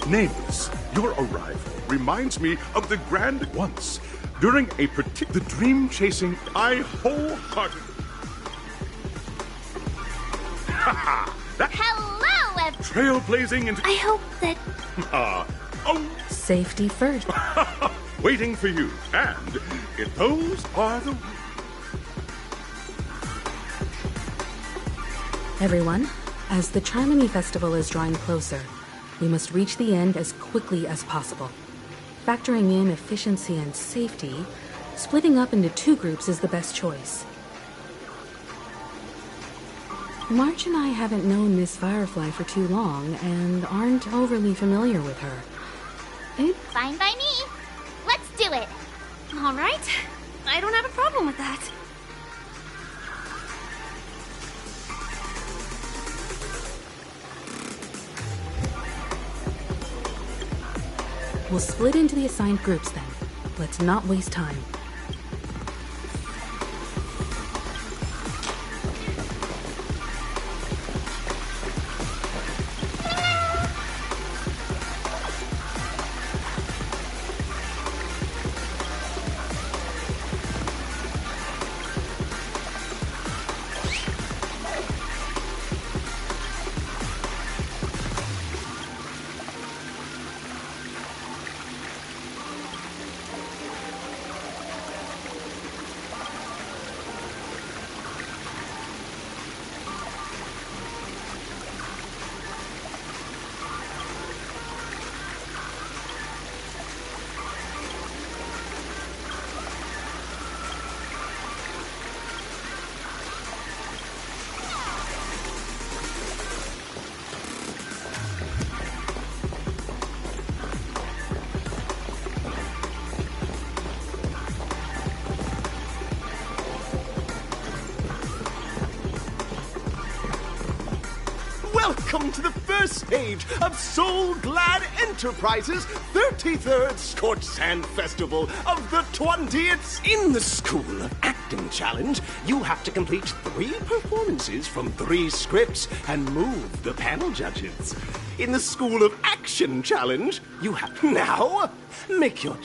Nameless, your arrival reminds me of the grand once. During the dream chasing, I wholeheartedly... Hello, trailblazing into... I hope that... Safety first. Waiting for you. And if those are the... Everyone, as the Charmony Festival is drawing closer, we must reach the end as quickly as possible. Factoring in efficiency and safety, splitting up into 2 groups is the best choice. March and I haven't known Miss Firefly for too long and aren't overly familiar with her. Fine by me. Let's do it. All right. I don't have a problem with that. We'll split into the assigned groups then. Let's not waste time. Welcome to the first stage of Soul Glad Enterprises' 33rd Scorched Sand Festival of the 20th. In the School of Acting Challenge, you have to complete 3 performances from 3 scripts and move the panel judges. In the School of Action Challenge, you have... Now, make your...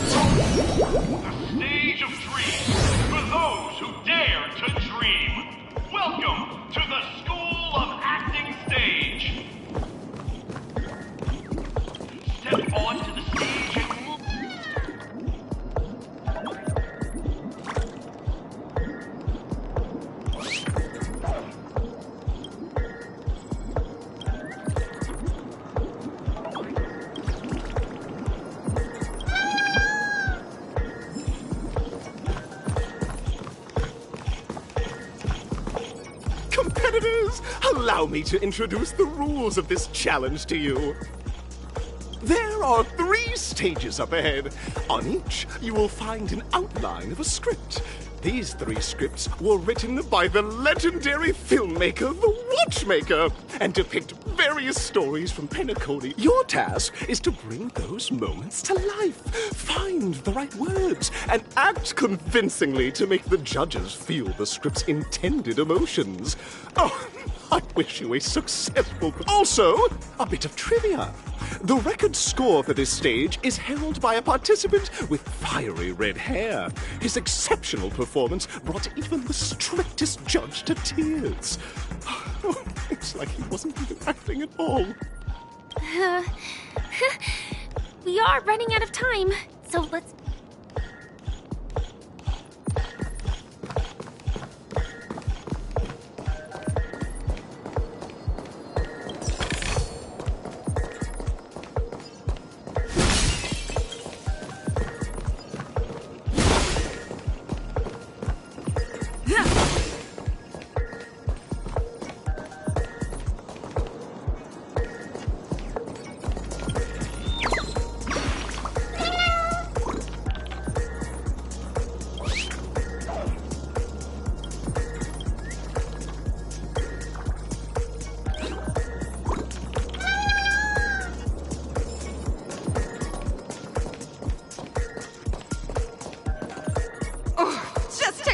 The stage of dreams for those who dare to dream. Welcome to the School of Acting Stage. Step onto the stage and Competitors, allow me to introduce the rules of this challenge to you. There are 3 stages up ahead. On each, you will find an outline of a script. These 3 scripts were written by the legendary filmmaker, The Watchmaker, and depict various stories from Penacony. Your task is to bring those moments to life, find the right words, and act convincingly to make the judges feel the script's intended emotions. Oh, I wish you a successful... Also, a bit of trivia. The record score for this stage is held by a participant with fiery red hair. His exceptional performance brought even the strictest judge to tears. It's like he wasn't even acting at all. We are running out of time, so let's...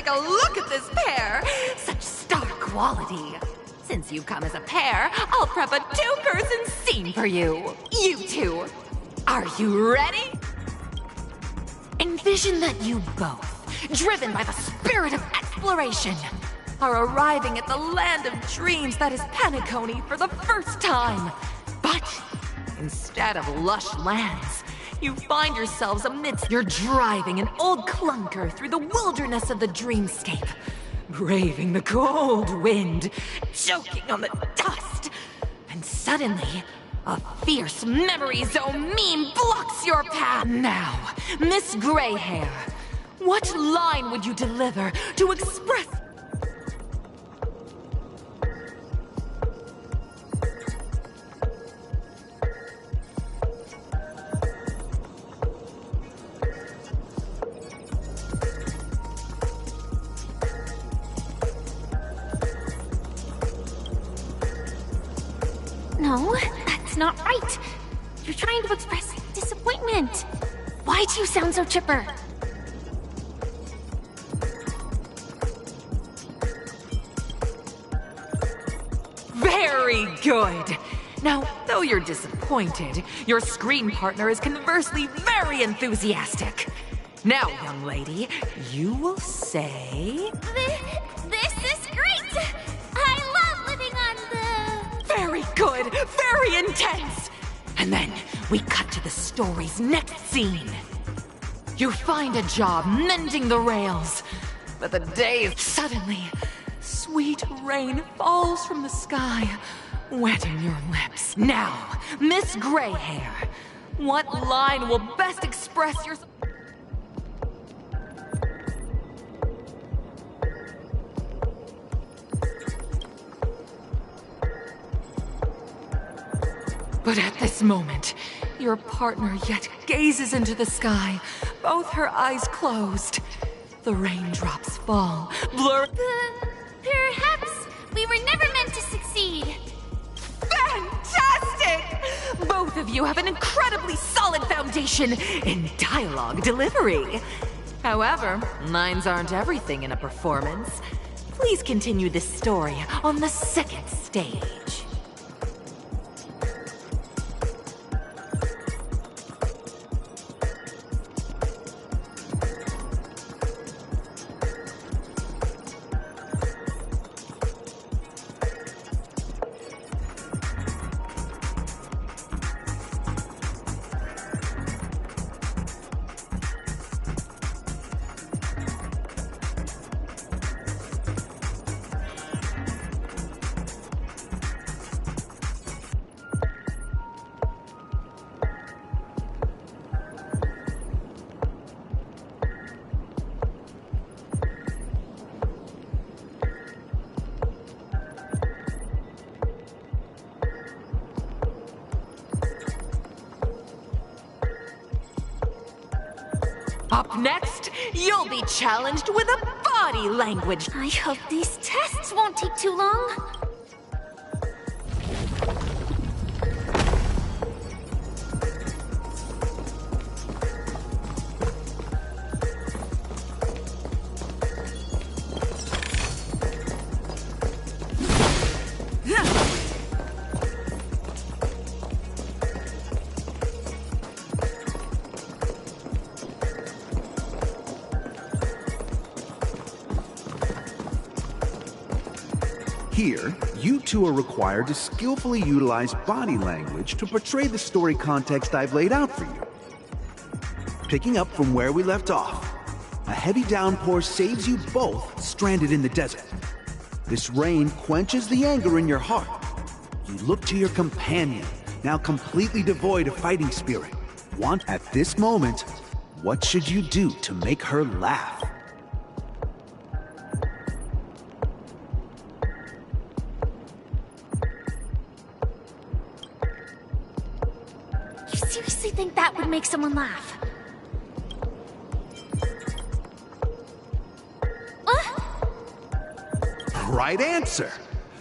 A look at this pair! Such star quality! Since you've come as a pair, I'll prep a two-person scene for you! You two! Are you ready? Envision that you both, driven by the spirit of exploration, are arriving at the land of dreams that is Penacony for the first time. But instead of lush lands, you find yourselves amidst... You're driving an old clunker through the wilderness of the dreamscape, braving the cold wind, choking on the dust, and suddenly, a fierce memory zone meme blocks your path. Now, Miss Greyhair, what line would you deliver to express... No, that's not right. You're trying to express disappointment. Why do you sound so chipper? Very good! Now, though you're disappointed, your screen partner is conversely very enthusiastic. Now, young lady, you will say... This is great! I love living on the... Very good! Very intense! And then we cut to the story's next scene. You find a job mending the rails, but the day is... Suddenly, sweet rain falls from the sky, wetting your lips. Now, Miss Greyhair, what line will best express your... But at this moment, your partner yet gazes into the sky, both her eyes closed. The raindrops fall, blur... Perhaps we were never meant to succeed. Fantastic! Both of you have an incredibly solid foundation in dialogue delivery. However, lines aren't everything in a performance. Please continue this story on the second stage. Up next, you'll be challenged with a body language. I hope these tests won't take too long. Here, you two are required to skillfully utilize body language to portray the story context I've laid out for you. Picking up from where we left off, a heavy downpour saves you both stranded in the desert. This rain quenches the anger in your heart. You look to your companion, now completely devoid of fighting spirit. At this moment, what should you do to make her laugh? You seriously think that would make someone laugh? Right answer!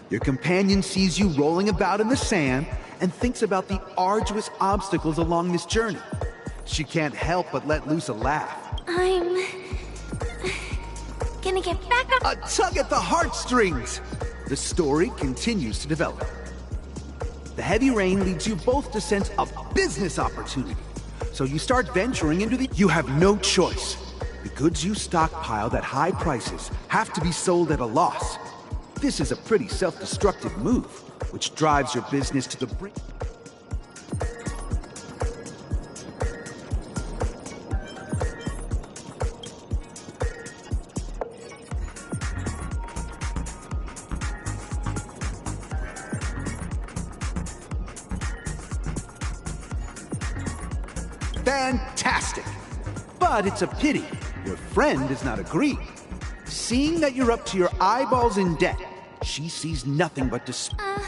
Your companion sees you rolling about in the sand and thinks about the arduous obstacles along this journey. She can't help but let loose a laugh. I'm gonna get back on. A tug at the heartstrings! The story continues to develop. The heavy rain leads you both to sense a business opportunity. So you start venturing into the... You have no choice. The goods you stockpiled at high prices have to be sold at a loss. This is a pretty self-destructive move, which drives your business to the brink. Fantastic! But it's a pity your friend does not agree. Seeing that you're up to your eyeballs in debt, she sees nothing but despair.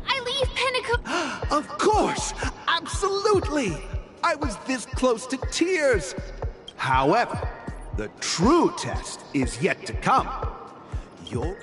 I leave Pinnacle. Of course! Absolutely! I was this close to tears! However, the true test is yet to come. You're...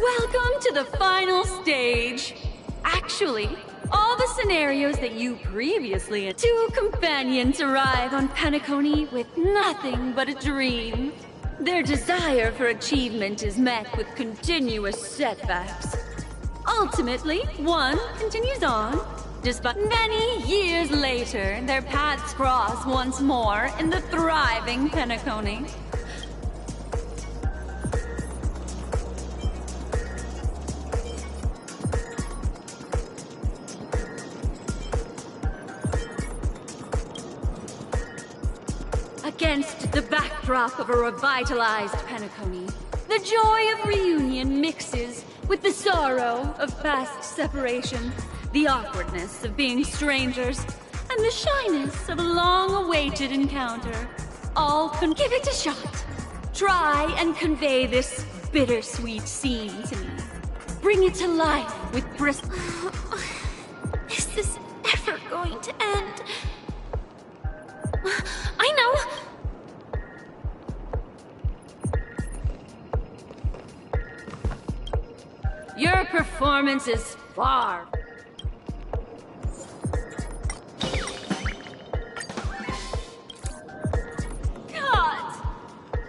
Welcome to the final stage. Actually, all the scenarios that you previously... Two companions arrive on Penacony with nothing but a dream. Their desire for achievement is met with continuous setbacks. Ultimately, one continues on. Despite many years later, their paths cross once more in the thriving Penacony. Against the backdrop of a revitalized Penacony, the joy of reunion mixes with the sorrow of past separation, the awkwardness of being strangers, and the shyness of a long-awaited encounter. All can give it a shot. Try and convey this bittersweet scene to me. Bring it to life with Is this ever going to end? I know! Your performance is far. God!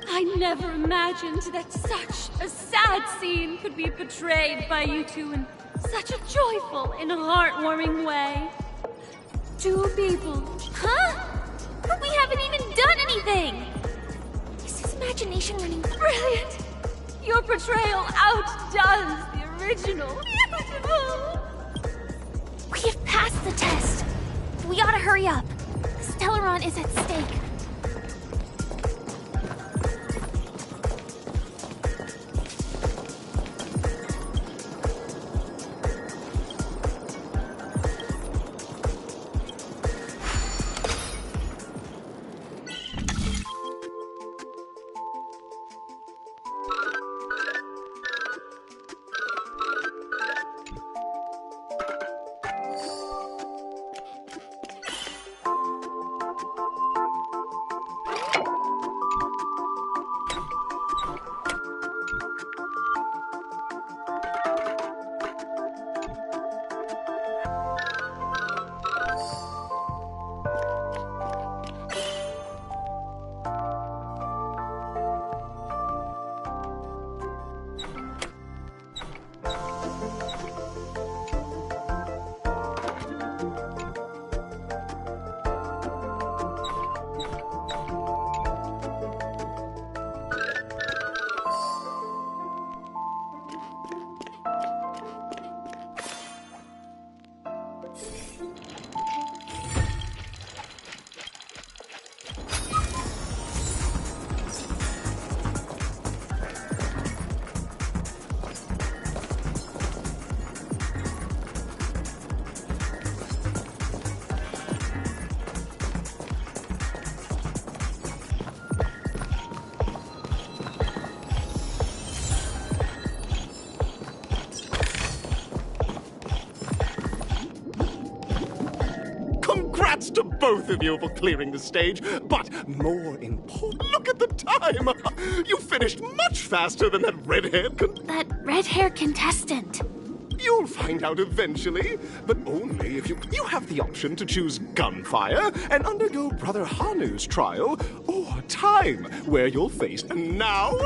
I never imagined that such a sad scene could be portrayed by you two in such a joyful and heartwarming way. Two people. Huh? But we haven't even done anything! imagination running? Brilliant! Your portrayal outdoes the original. Beautiful! We've passed the test. We ought to hurry up. Stellaron is at stake. Congrats to both of you for clearing the stage, but more important, look at the time! You finished much faster than that red-haired That red-haired contestant. You'll find out eventually, but only if you have the option to choose gunfire and undergo Brother Hanu's trial, or time, where you'll face. And now...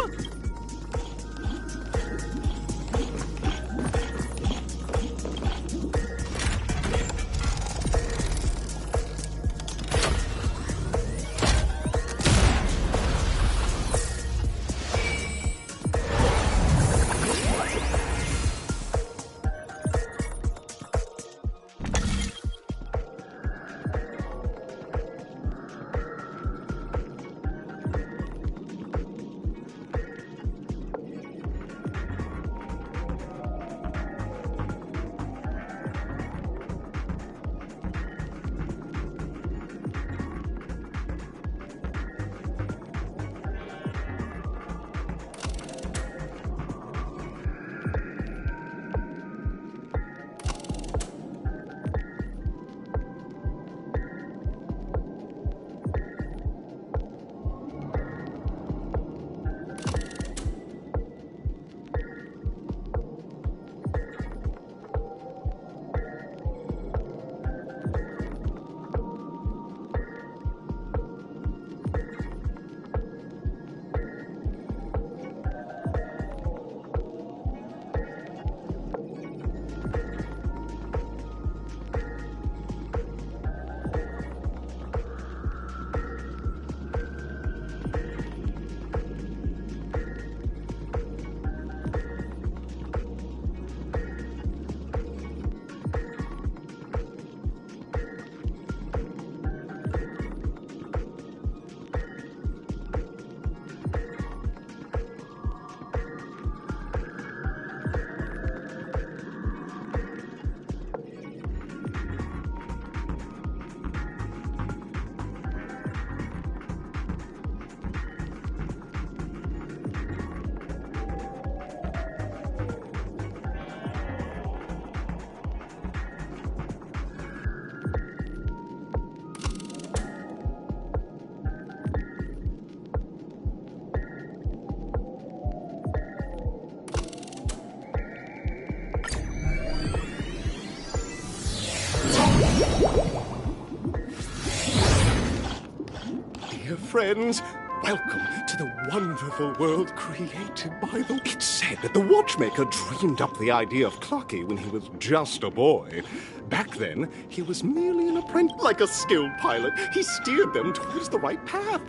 Dear friends, Welcome to the wonderful world created by the... It's said that the watchmaker dreamed up the idea of Clocky when he was just a boy. Back then, he was merely an apprentice. Like a skilled pilot, he steered them towards the right path.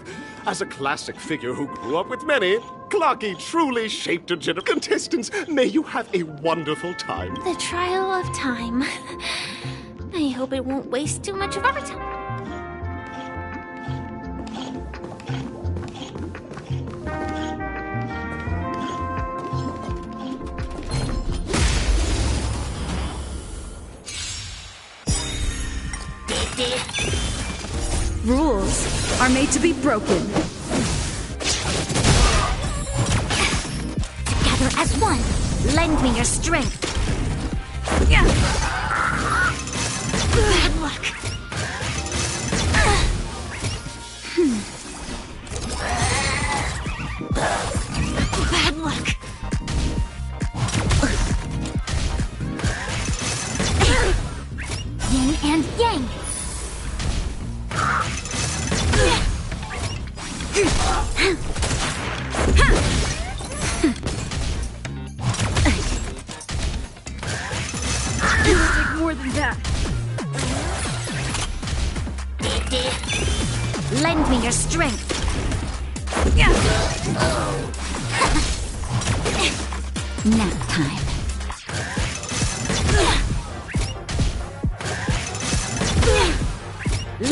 As a classic figure who grew up with many, Clocky truly shaped a generation. Contestants, may you have a wonderful time. The trial of time. I hope it won't waste too much of our time. Rules are made to be broken. Together as one, lend me your strength. Bad luck. Bad luck. Yin and yang. It'll take more than that. Lend me your strength. Nap time.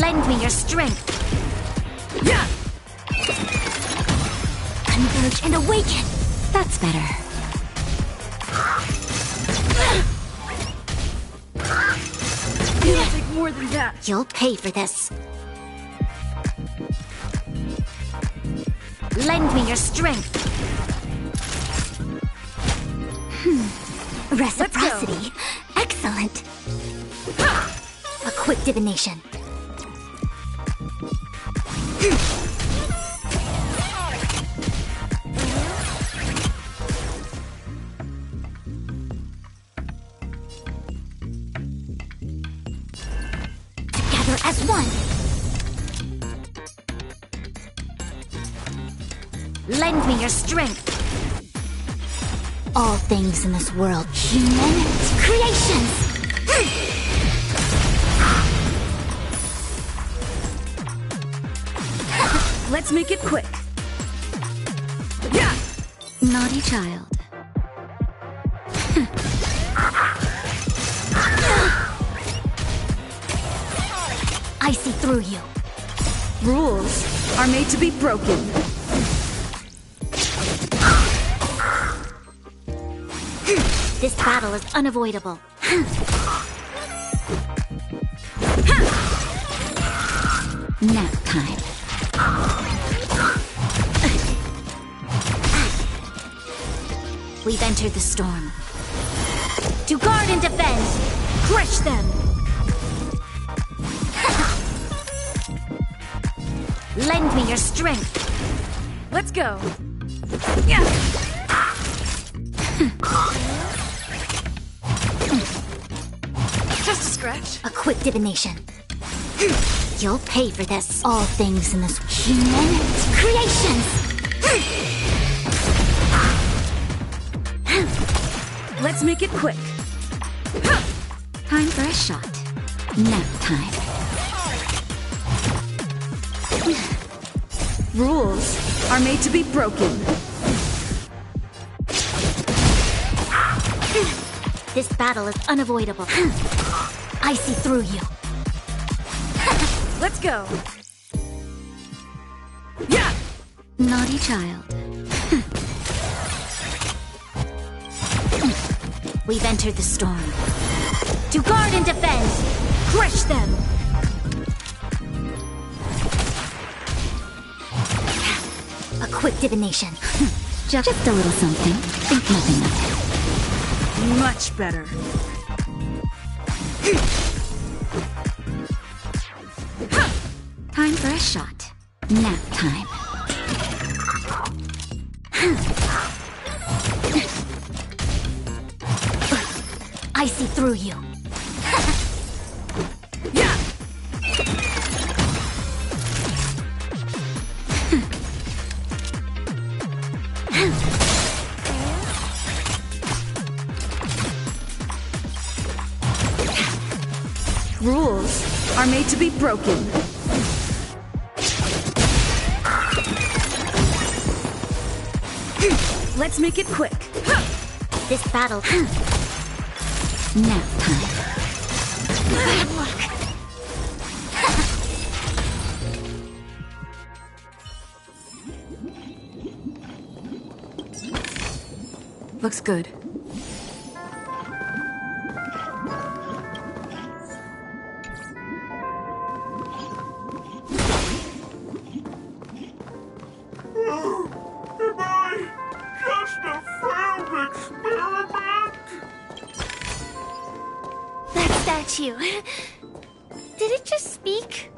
Lend me your strength. Converge and awaken. That's better. It'll take more than that. You'll pay for this. Lend me your strength. Reciprocity. Excellent. A quick divination. Together as one. Lend me your strength. All things in this world, human creations. Let's make it quick. Naughty child. I see through you. Rules are made to be broken. This battle is unavoidable. Nap time. We've entered the storm. To guard and defend! Crush them! Lend me your strength. Let's go. Just a scratch. A quick divination. You'll pay for this. All things in this human creations. Let's make it quick. Time for a shot. Nap time. Rules are made to be broken. This battle is unavoidable. I see through you. Let's go. Naughty child. We've entered the storm. To guard and defend! Crush them! A quick divination. Just a little something. Think nothing of it. Much better. Time for a shot. Nap time. I see through you. are made to be broken. Let's make it quick. This battle. Nap time. Looks good. Am I just a failed experiment? That statue. Did it just speak?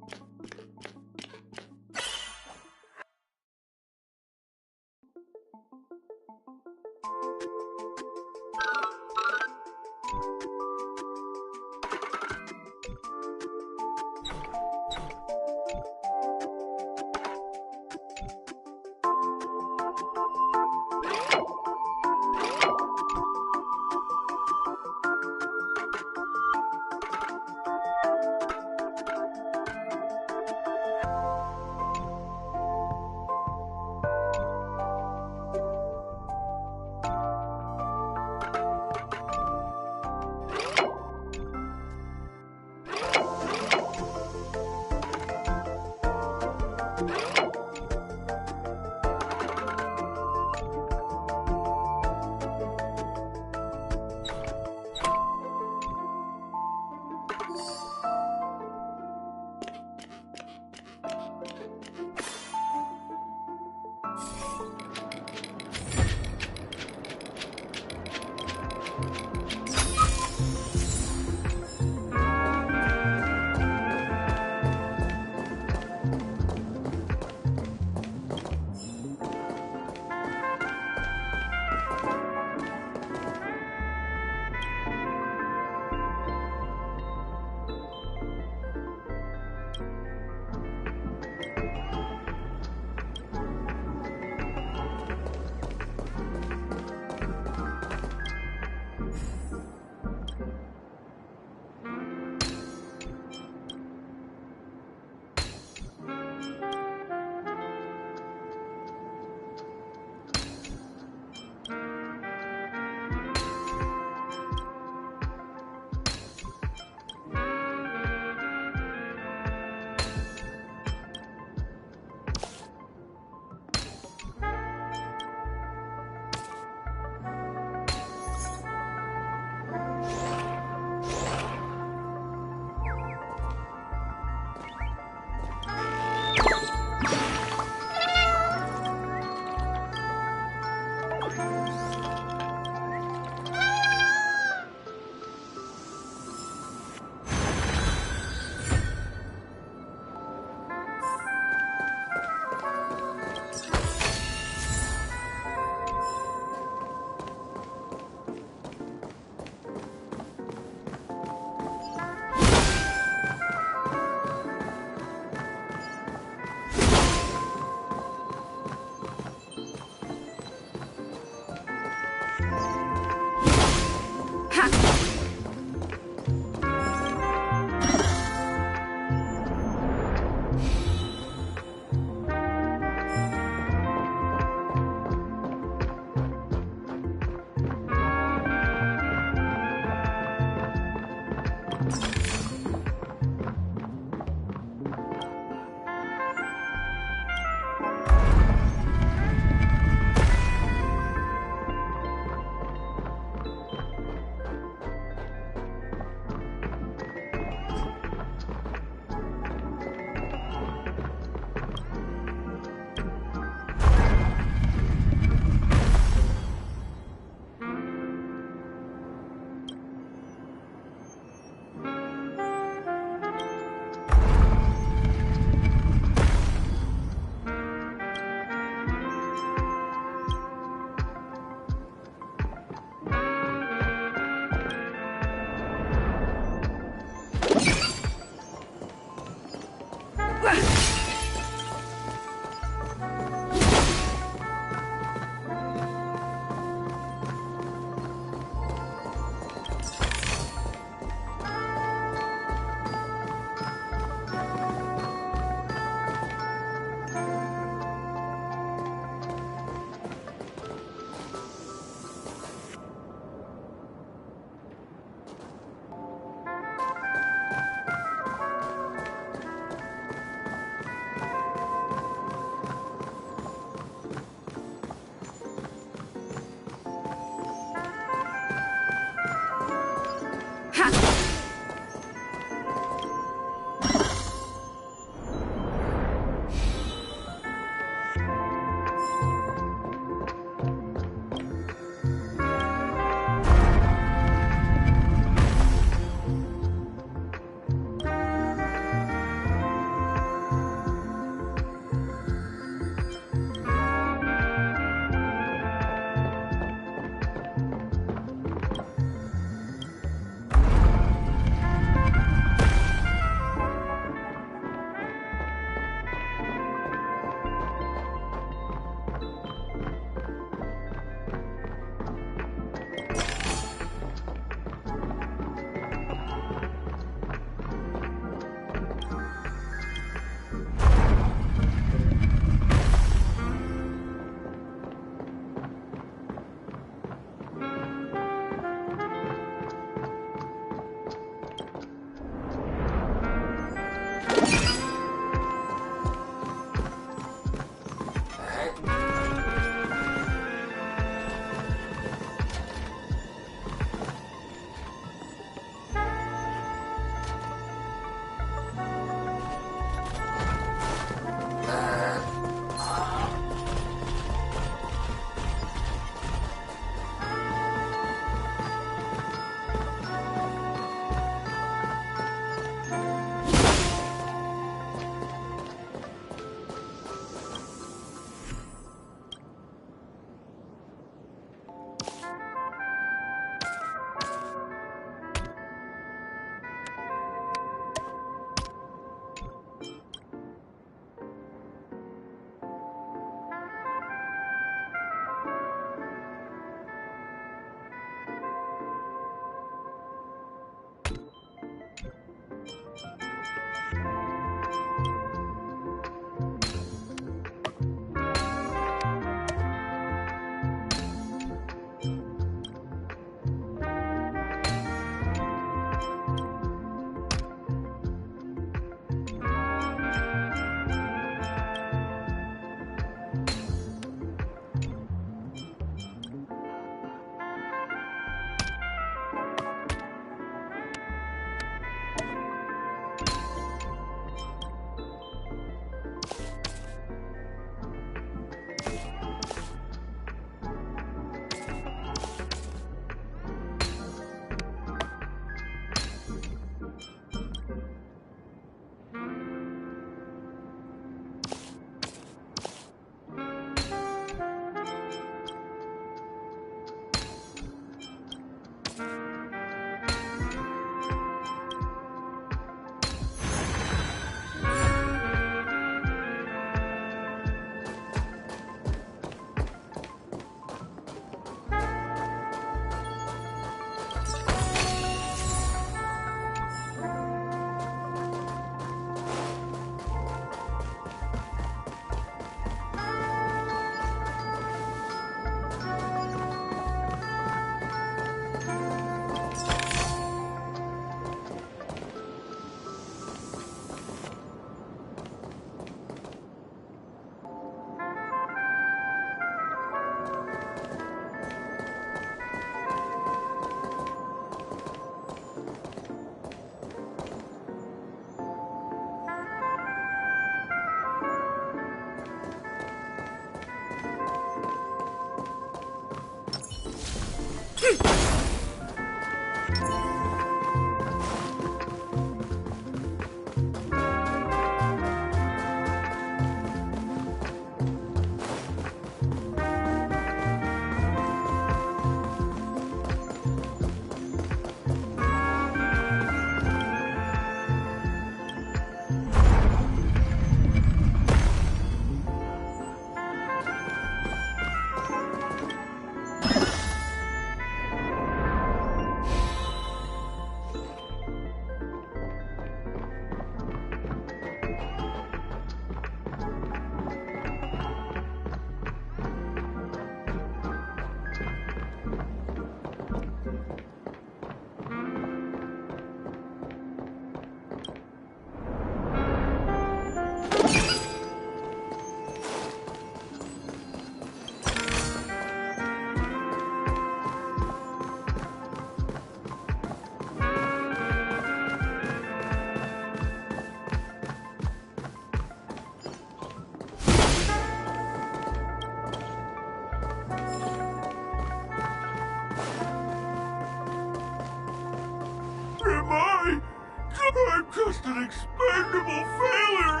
I'm just an expendable failure.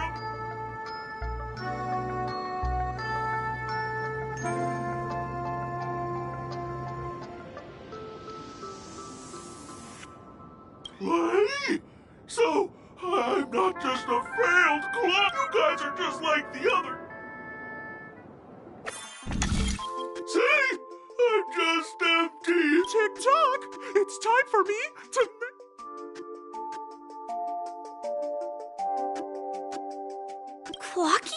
What? So, I'm not just a failed clock. You guys are just like the other. See? I'm just empty. Tick-tock! It's time for me to... Clocky?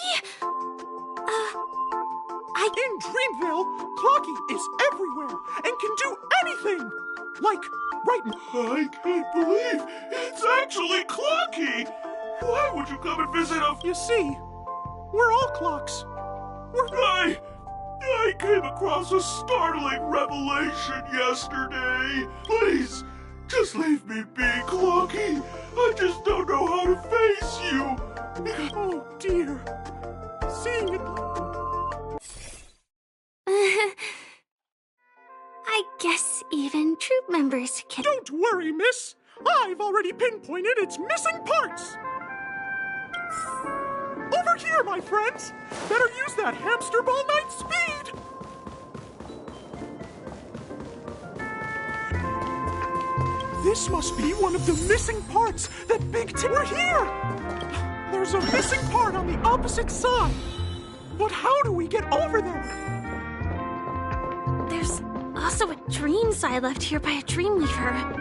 In Dreamville, Clocky is everywhere and can do anything! Like, right now. I can't believe it's actually Clocky! Why would you come and visit us? You see, we're all clocks. I came across a startling revelation yesterday. Please, just leave me be, Clocky. I just don't know how to face you. Oh, dear. Seeing it... I guess even troop members can... Don't worry, miss. I've already pinpointed its missing parts. Over here, my friends. Better use that hamster ball night speed. This must be one of the missing parts that Big T... We're here! There's a missing part on the opposite side. But how do we get over there? There's also a dream side left here by a Dreamweaver.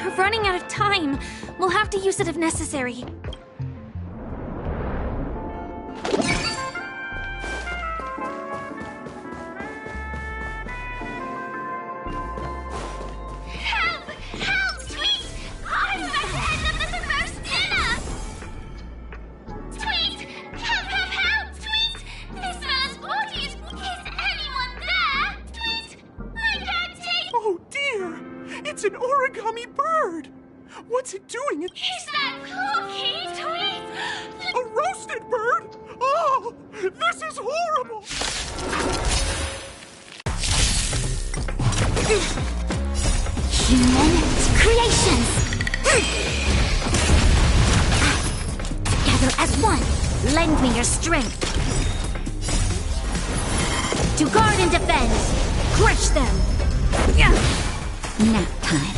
We're running out of time. We'll have to use it if necessary. It's an origami bird! What's it doing? Is that Clocky, Tweet? A roasted bird? Oh, this is horrible! Human creations! Together as one, lend me your strength. To guard and defend, crush them! Nap time.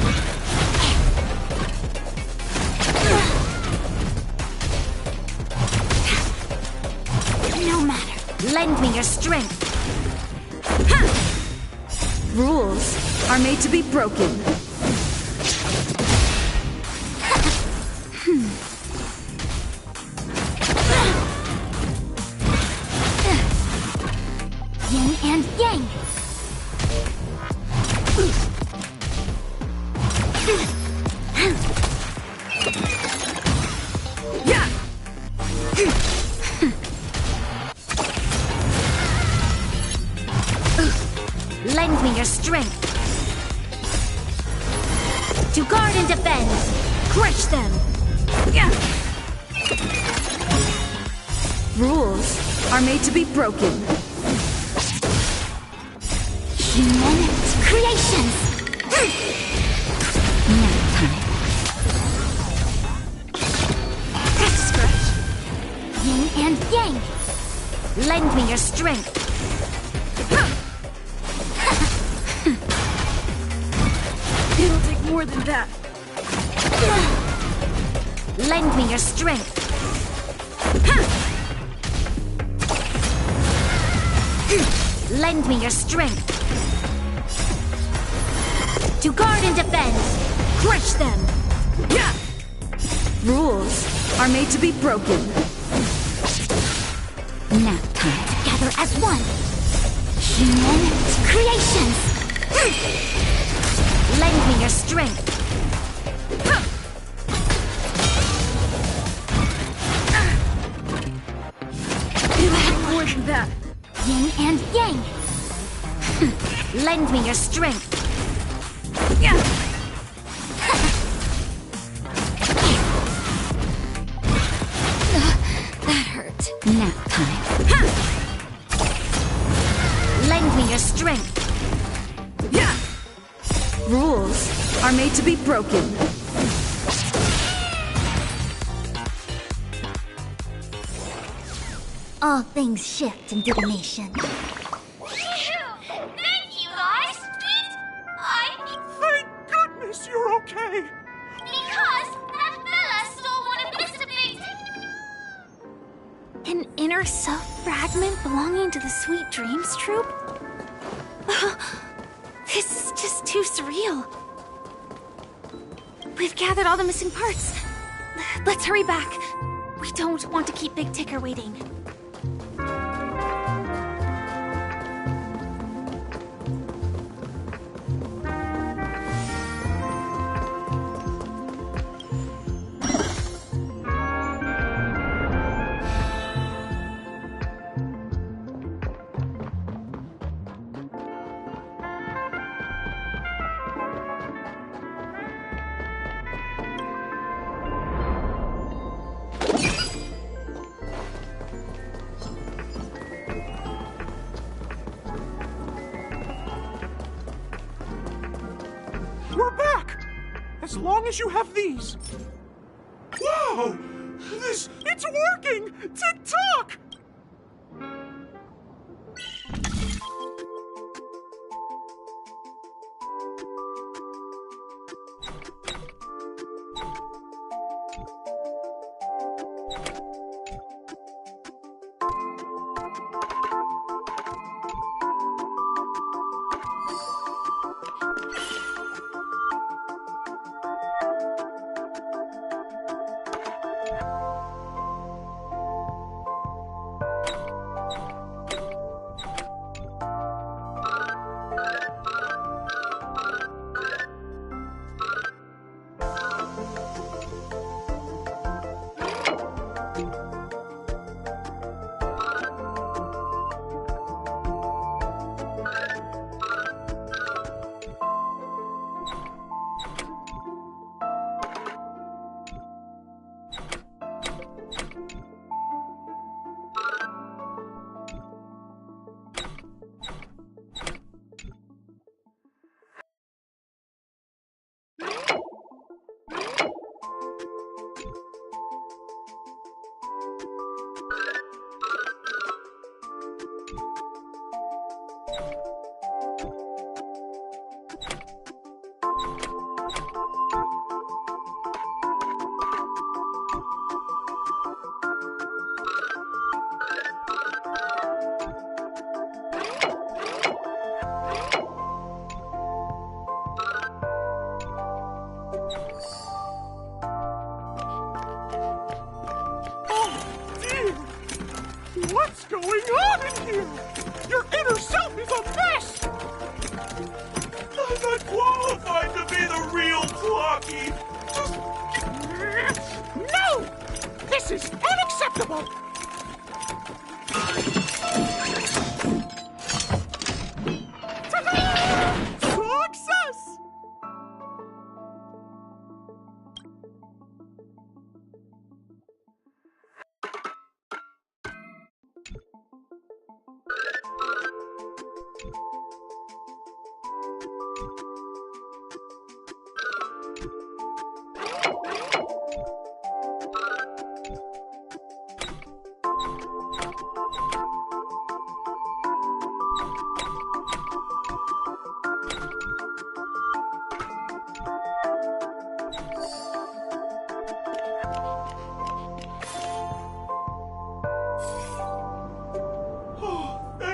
No matter. Lend me your strength. Rules are made to be broken. Yin and yang. Lend me your strength. To guard and defend, crush them. Rules are made to be broken. Human creations! Nap time. That's a scratch. Yin and yang. Lend me your strength. It'll take more than that. Lend me your strength. Lend me your strength. To guard and defend. Crush them. Yeah! Rules are made to be broken. Nap time. Together as one. Human creations. Lend me your strength. It'll take more than that. Yin and yang. Lend me your strength. Yeah! That hurt. Nap time. Lend me your strength. Yeah! Rules are made to be broken. All things shift in divination. Thank you, guys. Thank goodness you're okay. Because that fella stole one of Mr. Big's... An inner self fragment belonging to the Sweet Dreams troupe? This is just too surreal. We've gathered all the missing parts. Let's hurry back. We don't want to keep Big Ticker waiting. We're back! As long as you have these. Wow! It's working! Tick-tock!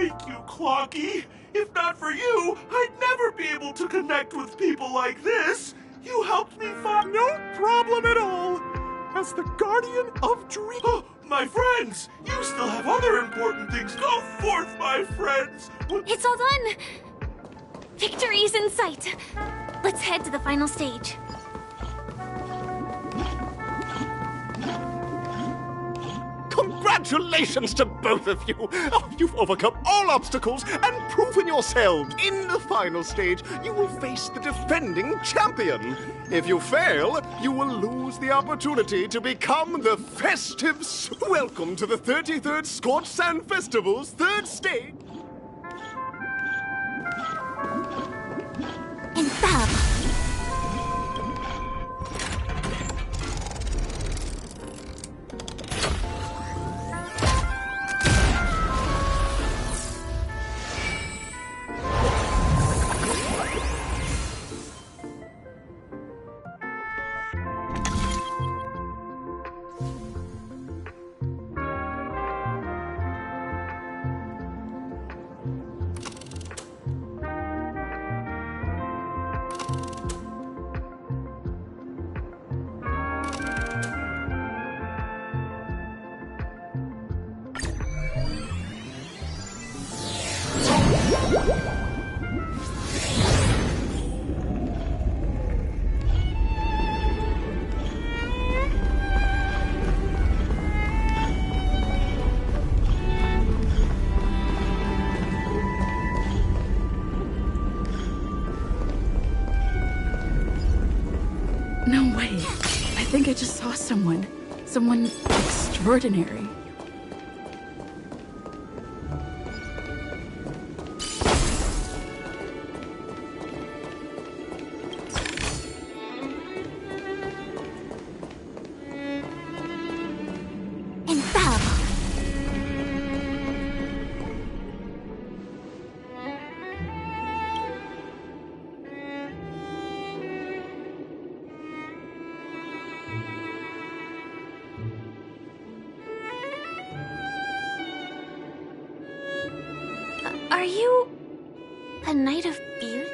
Thank you, Clocky. If not for you, I'd never be able to connect with people like this. You helped me find... No problem at all. As the guardian of dreams... Oh, my friends! You still have other important things. Go forth, my friends! It's all done! Victory's in sight! Let's head to the final stage. Congratulations to both of you! Oh, you've overcome all obstacles and proven yourselves. In the final stage, you will face the defending champion. If you fail, you will lose the opportunity to become the festive... Welcome to the 33rd Scorched Sand Festival's third stage. Infallible. No way. I think I just saw someone. Someone extraordinary. Infallible. Are you... a Knight of Beard?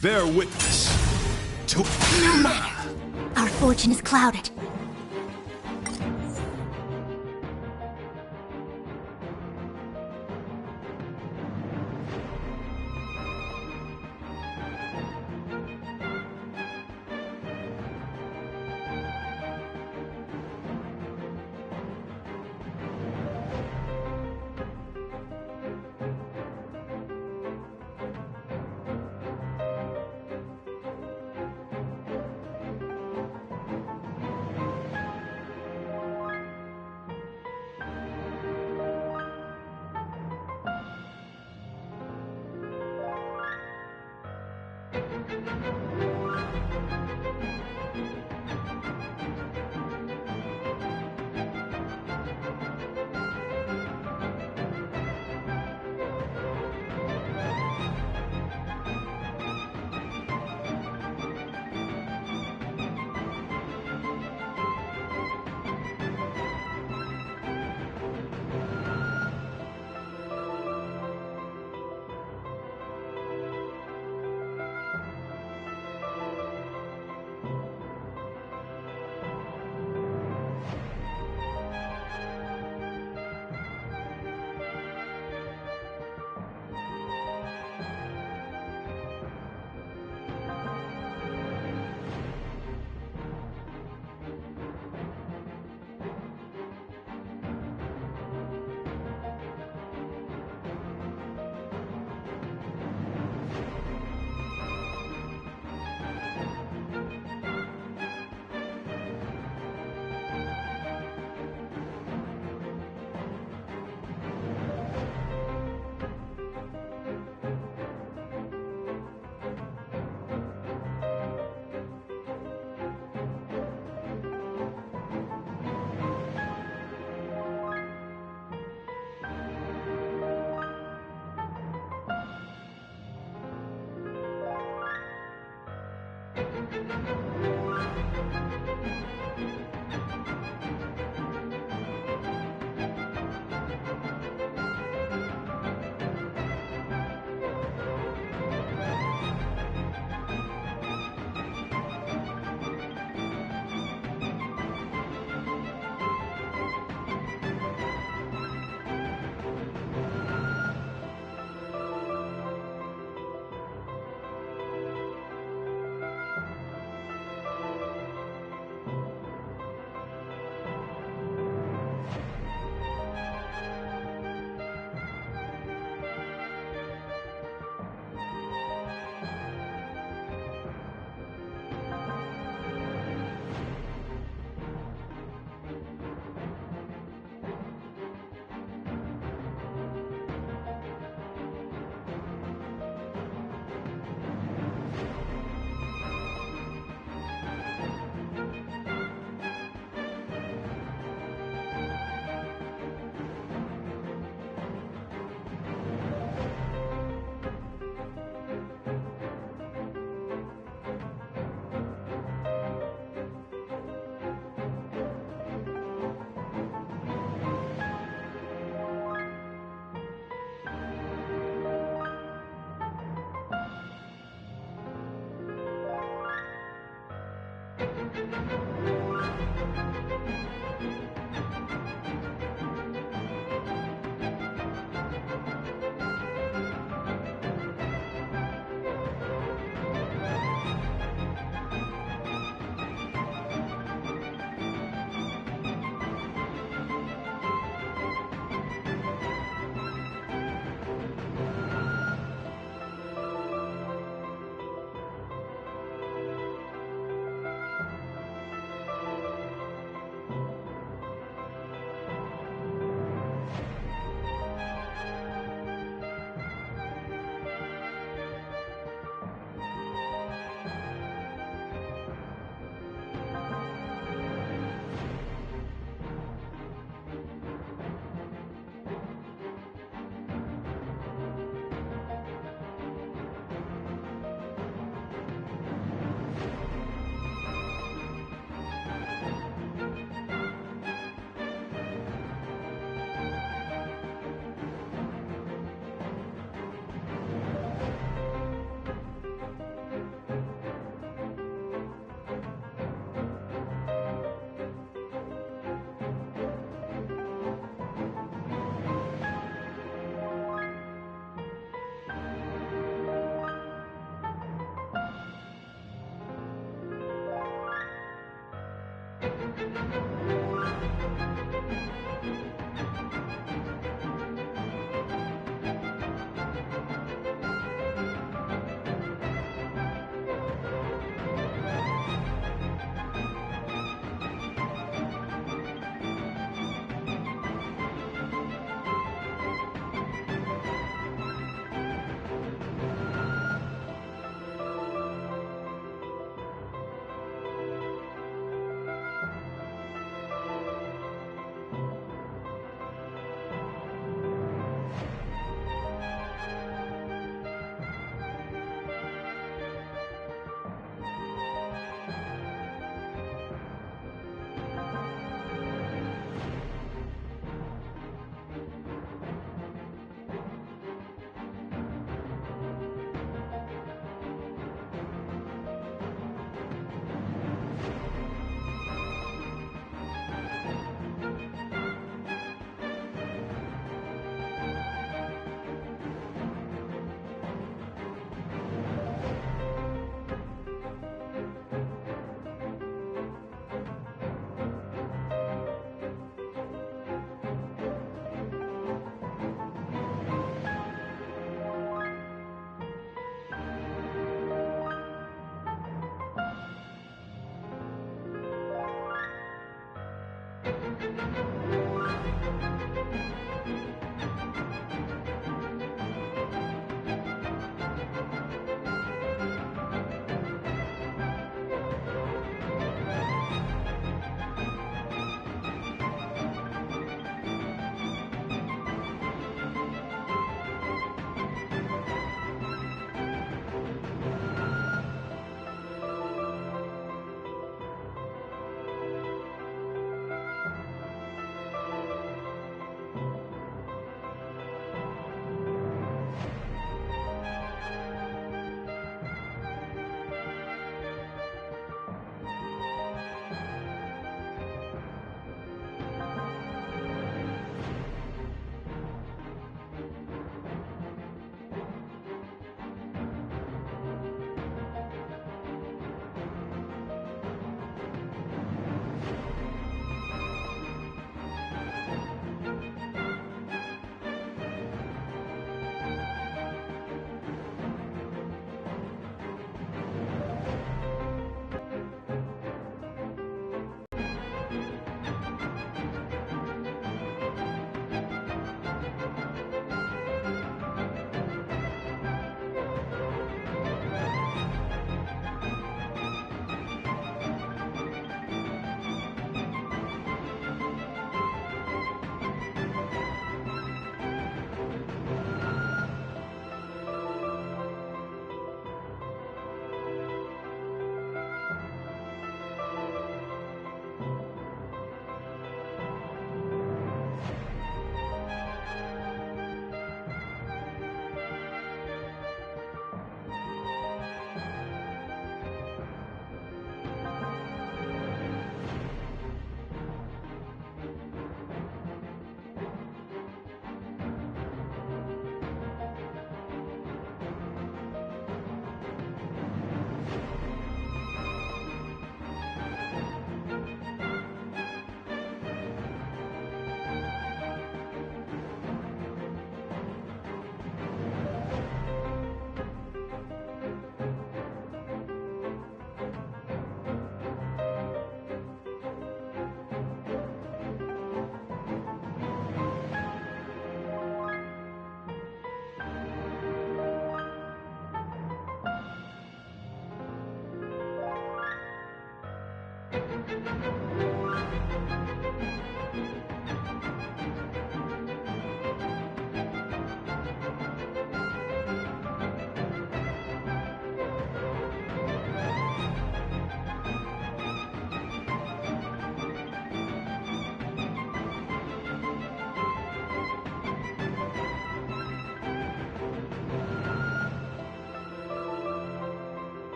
Bear witness to... Our fortune is clouded.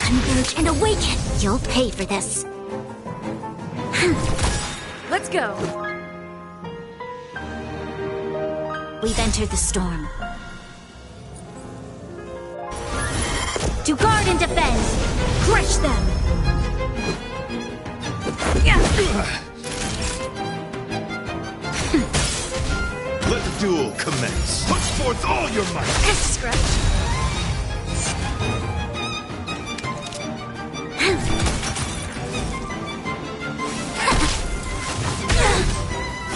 Converge and awaken! You'll pay for this. Let's go. We've entered the storm. To guard and defend! Crush them! Let the duel commence. Put forth all your might. Scratch.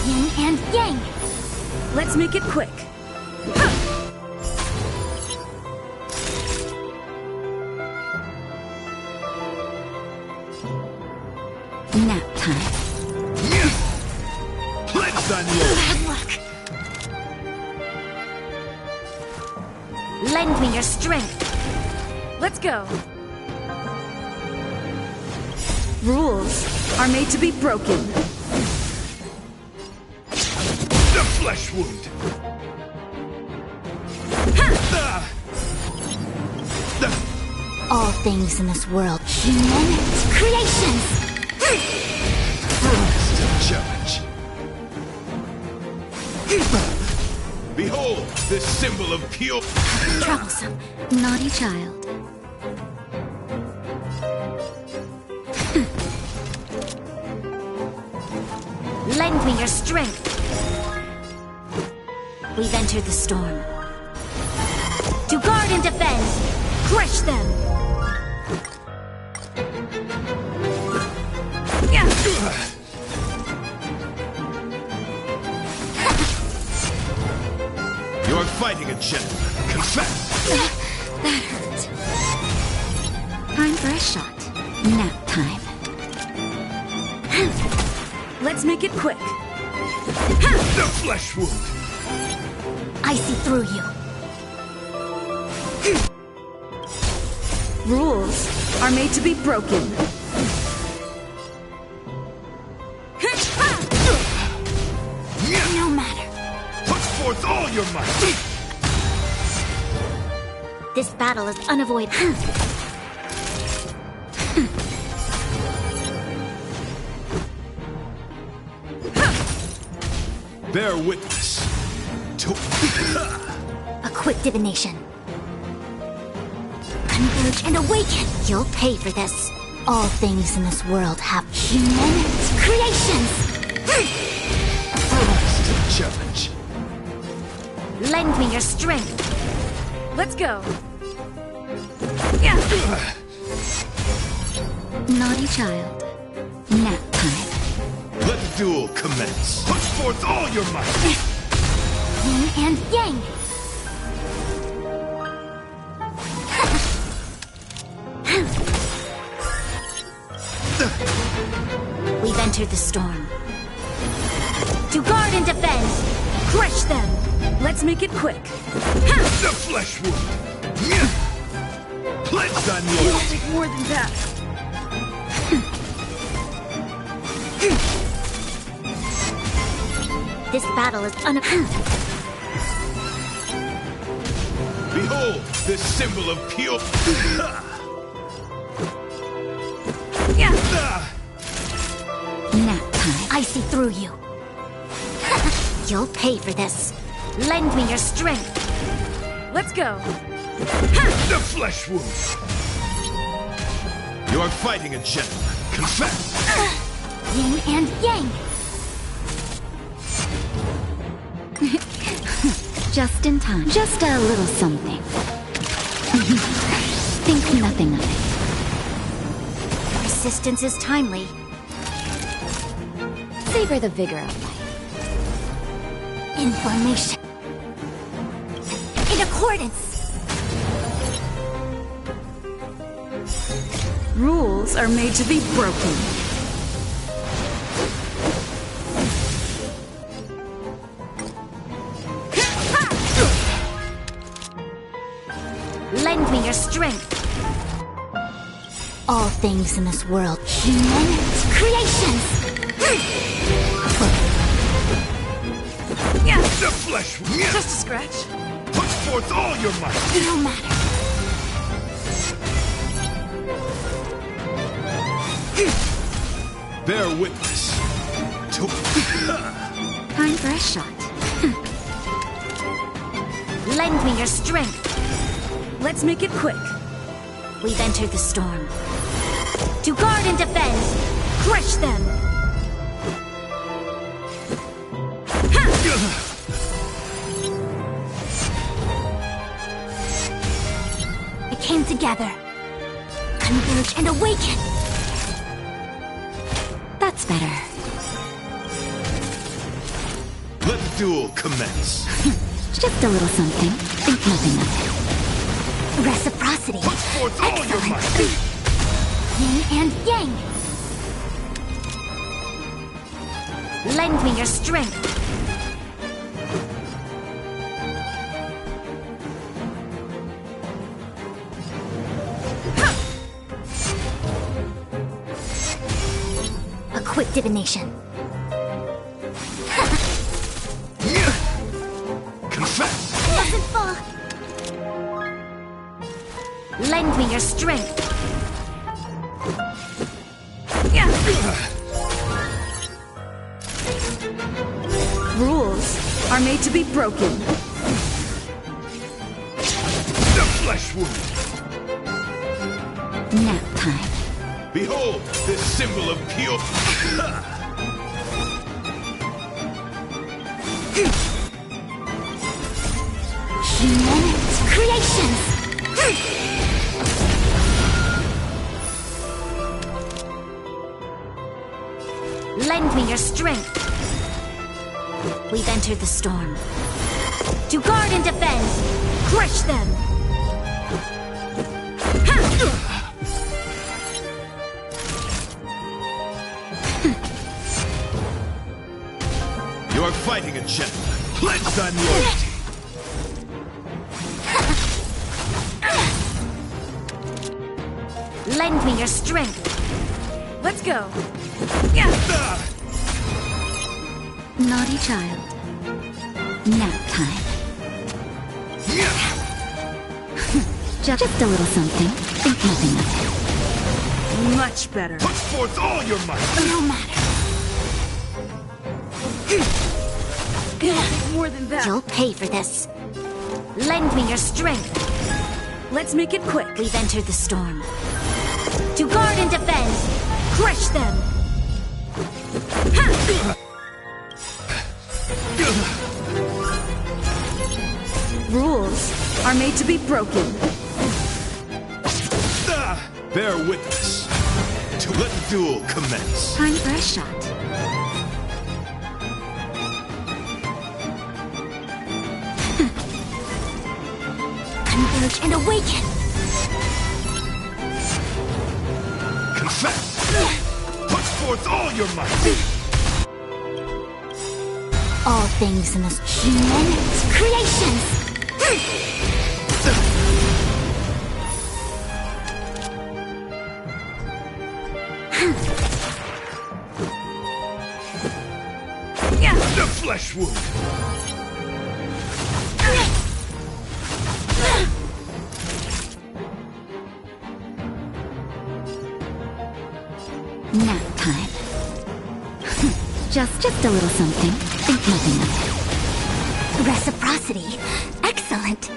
Yin and yang! Let's make it quick. Nap time. Pledge thy lord. Bad luck! Lend me your strength! Let's go. Rules are made to be broken. The flesh wound. All things in this world, human creations! Still challenge. Behold, this symbol of pure. Troublesome, naughty child. Lend me your strength. We've entered the storm. To guard and defend, crush them. You're fighting a gentleman. Confess. That hurt. Time for a shot. Nap time. Let's make it quick. The flesh wound. I see through you. Rules are made to be broken. No matter. Put forth all your might! This battle is unavoidable. Bear witness to... A quick divination. Converge and awaken! You'll pay for this. All things in this world have human creations! Rise to the challenge. Lend me your strength. Let's go. Naughty child. Nap time. Let the duel commence. Put forth all your might! Yin and yang. We've entered the storm. To guard and defend! Crush them! Let's make it quick. The flesh wound! Pledge on It'll loyalty! take more than that. This battle is Behold, this symbol of pure... Nap time. I see through you. You'll pay for this. Lend me your strength. Let's go. The flesh wound! You are fighting a gentleman. Confess! Yin and yang. Just in time. Just a little something. Think nothing of it. Resistance is timely. Savor the vigor of life. Information. In accordance. Rules are made to be broken. Lend me your strength. All things in this world, human creations. The flesh wound! Just a scratch. Put forth all your might! No matter. Bear witness to... Time for a shot. Lend me your strength. Let's make it quick. We've entered the storm. To guard and defend! Crush them! It came together. Converge and awaken! That's better. Let the duel commence. Just a little something. Think nothing of it. Reciprocity. Put forth all your might! Yin and yang. Lend me your strength. A quick divination. Confess! Doesn't fall. Lend me your strength. Rules are made to be broken. The flesh wound! Nap time. Behold, this symbol of pure... Human creations. Lend me your strength. We've entered the storm. To guard and defend, crush them. You are fighting a gentleman. Pledged on loyalty. Lend me your strength. Let's go. Naughty child. Nap time. Just a little something. Think nothing of it. Much better. Put forth all your might! No matter. More than that. You'll pay for this. Lend me your strength. Let's make it quick. We've entered the storm. To guard and defend! Crush them! Rules are made to be broken. Bear witness to let the duel commence. Time for a shot. Converge and awaken! Confess! Put forth all your might! All things in this human creations! The flesh wound! Nap time. just a little something. Think nothing of it. Reciprocity. Excellent.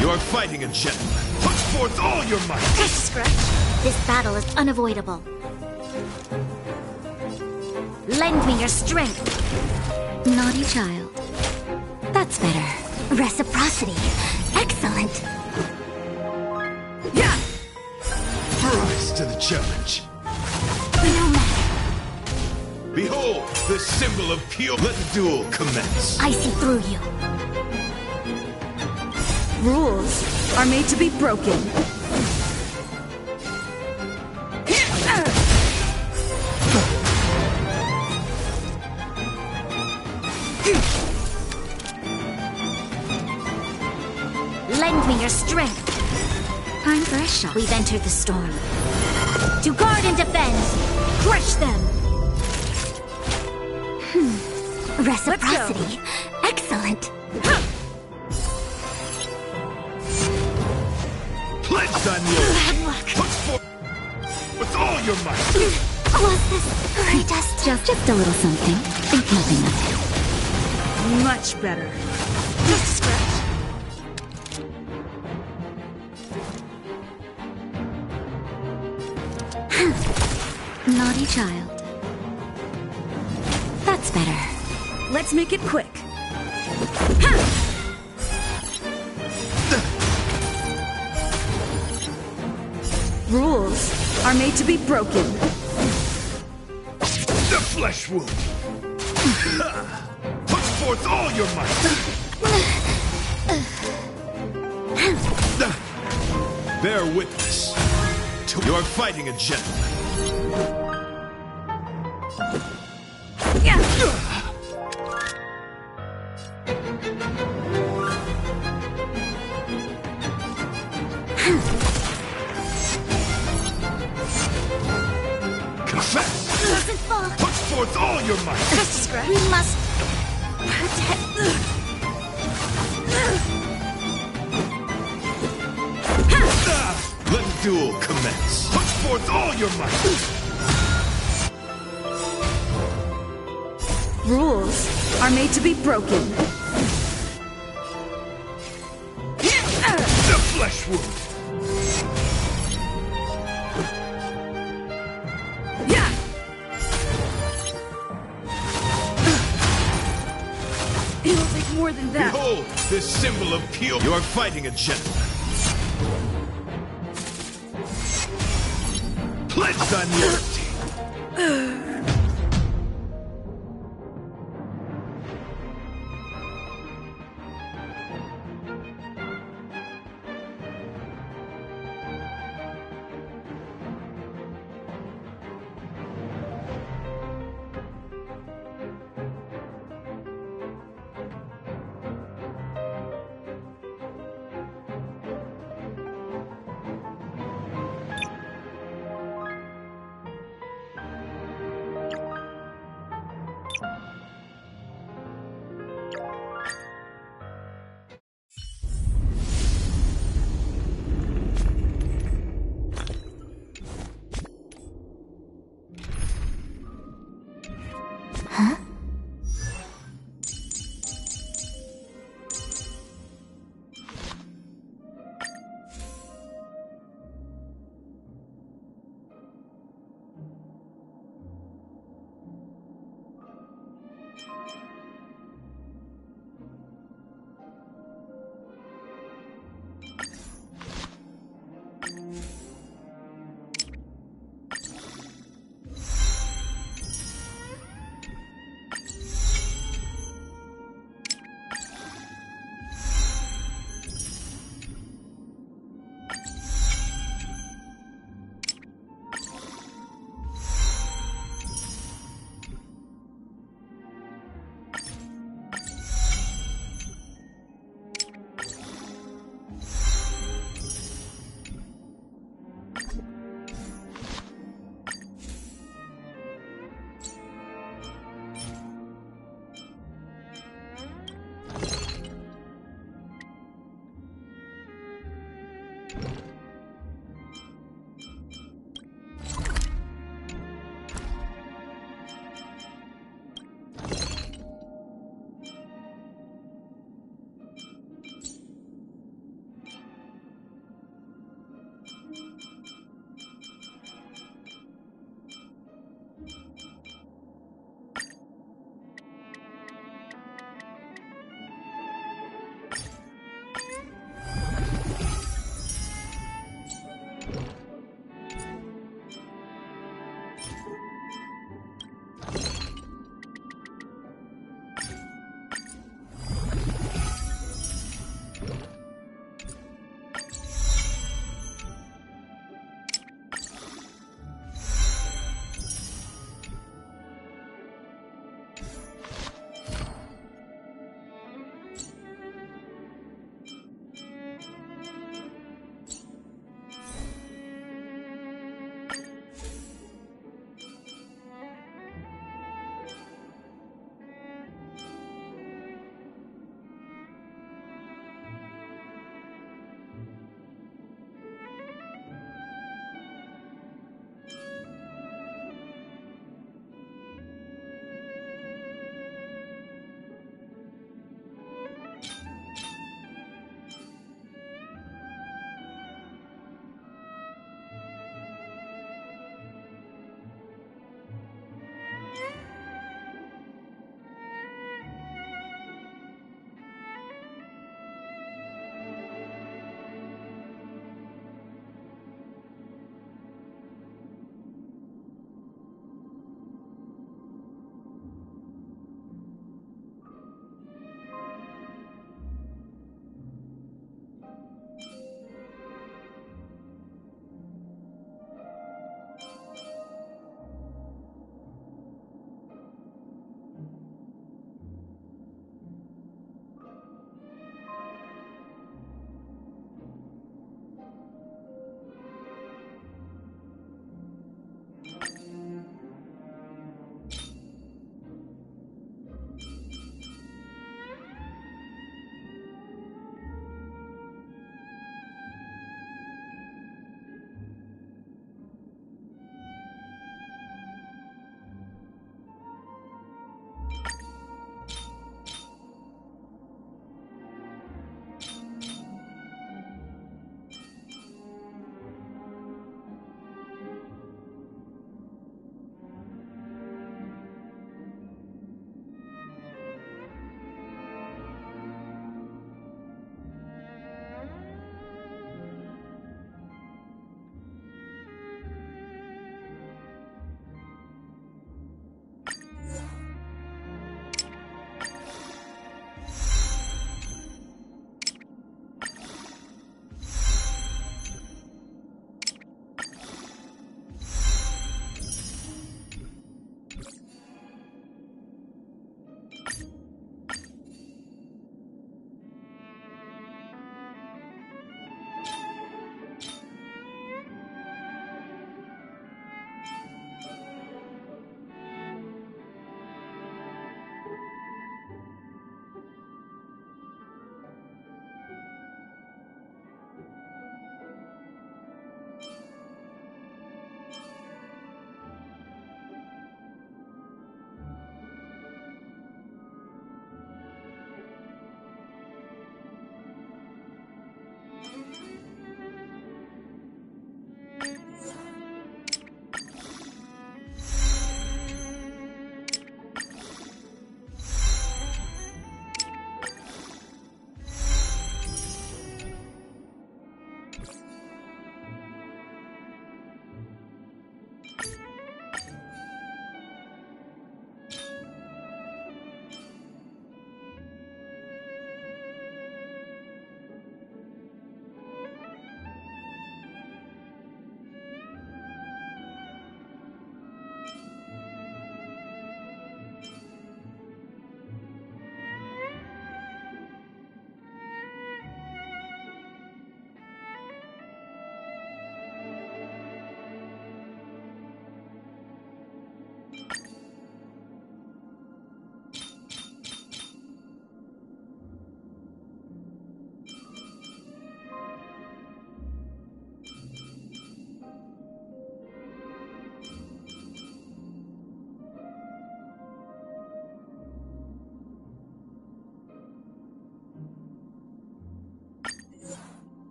You are fighting a gentleman. Put forth all your might! Scratch. This battle is unavoidable. Lend me your strength. Naughty child. That's better. Reciprocity. Excellent. Yeah! Rise to the challenge. No matter. Behold, the symbol of pure. Let the duel commence. I see through you. Rules are made to be broken. Lend me your strength. Time for a shot. We've entered the storm. To guard and defend! Crush them! Reciprocity. Excellent. Pledged on you! Put forth with all your might! Was this predestined? Just a little something. Think nothing of it. Much better. Just a scratch. Naughty child. That's better. Let's make it quick. Rules are made to be broken. The flesh wound! Put forth all your might! Bear witness to. You are fighting a gentleman. Confess! Doesn't fall. Put forth all your might! Just a scratch. We must protect. Let the duel commence. Put forth all your might! Rules are made to be broken. The flesh wound! Yeah! It'll take more than that. Behold, this symbol of pure. You are fighting a gentleman. Pledged on loyalty!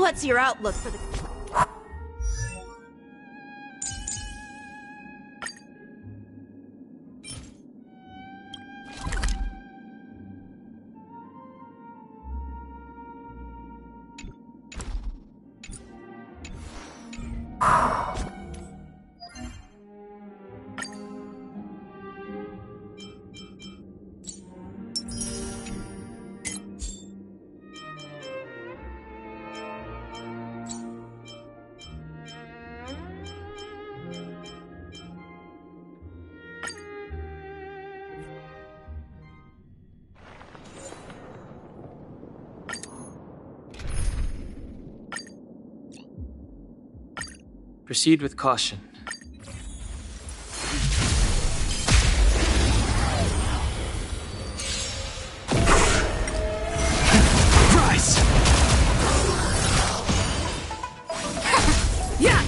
What's your outlook for the... Proceed with caution. Rise! Yeah!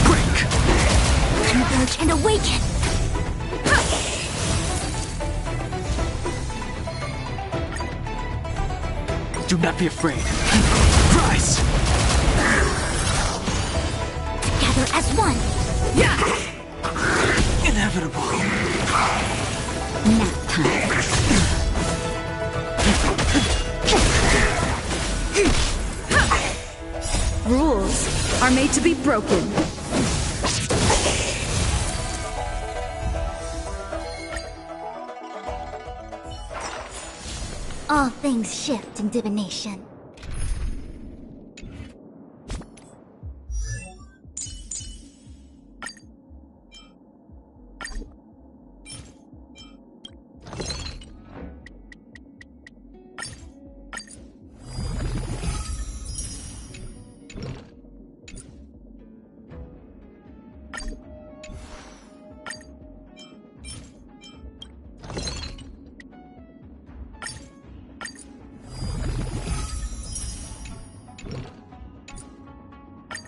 Break! Converge and awaken! Do not be afraid. Rise! Gather as one! Yeah! Inevitable. Nap time. Rules are made to be broken. All things shift in divination.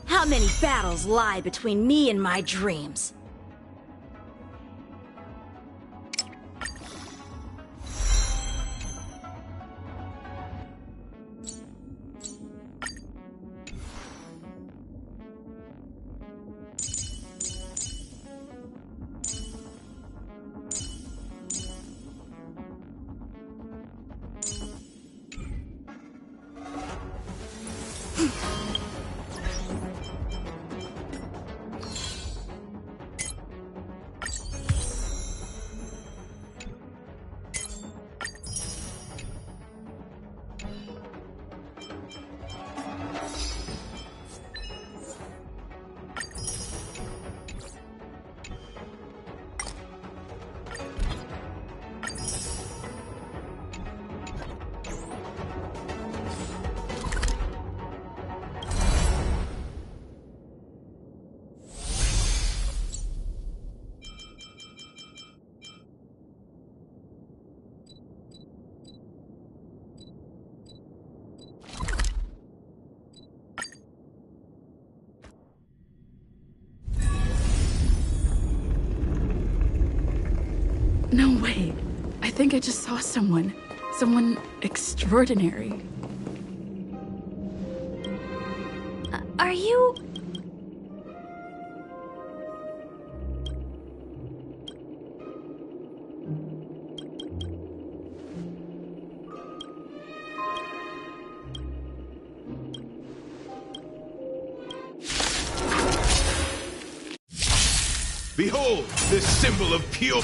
How many battles lie between me and my dreams? No way. I think I just saw someone. Someone extraordinary. Are you... Behold, this symbol of pure...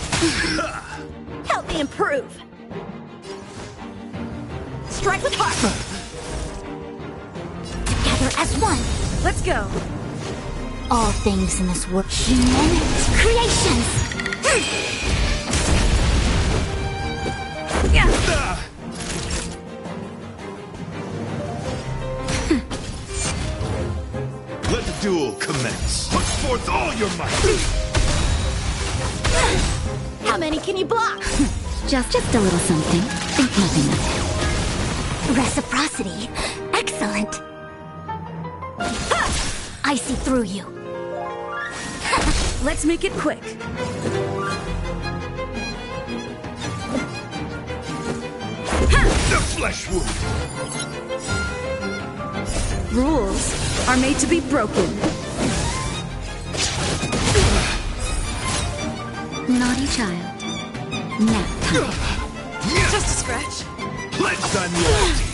Help me improve! Strike with heart! Gather as one! Let's go! All things in this world, human creations! Let the duel commence. Put forth all your might! How many can you block? Just a little something. Think nothing of it. Reciprocity. Excellent. I see through you. Let's make it quick. The flesh wound! Rules are made to be broken. Naughty child. Nap time. Just a scratch. Pledged on loyalty!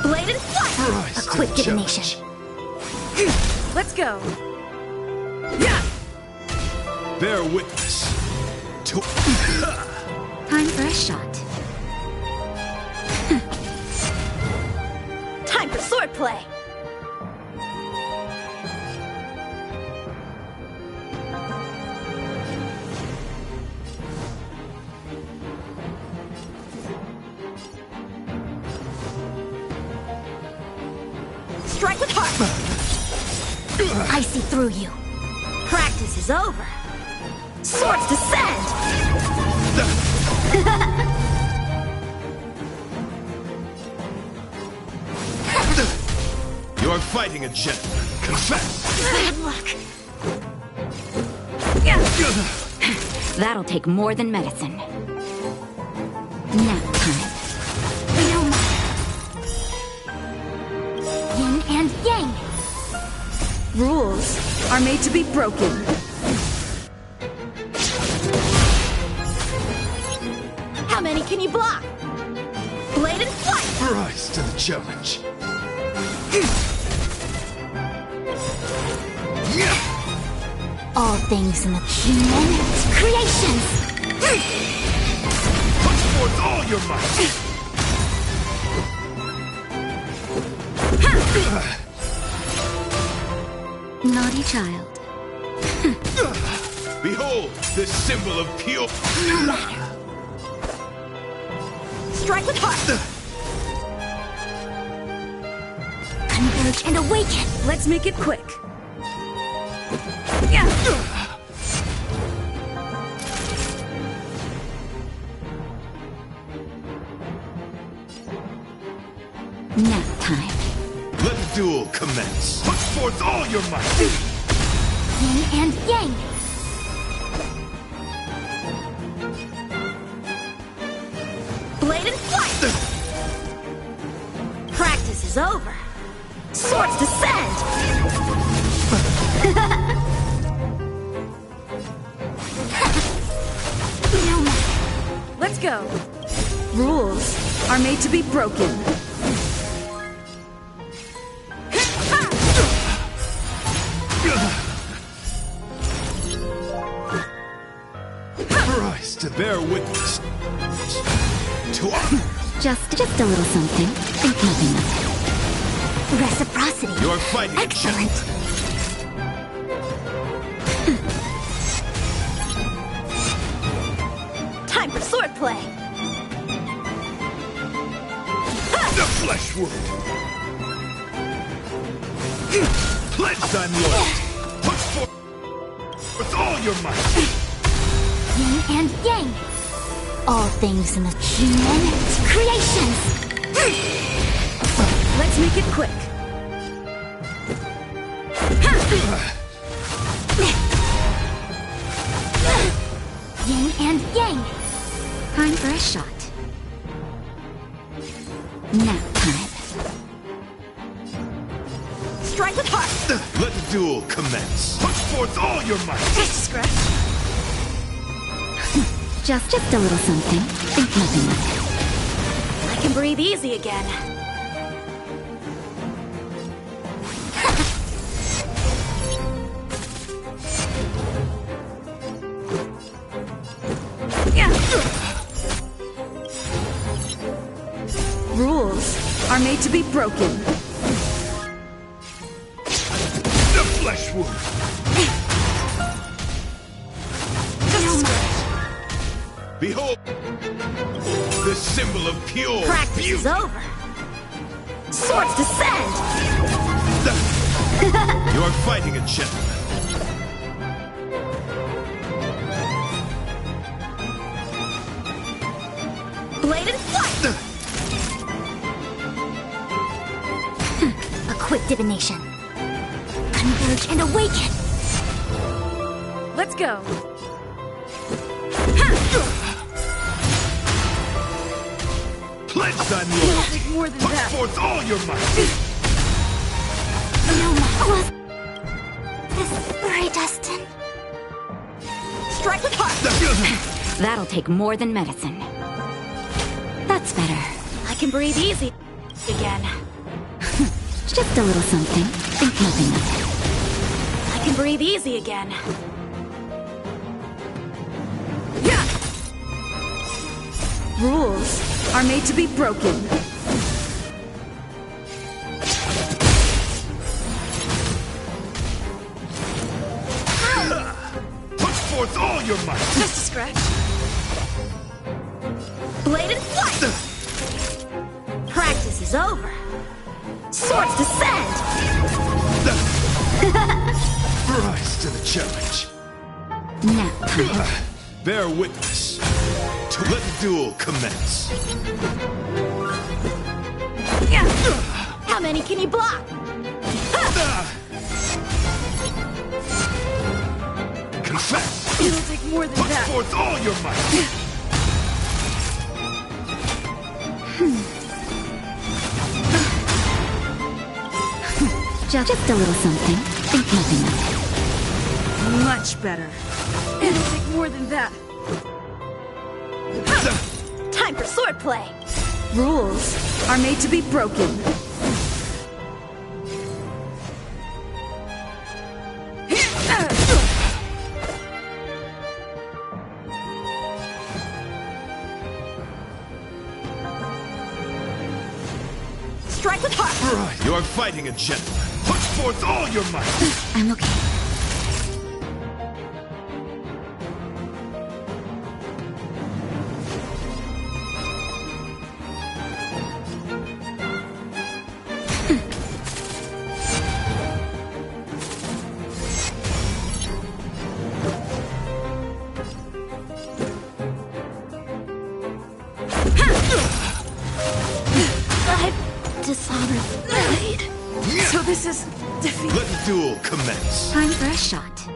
Blade and flight! Rise A to quick the divination. challenge. Let's go. Yeah. Bear witness to... Time for a shot. Time for swordplay! Strike with heart! I see through you. Practice is over. Swords descend! You're fighting a gentleman. Confess! Bad luck. That'll take more than medicine. Nap time. No matter. Yin and yang. Rules are made to be broken. How many can you block? Blade and flight! Rise to the challenge. All things in the human creations. Put forth all your might! Naughty child. Behold, this symbol of pure... No matter. Strike with heart! Converge and awaken. Let's make it quick. Nap time. Let the duel commence. Put forth all your might! Yin and yang. Blade and flight! Practice is over. Swords descend! No matter. Let's go. Rules are made to be broken. Rise to bear witness to honor. Just a little something. Think nothing of it. Reciprocity. You're fighting a Excellent. Time for swordplay! The flesh wound! Pledged on loyalty! Put forth with all your might! Yin and yang. All things in the human creations. Let's make it quick. Yin and yang. Time for a shot. Nap time. Strike with heart! Let the duel commence! Put forth all your might! Just a scratch. Just a little something. Think nothing of it. I can breathe easy again. Rules are made to be broken. The flesh wound! Just a scratch. Behold, the symbol of pure Practice beauty! is over. Swords descend! You're fighting a gentleman. Blade and flight! A quick divination. Converge and awaken. Let's go. Pledge thine loyalty. More than Put that. forth all your might. Was this predestined? Strike with heart. That'll take more than medicine. That's better. I can breathe easy again. Just a little something. Think nothing of it. I can breathe easy again. Yeah. Rules are made to be broken. Put forth all your might. Just a scratch. Bladed flight! Practice is over. Swords descend! Rise to the challenge. Now, Bear witness to let the duel commence. how many can you block? Confess. It'll take more than Put that. forth all your might. Just a little something. Think nothing of it. Much better. It'll take more than that. Time for swordplay! Rules are made to be broken. Strike with heart. Right. You are fighting a gentleman. Put forth all your might. I'm okay. I've dishonored the blade. So this is defeat. Let the duel commence. Time for a shot.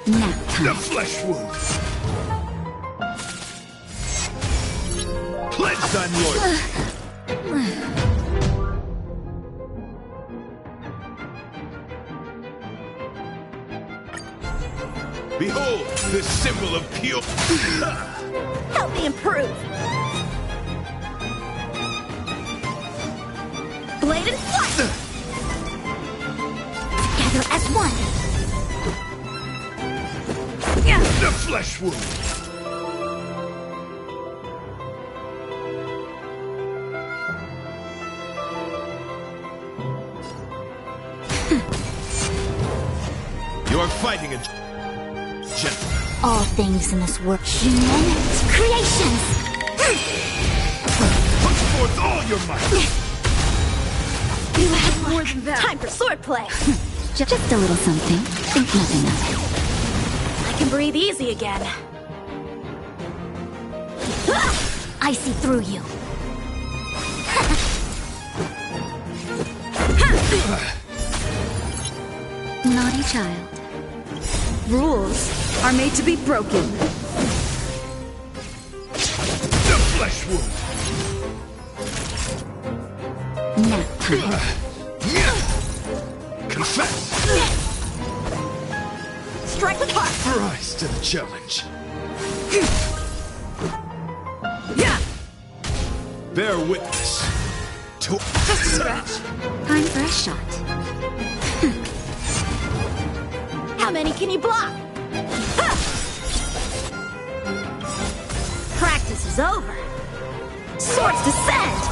Now, The flesh wound. Pledge thine loyalty. Behold, this symbol of pure. help me improve! Bladed flight! Together as one! The flesh wound. You are fighting a gentleman. All things in this world, human creations! Put forth all your might. You have more than that. Time for swordplay! Just a little something. Think nothing of it. I can breathe easy again. I see through you. Naughty child. Rules are made to be broken. The flesh wound. Now time. Confess. Strike with heart. Rise to the challenge. Yeah. Bear witness to. Just a scratch. Time for a shot. How many can you block? Practice is over. Swords descend!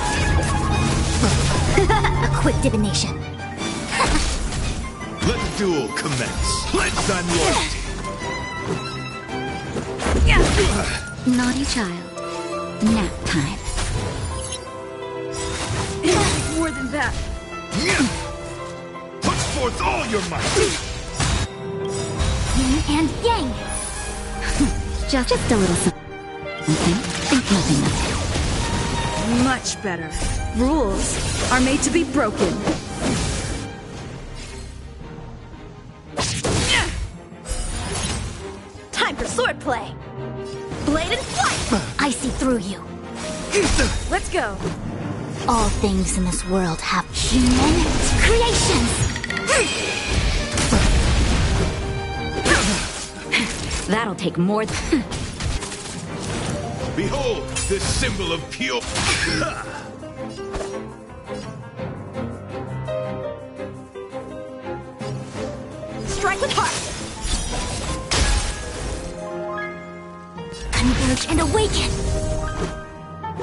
A quick divination. Let the duel commence. Pledge thine loyalty. Naughty child. Nap time. It'll take more than that. Put forth all your might. Yin and yang. Just a little something. Think nothing of it. Much better. Rules are made to be broken. Time for swordplay. Bladed flight. I see through you. Let's go. All things in this world have human creations. That'll take more than... Behold, this symbol of pure... Strike with heart. Converge and awaken.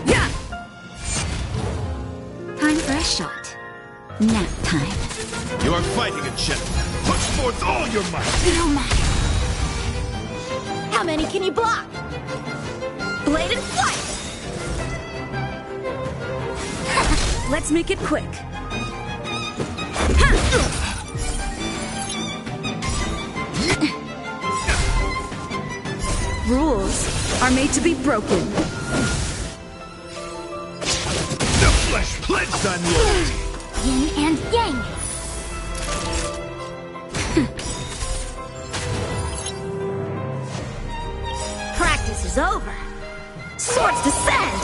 Yeah! Time for a shot. Nap time. You are fighting a gentleman. Put forth all your might. No matter. How many can you block? Blade and flight. Let's make it quick. Rules are made to be broken. The flesh pledged on loyalty. Yin and yang. Practice is over. Swords descend.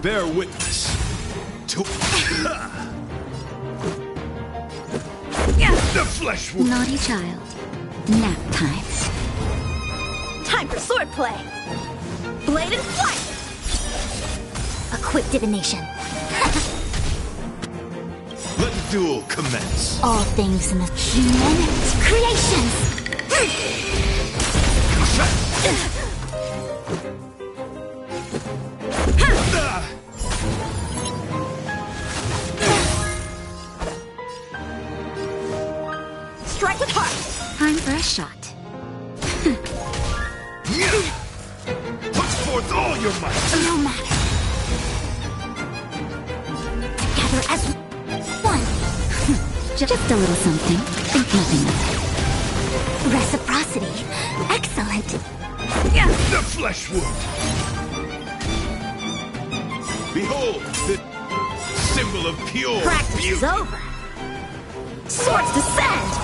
Bear witness to the flesh wound. Naughty child. Nap time. Time for swordplay. Blade and flight. A quick divination. Let the duel commence. All things in the human creations. Strike with heart. Time for a shot. Put forth all your might. No matter. Together as one. Just a little something. Think nothing of it. Reciprocity. Excellent. The flesh wound. Behold, the symbol of pure Practice beauty. is over. Swords descend.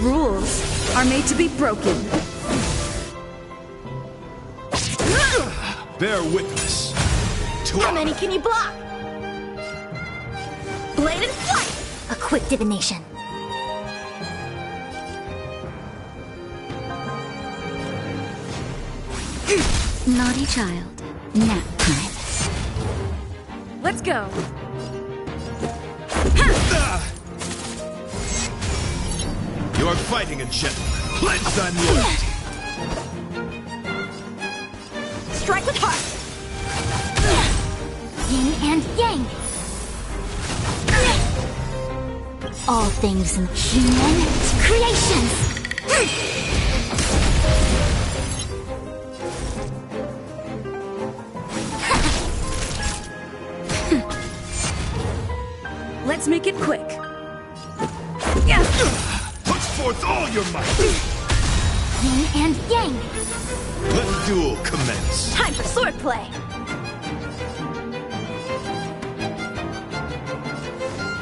Rules are made to be broken. Bear witness to How many can you block? Blade and flight. A quick divination. Naughty child. Nap time. Let's go. You are fighting a gentleman. Pledged on loyalty. Strike with heart. Yin and yang. All things in human creations. Let's make it quick. Put forth all your might. Yin and yang. Let the duel commence. Time for swordplay.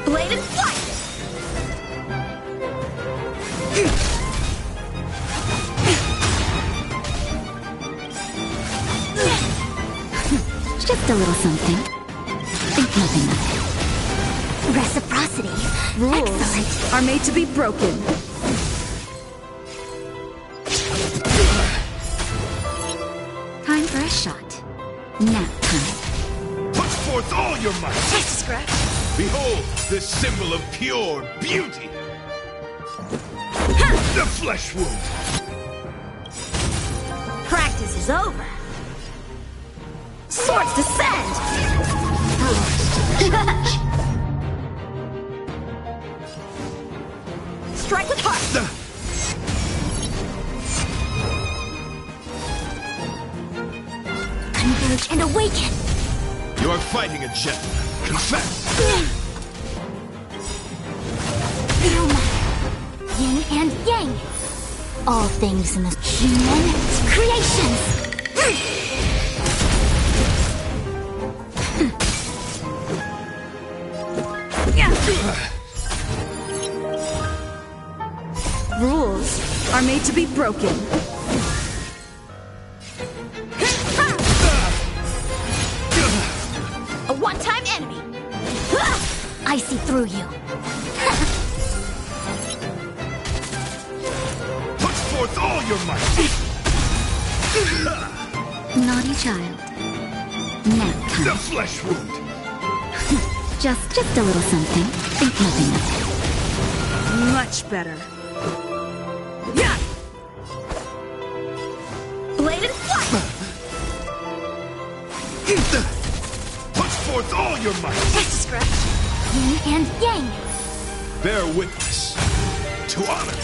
Blade and flight. Just a little something. Think nothing of it. Reciprocity. Rules Excellent. are made to be broken. Time for a shot. Nap time. Put forth all your might. Just a scratch. Behold, this symbol of pure beauty. The flesh wound. Practice is over. Swords descend. Strike with heart. Converge and awaken. You are fighting a gentleman. Confess. No matter. Yin and yang. All things in the human creations. Rules are made to be broken. A one-time enemy! I see through you. Put forth all your might! Naughty child. Nap time. The flesh wound! Just a little something. Think nothing of it. Much better. Yeah! Blade and flight! Put forth all your might! Just a scratch. Yin and yang. Bear witness to honor.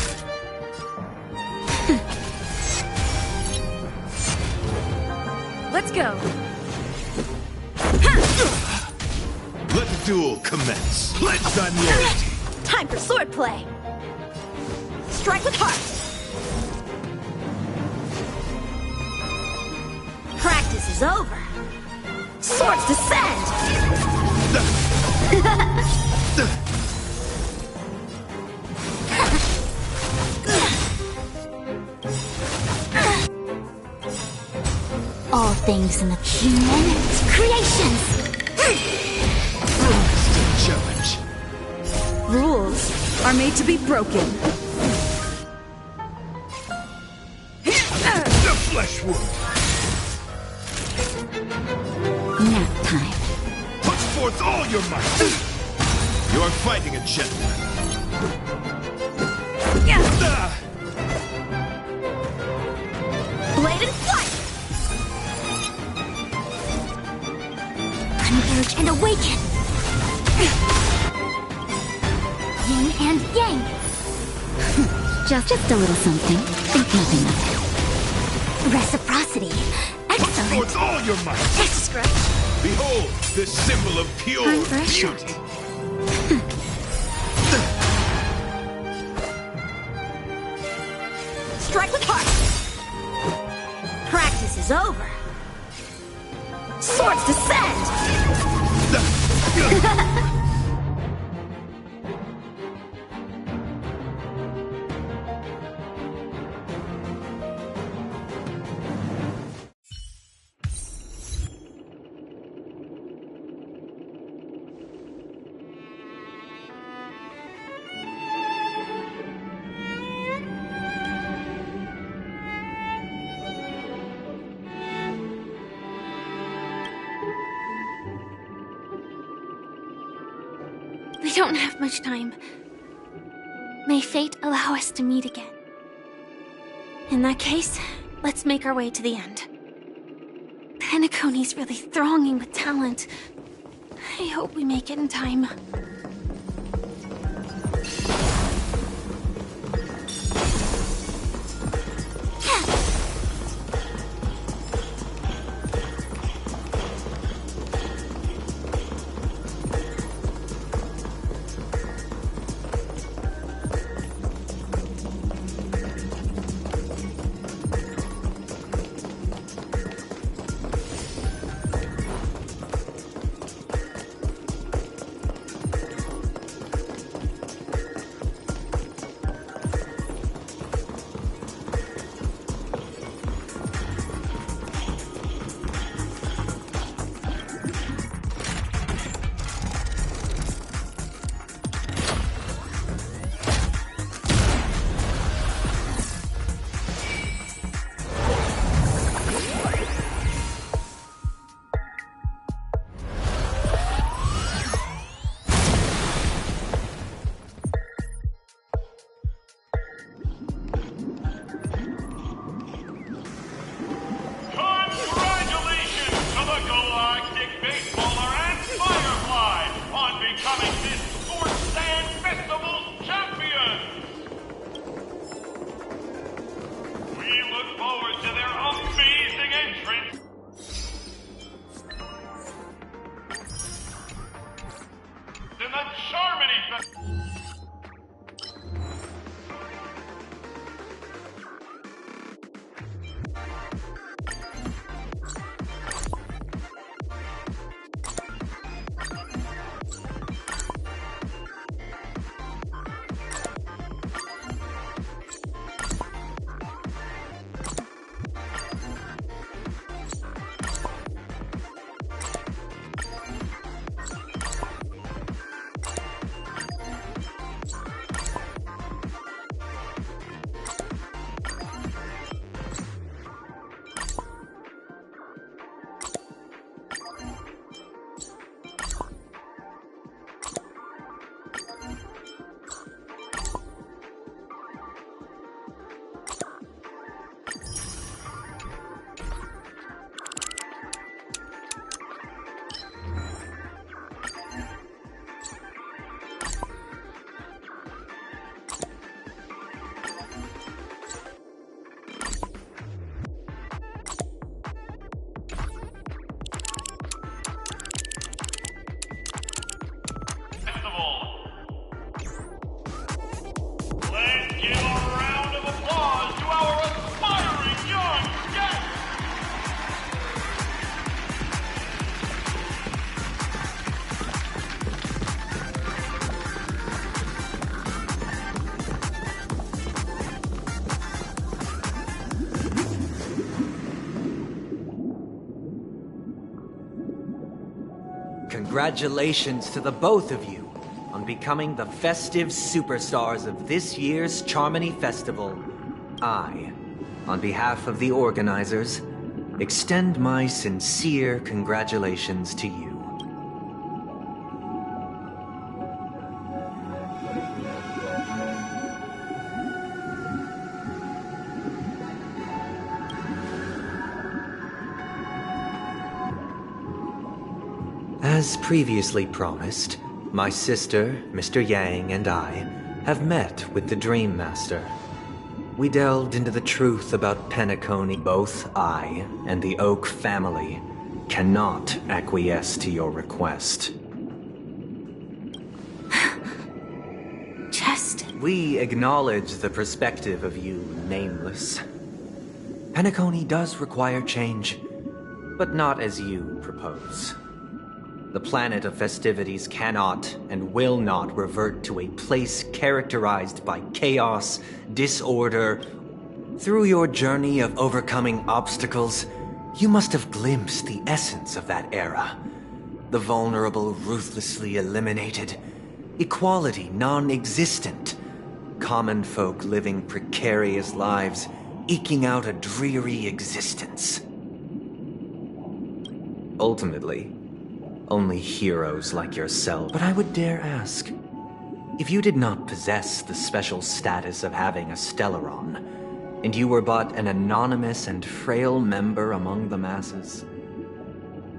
Let's go. Let the duel commence. Pledge thy loyalty. Time for swordplay. Strike with heart. Practice is over. Swords descend. All things in the human creations. Challenge. Rules are made to be broken. The flesh wound. Nap time. Put forth all your might. You are fighting a gentleman. Blade and flight. Converge and awaken. Yin and yang. Just a little something. Think nothing of it. Reciprocity. Put Excellent. forth all your might. Just a scratch. Behold this symbol of pure Time for a shot. beauty. Strike with heart. Practice is over. Swords descend. We don't have much time. May fate allow us to meet again. In that case, let's make our way to the end. Penacony's really thronging with talent. I hope we make it in time. Congratulations to the both of you on becoming the festive superstars of this year's Charmony Festival. I, on behalf of the organizers, extend my sincere congratulations to you. As previously promised, my sister, Mr. Yang, and I have met with the Dream Master. We delved into the truth about Penacony. Both I and the Oak family cannot acquiesce to your request. We acknowledge the perspective of you, Nameless. Penacony does require change, but not as you propose. The planet of festivities cannot and will not revert to a place characterized by chaos, disorder. Through your journey of overcoming obstacles, you must have glimpsed the essence of that era. The vulnerable ruthlessly eliminated, equality non-existent, common folk living precarious lives, eking out a dreary existence. Ultimately, only heroes like yourself. But I would dare ask, if you did not possess the special status of having a Stellaron, and you were but an anonymous and frail member among the masses,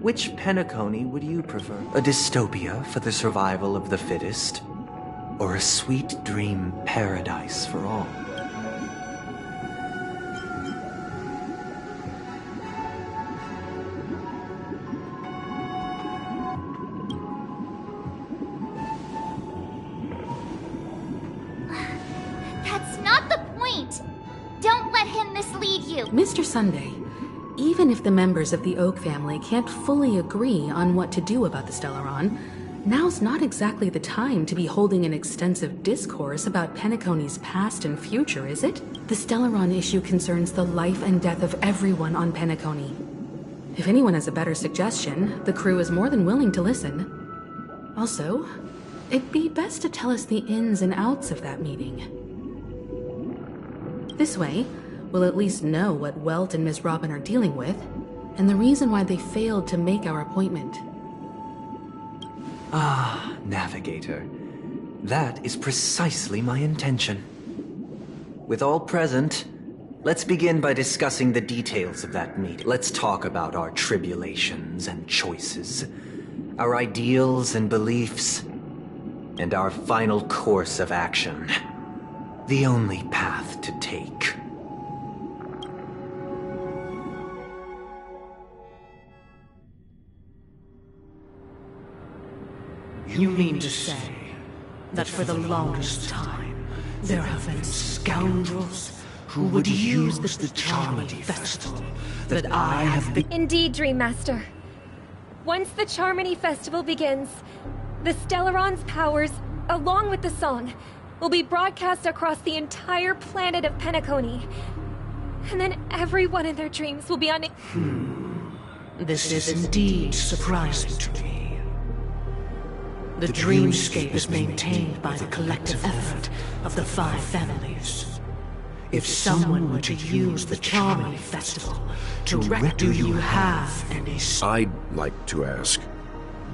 which Penacony would you prefer? A dystopia for the survival of the fittest? Or a sweet dream paradise for all? That's not the point! Don't let him mislead you! Mr. Sunday, even if the members of the Oak family can't fully agree on what to do about the Stellaron, now's not exactly the time to be holding an extensive discourse about Penacony's past and future, is it? The Stellaron issue concerns the life and death of everyone on Penacony. If anyone has a better suggestion, the crew is more than willing to listen. Also, it'd be best to tell us the ins and outs of that meeting. This way, we'll at least know what Welt and Miss Robin are dealing with, and the reason why they failed to make our appointment. Ah, Navigator. That is precisely my intention. With all present, let's begin by discussing the details of that meeting. Let's talk about our tribulations and choices, our ideals and beliefs, and our final course of action. The only path to take. You mean to say that for the longest time, there have been scoundrels who would use the Charmony Festival that I have been— Indeed, Dream Master. Once the Charmony Festival begins, the Stellaron's powers, along with the song, will be broadcast across the entire planet of Penacony. And then everyone in their dreams will be on— This is indeed surprising to me. The dreamscape is maintained by the collective effort of the 5 families. If someone were to use the Charmony Festival to wreck— Do you have any— I'd like to ask,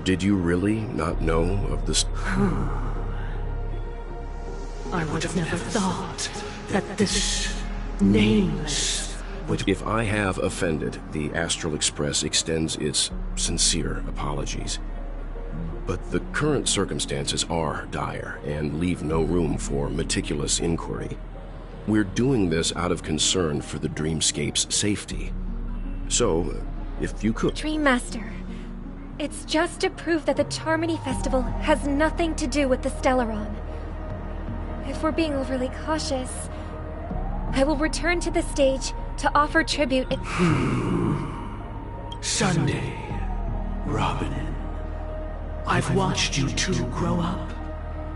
did you really not know of this? I would have never thought that this Nameless would— If I have offended, the Astral Express extends its sincere apologies. But the current circumstances are dire and leave no room for meticulous inquiry. We're doing this out of concern for the dreamscape's safety. So, if you could— Dream Master, it's just to prove that the Charmony Festival has nothing to do with the Stellaron. If we're being overly cautious, I will return to the stage to offer tribute— Sunday, Robin, I've watched you two grow up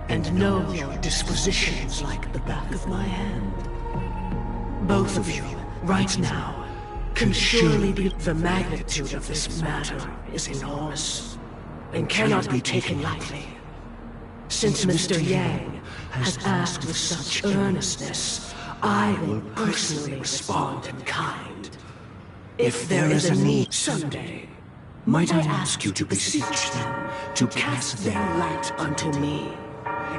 and know your dispositions like the back of my hand. Both of you, right now, can surely be— The magnitude of this matter is enormous. and cannot be taken lightly. Since Mr. Yang has asked with such earnestness, I will personally respond in kind. If there is a need someday, might I ask you to beseech them to cast their light unto me,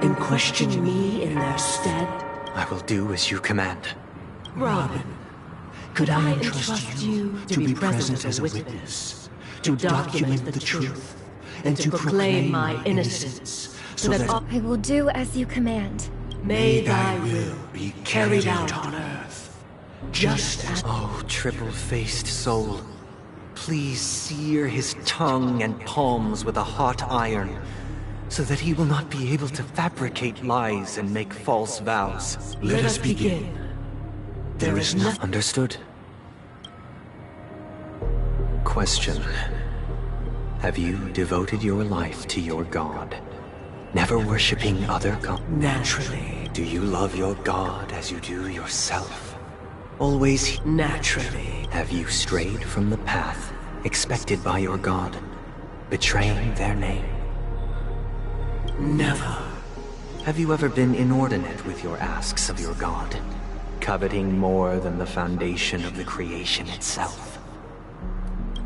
and question me in their stead? I will do as you command. Robin, could I entrust you to be present as a witness, to document the truth, and to proclaim my innocence, so that all... I will do as you command. May thy will be carried out on earth, just as... Oh, triple-faced soul, please sear his tongue and palms with a hot iron, so that he will not be able to fabricate lies and make false vows. Let us begin. There is nothing... Understood. Question. Have you devoted your life to your god, never worshipping other gods? Naturally. Do you love your god as you do yourself? Always... Naturally. Have you strayed from the path expected by your god, betraying their name? Never. Have you ever been inordinate with your asks of your god, coveting more than the foundation of the creation itself?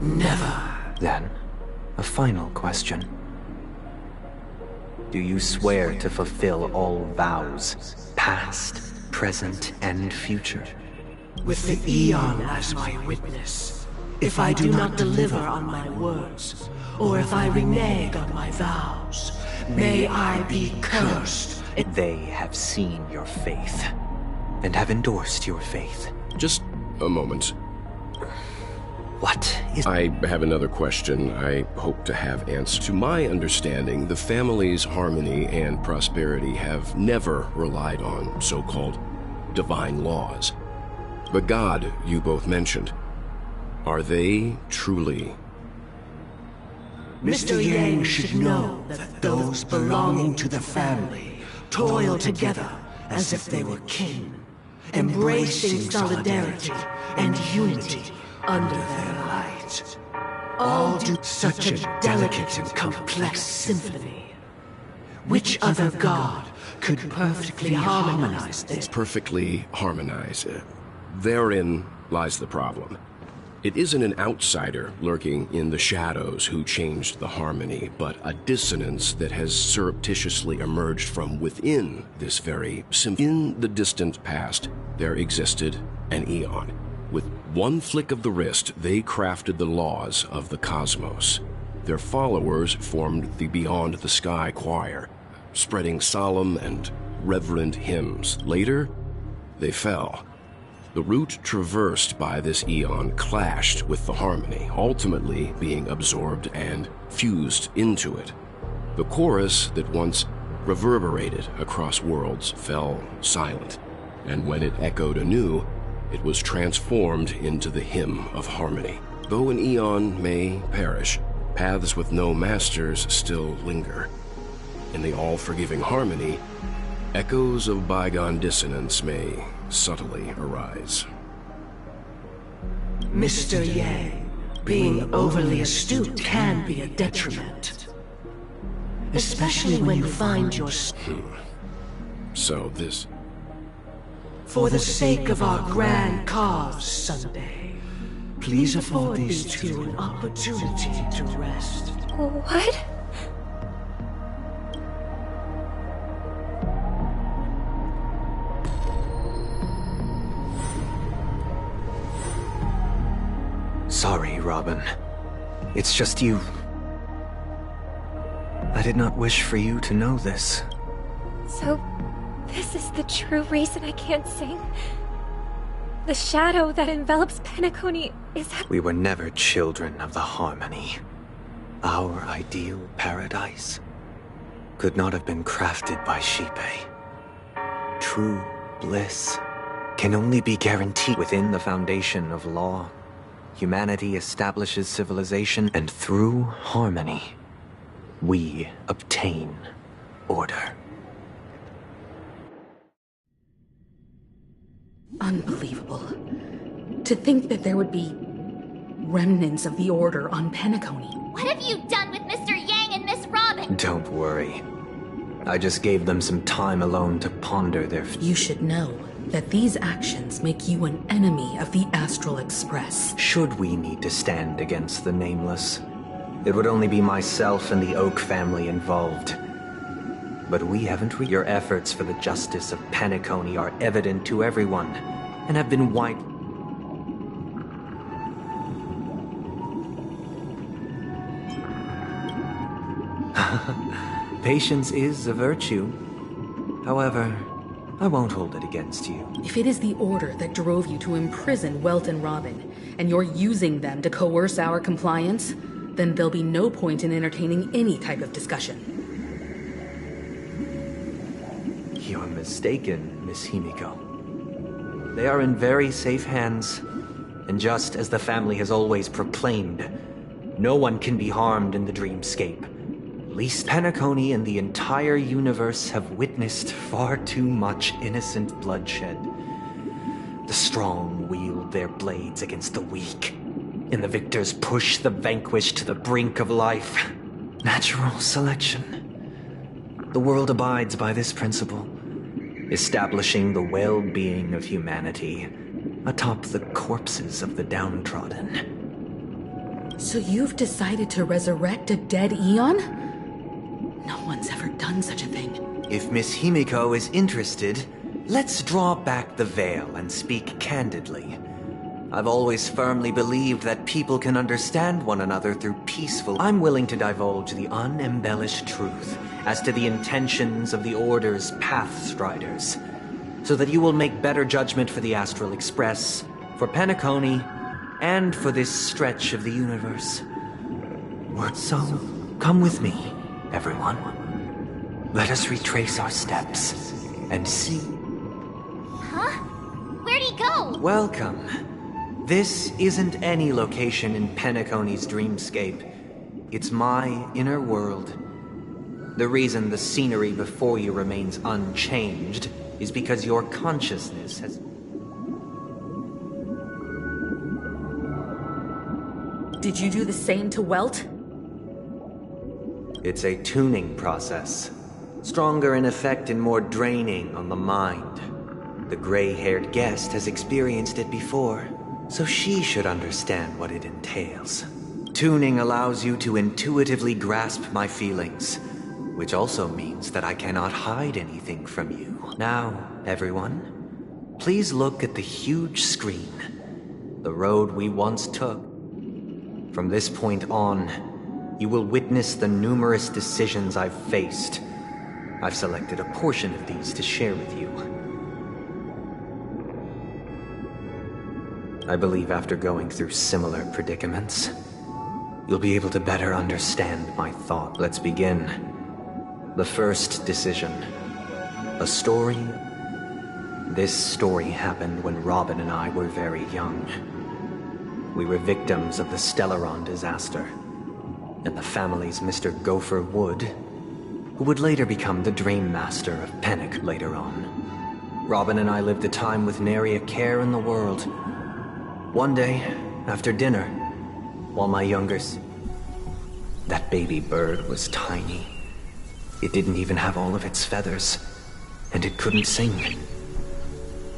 Never. Then, a final question. Do you swear to fulfill all vows, past, present, and future? With the Eon as my witness, if I do not deliver on my words, or if I renege on my vows, may I be cursed. They have seen your faith, and have endorsed your faith. Just a moment. What is... I have another question I hope to have answered. To my understanding, the family's harmony and prosperity have never relied on so-called divine laws. The god you both mentioned, are they truly... Mr. Yang should know that those belonging to the family toil together as if they were kin, embracing solidarity and unity under their light. All do such a delicate and complex symphony. Which other god could perfectly harmonize this? Perfectly harmonize. Therein lies the problem. It isn't an outsider lurking in the shadows who changed the harmony, but a dissonance that has surreptitiously emerged from within this very symphony. In the distant past, there existed an Eon. With one flick of the wrist, they crafted the laws of the cosmos. Their followers formed the Beyond the Sky Choir, spreading solemn and reverent hymns. Later, they fell. The route traversed by this Eon clashed with the harmony, ultimately being absorbed and fused into it. The chorus that once reverberated across worlds fell silent, and when it echoed anew, it was transformed into the hymn of harmony. Though an Eon may perish, paths with no masters still linger. In the all-forgiving harmony, echoes of bygone dissonance may subtly arise. Mr. Yang, being overly astute can be a detriment. Especially when you find yourself... So this... For the sake of our grand cause Sunday, please afford these two an opportunity to rest. What? Sorry, Robin. It's just you. I did not wish for you to know this. So, this is the true reason I can't sing? The shadow that envelops Penacony is that... We were never children of the harmony. Our ideal paradise could not have been crafted by Shipe. True bliss can only be guaranteed within the foundation of law. Humanity establishes civilization, and through harmony, we obtain order. Unbelievable. To think that there would be remnants of the Order on Penacony. What have you done with Mr. Yang and Don't worry. I just gave them some time alone to ponder their... You should know that these actions make you an enemy of the Astral Express. Should we need to stand against the Nameless, it would only be myself and the Oak family involved. But we haven't your efforts for the justice of Penacony are evident to everyone, and have been wide... Patience is a virtue. However, I won't hold it against you. If it is the order that drove you to imprison Welt and Robin, and you're using them to coerce our compliance, then there'll be no point in entertaining any type of discussion. You're mistaken, Miss Himiko. They are in very safe hands, and just as the family has always proclaimed, no one can be harmed in the dreamscape. Least Penacony and the entire universe have witnessed far too much innocent bloodshed. The strong wield their blades against the weak, and the victors push the vanquished to the brink of life. Natural selection. The world abides by this principle, establishing the well-being of humanity atop the corpses of the downtrodden. So you've decided to resurrect a dead Eon? No one's ever done such a thing. If Miss Himiko is interested, let's draw back the veil and speak candidly. I've always firmly believed that people can understand one another through peaceful... I'm willing to divulge the unembellished truth as to the intentions of the Order's Pathstriders, so that you will make better judgment for the Astral Express, for Penacony, and for this stretch of the universe. So, come with me, everyone. Let us retrace our steps and see... Huh? Where'd he go? Welcome. This isn't any location in Penacony's dreamscape. It's my inner world. The reason the scenery before you remains unchanged is because your consciousness has... Did you do the same to Welt? It's a tuning process. Stronger in effect and more draining on the mind. The gray-haired guest has experienced it before, so she should understand what it entails. Tuning allows you to intuitively grasp my feelings, which also means that I cannot hide anything from you. Now, everyone, please look at the huge screen, the road we once took. From this point on, you will witness the numerous decisions I've faced. I've selected a portion of these to share with you. I believe after going through similar predicaments, you'll be able to better understand my thought. Let's begin. The first decision. A story. This story happened when Robin and I were very young. We were victims of the Stellaron disaster, and the family's Mr. Gopher Wood, who would later become the Dream Master of Pennock later on. Robin and I lived a time with nary a care in the world. One day, after dinner, while my that baby bird was tiny. It didn't even have all of its feathers, and it couldn't sing.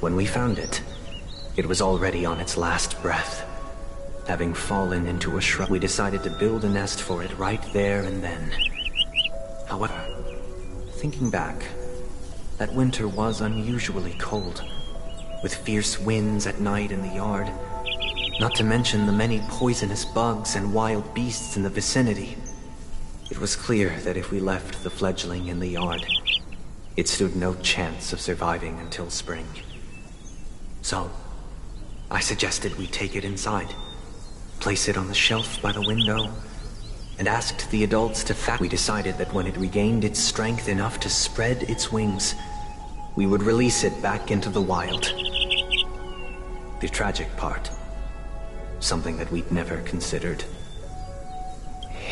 When we found it, it was already on its last breath. Having fallen into a shrub, we decided to build a nest for it right there and then. However, thinking back, that winter was unusually cold, with fierce winds at night in the yard, not to mention the many poisonous bugs and wild beasts in the vicinity. It was clear that if we left the fledgling in the yard, it stood no chance of surviving until spring. So, I suggested we take it inside, place it on the shelf by the window, and asked the adults to We decided that when it regained its strength enough to spread its wings, we would release it back into the wild. The tragic part, something that we'd never considered.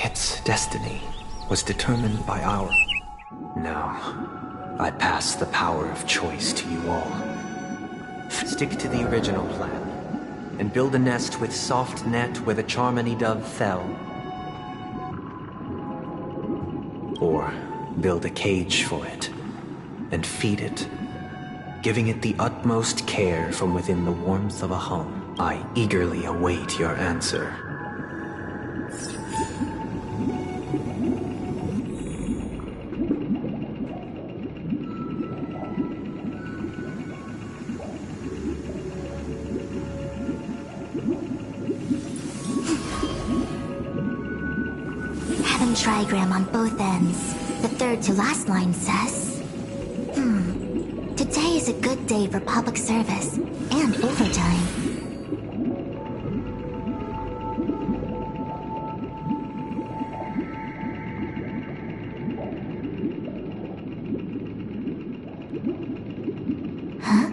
Its destiny was determined by our... Now, I pass the power of choice to you all. Stick to the original plan, and build a nest with soft net where the Charmony dove fell. Or build a cage for it, and feed it, giving it the utmost care from within the warmth of a home. I eagerly await your answer. Heaven trigram on both ends. The third to last line says... Today is a good day for public service and overtime. Huh?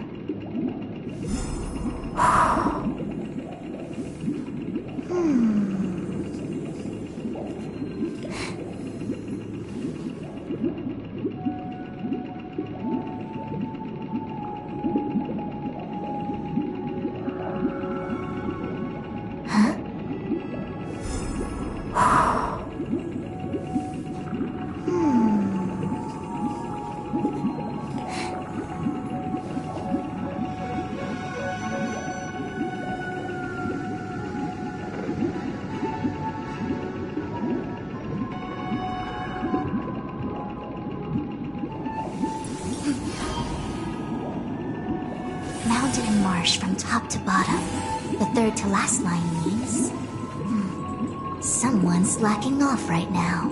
Mountain and marsh from top to bottom. The third to last line means... someone's slacking off right now.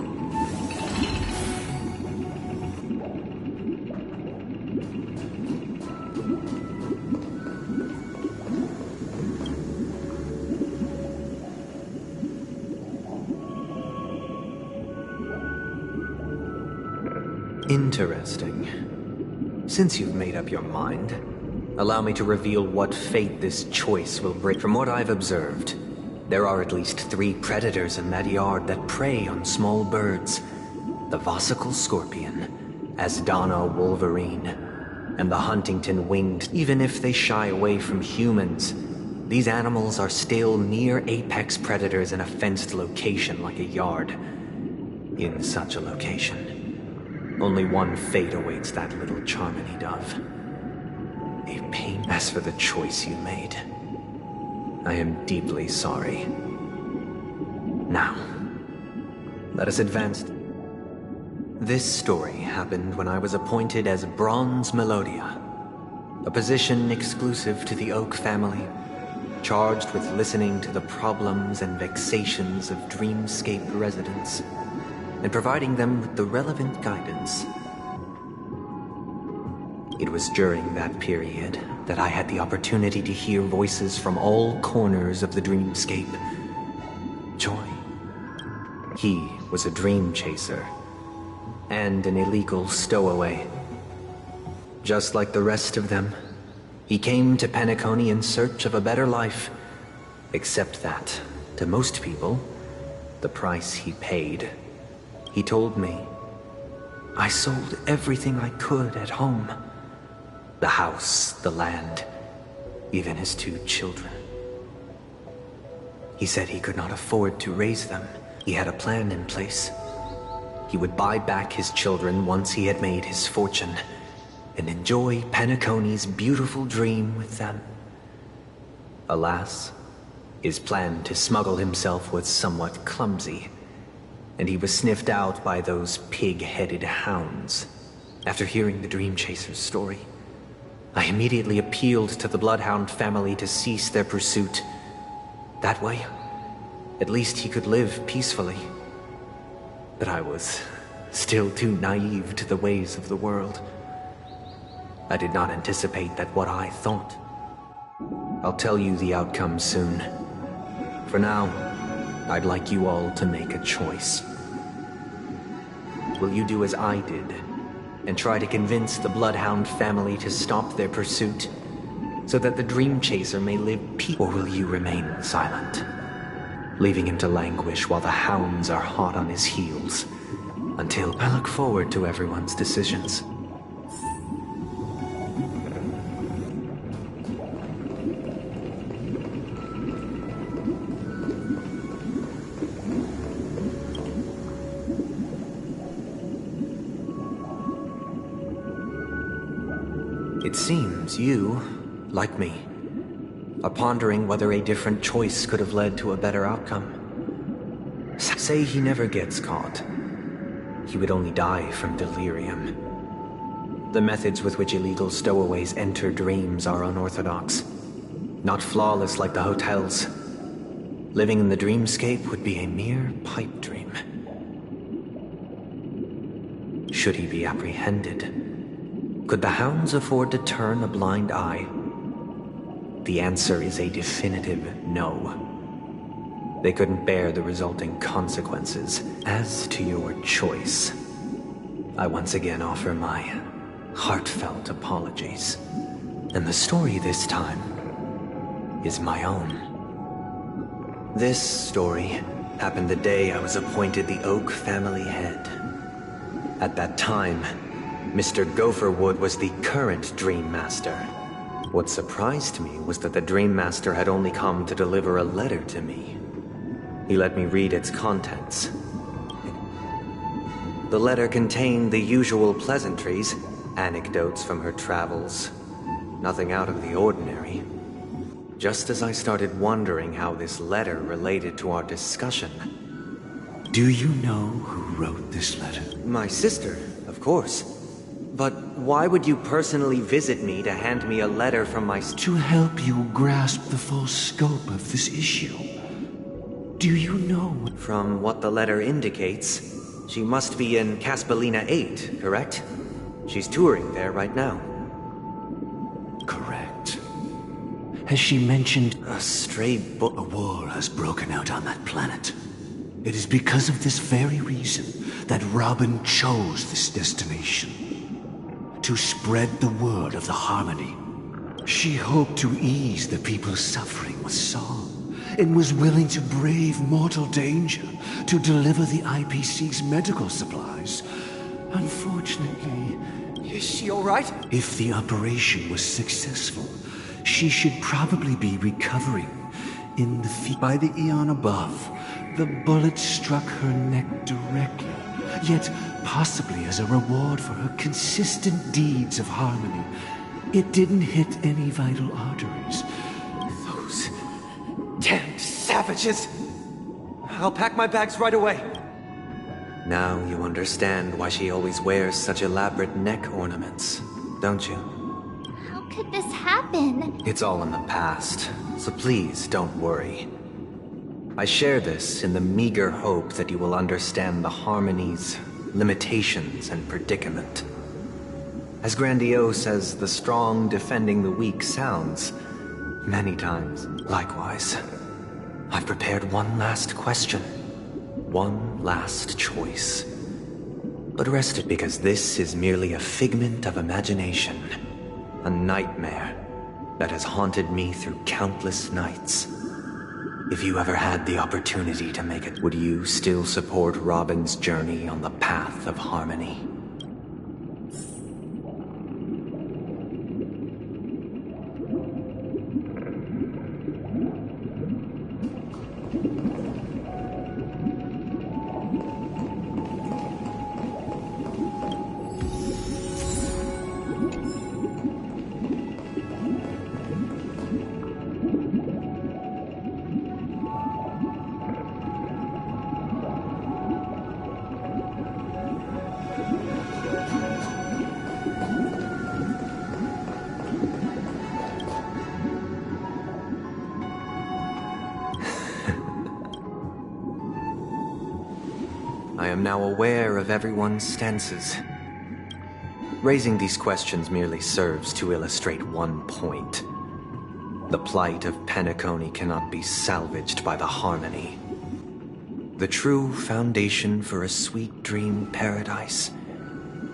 Interesting. Since you've made up your mind, allow me to reveal what fate this choice will bring. From what I've observed, there are at least 3 predators in that yard that prey on small birds. The Vossicle Scorpion, Asdana Wolverine, and the Huntington Winged. Even if they shy away from humans, these animals are still near apex predators in a fenced location like a yard. In such a location, only one fate awaits that little Charmony dove. A pain. As for the choice you made, I am deeply sorry. Now, let us advance. This story happened when I was appointed as Bronze Melodia, a position exclusive to the Oak family, charged with listening to the problems and vexations of Dreamscape residents, and providing them with the relevant guidance. It was during that period that I had the opportunity to hear voices from all corners of the Dreamscape. Joy. He was a dream chaser, and an illegal stowaway. Just like the rest of them, he came to Penacony in search of a better life, except that, to most people, the price he paid. He told me, I sold everything I could at home. The house, the land, even his 2 children. He said he could not afford to raise them. He had a plan in place. He would buy back his children once he had made his fortune, and enjoy Penacony's beautiful dream with them. Alas, his plan to smuggle himself was somewhat clumsy, and he was sniffed out by those pig-headed hounds. After hearing the Dream Chaser's story, I immediately appealed to the Bloodhound family to cease their pursuit. That way, at least he could live peacefully. But I was still too naive to the ways of the world. I did not anticipate that what I thought. I'll tell you the outcome soon. For now, I'd like you all to make a choice. Will you do as I did, and try to convince the Bloodhound family to stop their pursuit, so that the Dream Chaser may live peacefully? Or will you remain silent, leaving him to languish while the hounds are hot on his heels? Until I look forward to everyone's decisions. It seems you, like me, are pondering whether a different choice could have led to a better outcome. Say he never gets caught. He would only die from delirium. The methods with which illegal stowaways enter dreams are unorthodox. Not flawless like the hotels. Living in the dreamscape would be a mere pipe dream. Should he be apprehended? Could the hounds afford to turn a blind eye? The answer is a definitive no. They couldn't bear the resulting consequences. As to your choice, I once again offer my heartfelt apologies. And the story this time is my own. This story happened the day I was appointed the Oak family head. At that time, Mr. Gopherwood was the current Dream Master. What surprised me was that the Dream Master had only come to deliver a letter to me. He let me read its contents. The letter contained the usual pleasantries, anecdotes from her travels. Nothing out of the ordinary. Just as I started wondering how this letter related to our discussion. Do you know who wrote this letter? My sister, of course. But why would you personally visit me to hand me a letter from my... To help you grasp the full scope of this issue. Do you know... From what the letter indicates, she must be in Caspelina 8, correct? She's touring there right now. Correct. Has she mentioned... A stray book? A war has broken out on that planet. It is because of this very reason that Robin chose this destination. To spread the word of the Harmony. She hoped to ease the people's suffering with song, and was willing to brave mortal danger to deliver the IPC's medical supplies. Unfortunately... Is she all right? If the operation was successful, she should probably be recovering. In the by the eon above, the bullet struck her neck directly, yet possibly as a reward for her consistent deeds of harmony. It didn't hit any vital arteries. Those damned savages! I'll pack my bags right away. Now you understand why she always wears such elaborate neck ornaments, don't you? How could this happen? It's all in the past, so please don't worry. I share this in the meager hope that you will understand the Harmony's limitations and predicament. As grandiose as the strong defending the weak sounds, many times, likewise, I've prepared one last question, one last choice. But rest it, because this is merely a figment of imagination, a nightmare that has haunted me through countless nights. If you ever had the opportunity to make it, would you still support Robin's journey on the path of harmony? I am now aware of everyone's stances. Raising these questions merely serves to illustrate one point. The plight of Penacony cannot be salvaged by the Harmony. The true foundation for a sweet dream paradise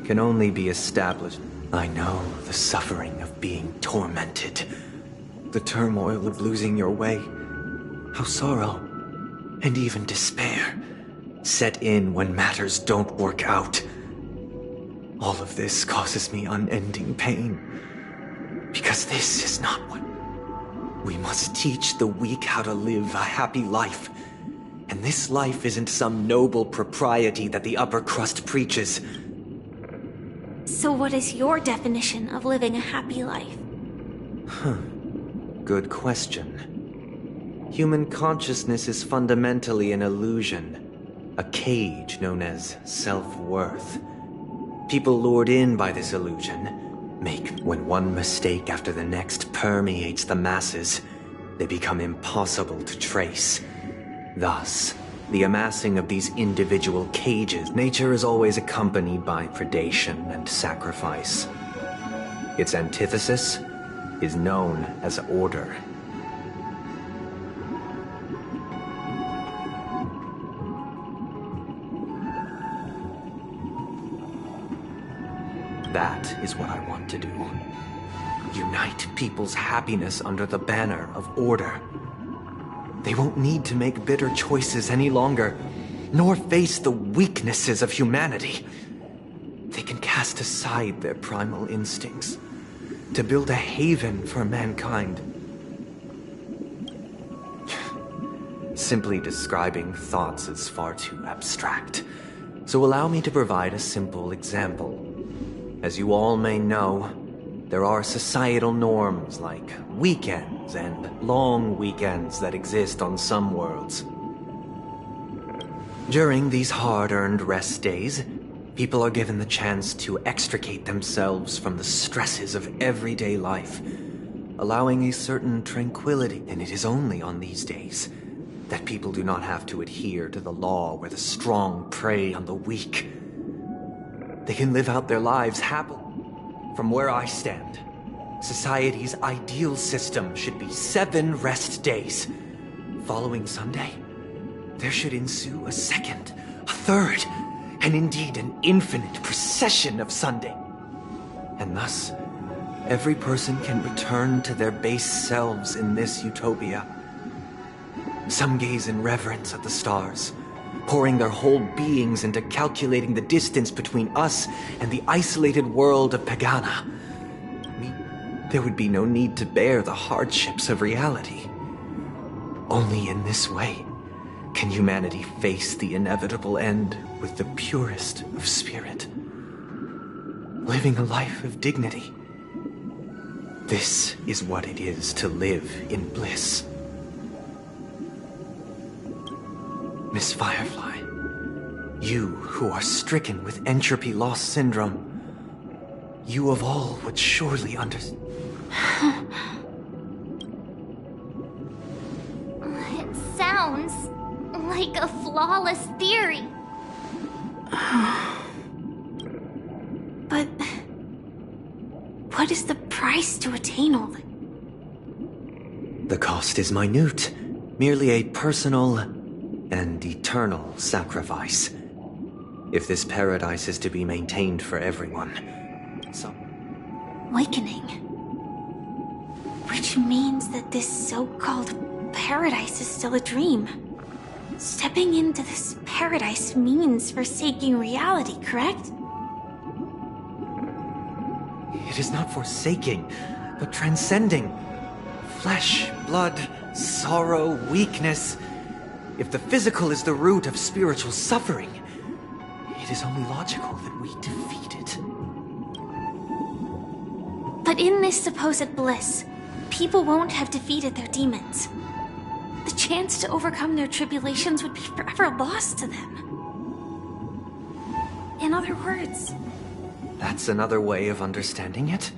can only be established. I know the suffering of being tormented, the turmoil of losing your way, how sorrow and even despair set in when matters don't work out. All of this causes me unending pain, because this is not what... We must teach the weak how to live a happy life. And this life isn't some noble propriety that the upper crust preaches. So what is your definition of living a happy life? Good question. Human consciousness is fundamentally an illusion, a cage known as self-worth. People lured in by this illusion make when one mistake after the next permeates the masses, they become impossible to trace. Thus, the amassing of these individual cages, nature is always accompanied by predation and sacrifice. Its antithesis is known as order. That is what I want to do. Unite people's happiness under the banner of order. They won't need to make bitter choices any longer, nor face the weaknesses of humanity. They can cast aside their primal instincts to build a haven for mankind. Simply describing thoughts is far too abstract, so allow me to provide a simple example. As you all may know, there are societal norms like weekends and long weekends that exist on some worlds. During these hard-earned rest days, people are given the chance to extricate themselves from the stresses of everyday life, allowing a certain tranquility. And it is only on these days that people do not have to adhere to the law where the strong prey on the weak. They can live out their lives happily. From where I stand, society's ideal system should be 7 rest days. Following Sunday, there should ensue a second, a third, and indeed an infinite procession of Sunday. And thus, every person can return to their base selves in this utopia. Some gaze in reverence at the stars, pouring their whole beings into calculating the distance between us and the isolated world of Pagana. There would be no need to bear the hardships of reality. Only in this way can humanity face the inevitable end with the purest of spirit, living a life of dignity. This is what it is to live in bliss. Miss Firefly, you who are stricken with entropy loss syndrome, you of all would surely understand. It sounds like a flawless theory. But what is the price to attain all that? The cost is minute, merely a personal and eternal sacrifice. If this paradise is to be maintained for everyone, so... Awakening. Which means that this so-called paradise is still a dream. Stepping into this paradise means forsaking reality, correct? It is not forsaking, but transcending. Flesh, blood, sorrow, weakness. If the physical is the root of spiritual suffering, it is only logical that we defeat it. But in this supposed bliss, people won't have defeated their demons. The chance to overcome their tribulations would be forever lost to them. In other words... That's another way of understanding it.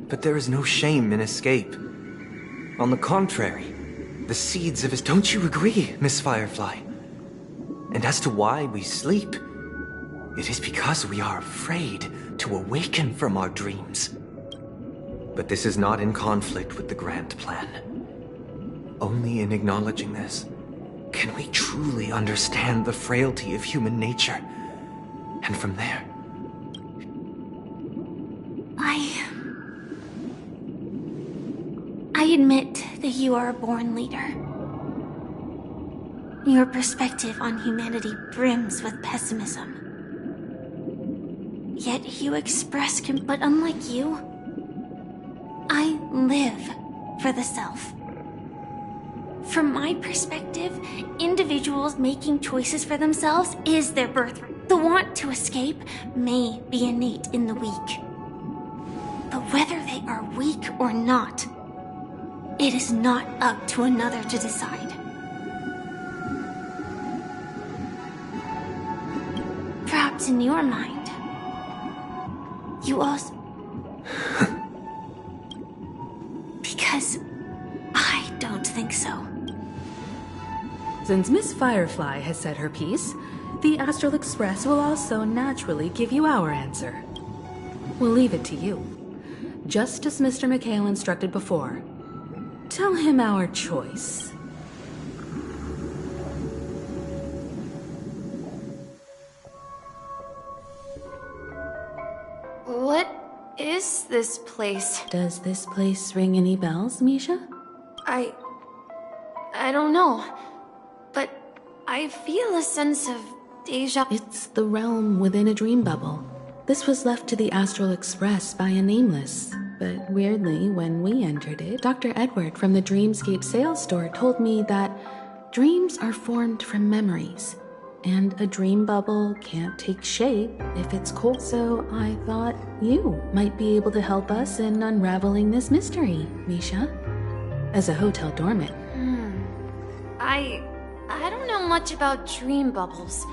But there is no shame in escape. On the contrary, the seeds of his... Don't you agree, Miss Firefly? And as to why we sleep, it is because we are afraid to awaken from our dreams. But this is not in conflict with the grand plan. Only in acknowledging this can we truly understand the frailty of human nature. And from there... I admit that you are a born leader. Your perspective on humanity brims with pessimism. Yet you express but unlike you, I live for the self. From my perspective, individuals making choices for themselves is their birthright. The want to escape may be innate in the weak. But whether they are weak or not, it is not up to another to decide. Perhaps in your mind, you also... Because I don't think so. Since Miss Firefly has said her piece, the Astral Express will also naturally give you our answer. We'll leave it to you. Just as Mr. McHale instructed before. Tell him our choice. What is this place? Does this place ring any bells, Misha? I don't know, but I feel a sense of deja... It's the realm within a dream bubble. This was left to the Astral Express by a nameless. But weirdly, when we entered it, Dr. Edward from the Dreamscape sales store told me that dreams are formed from memories, and a dream bubble can't take shape if it's cold. So I thought you might be able to help us in unraveling this mystery, Misha, as a hotel doorman. I don't know much about dream bubbles,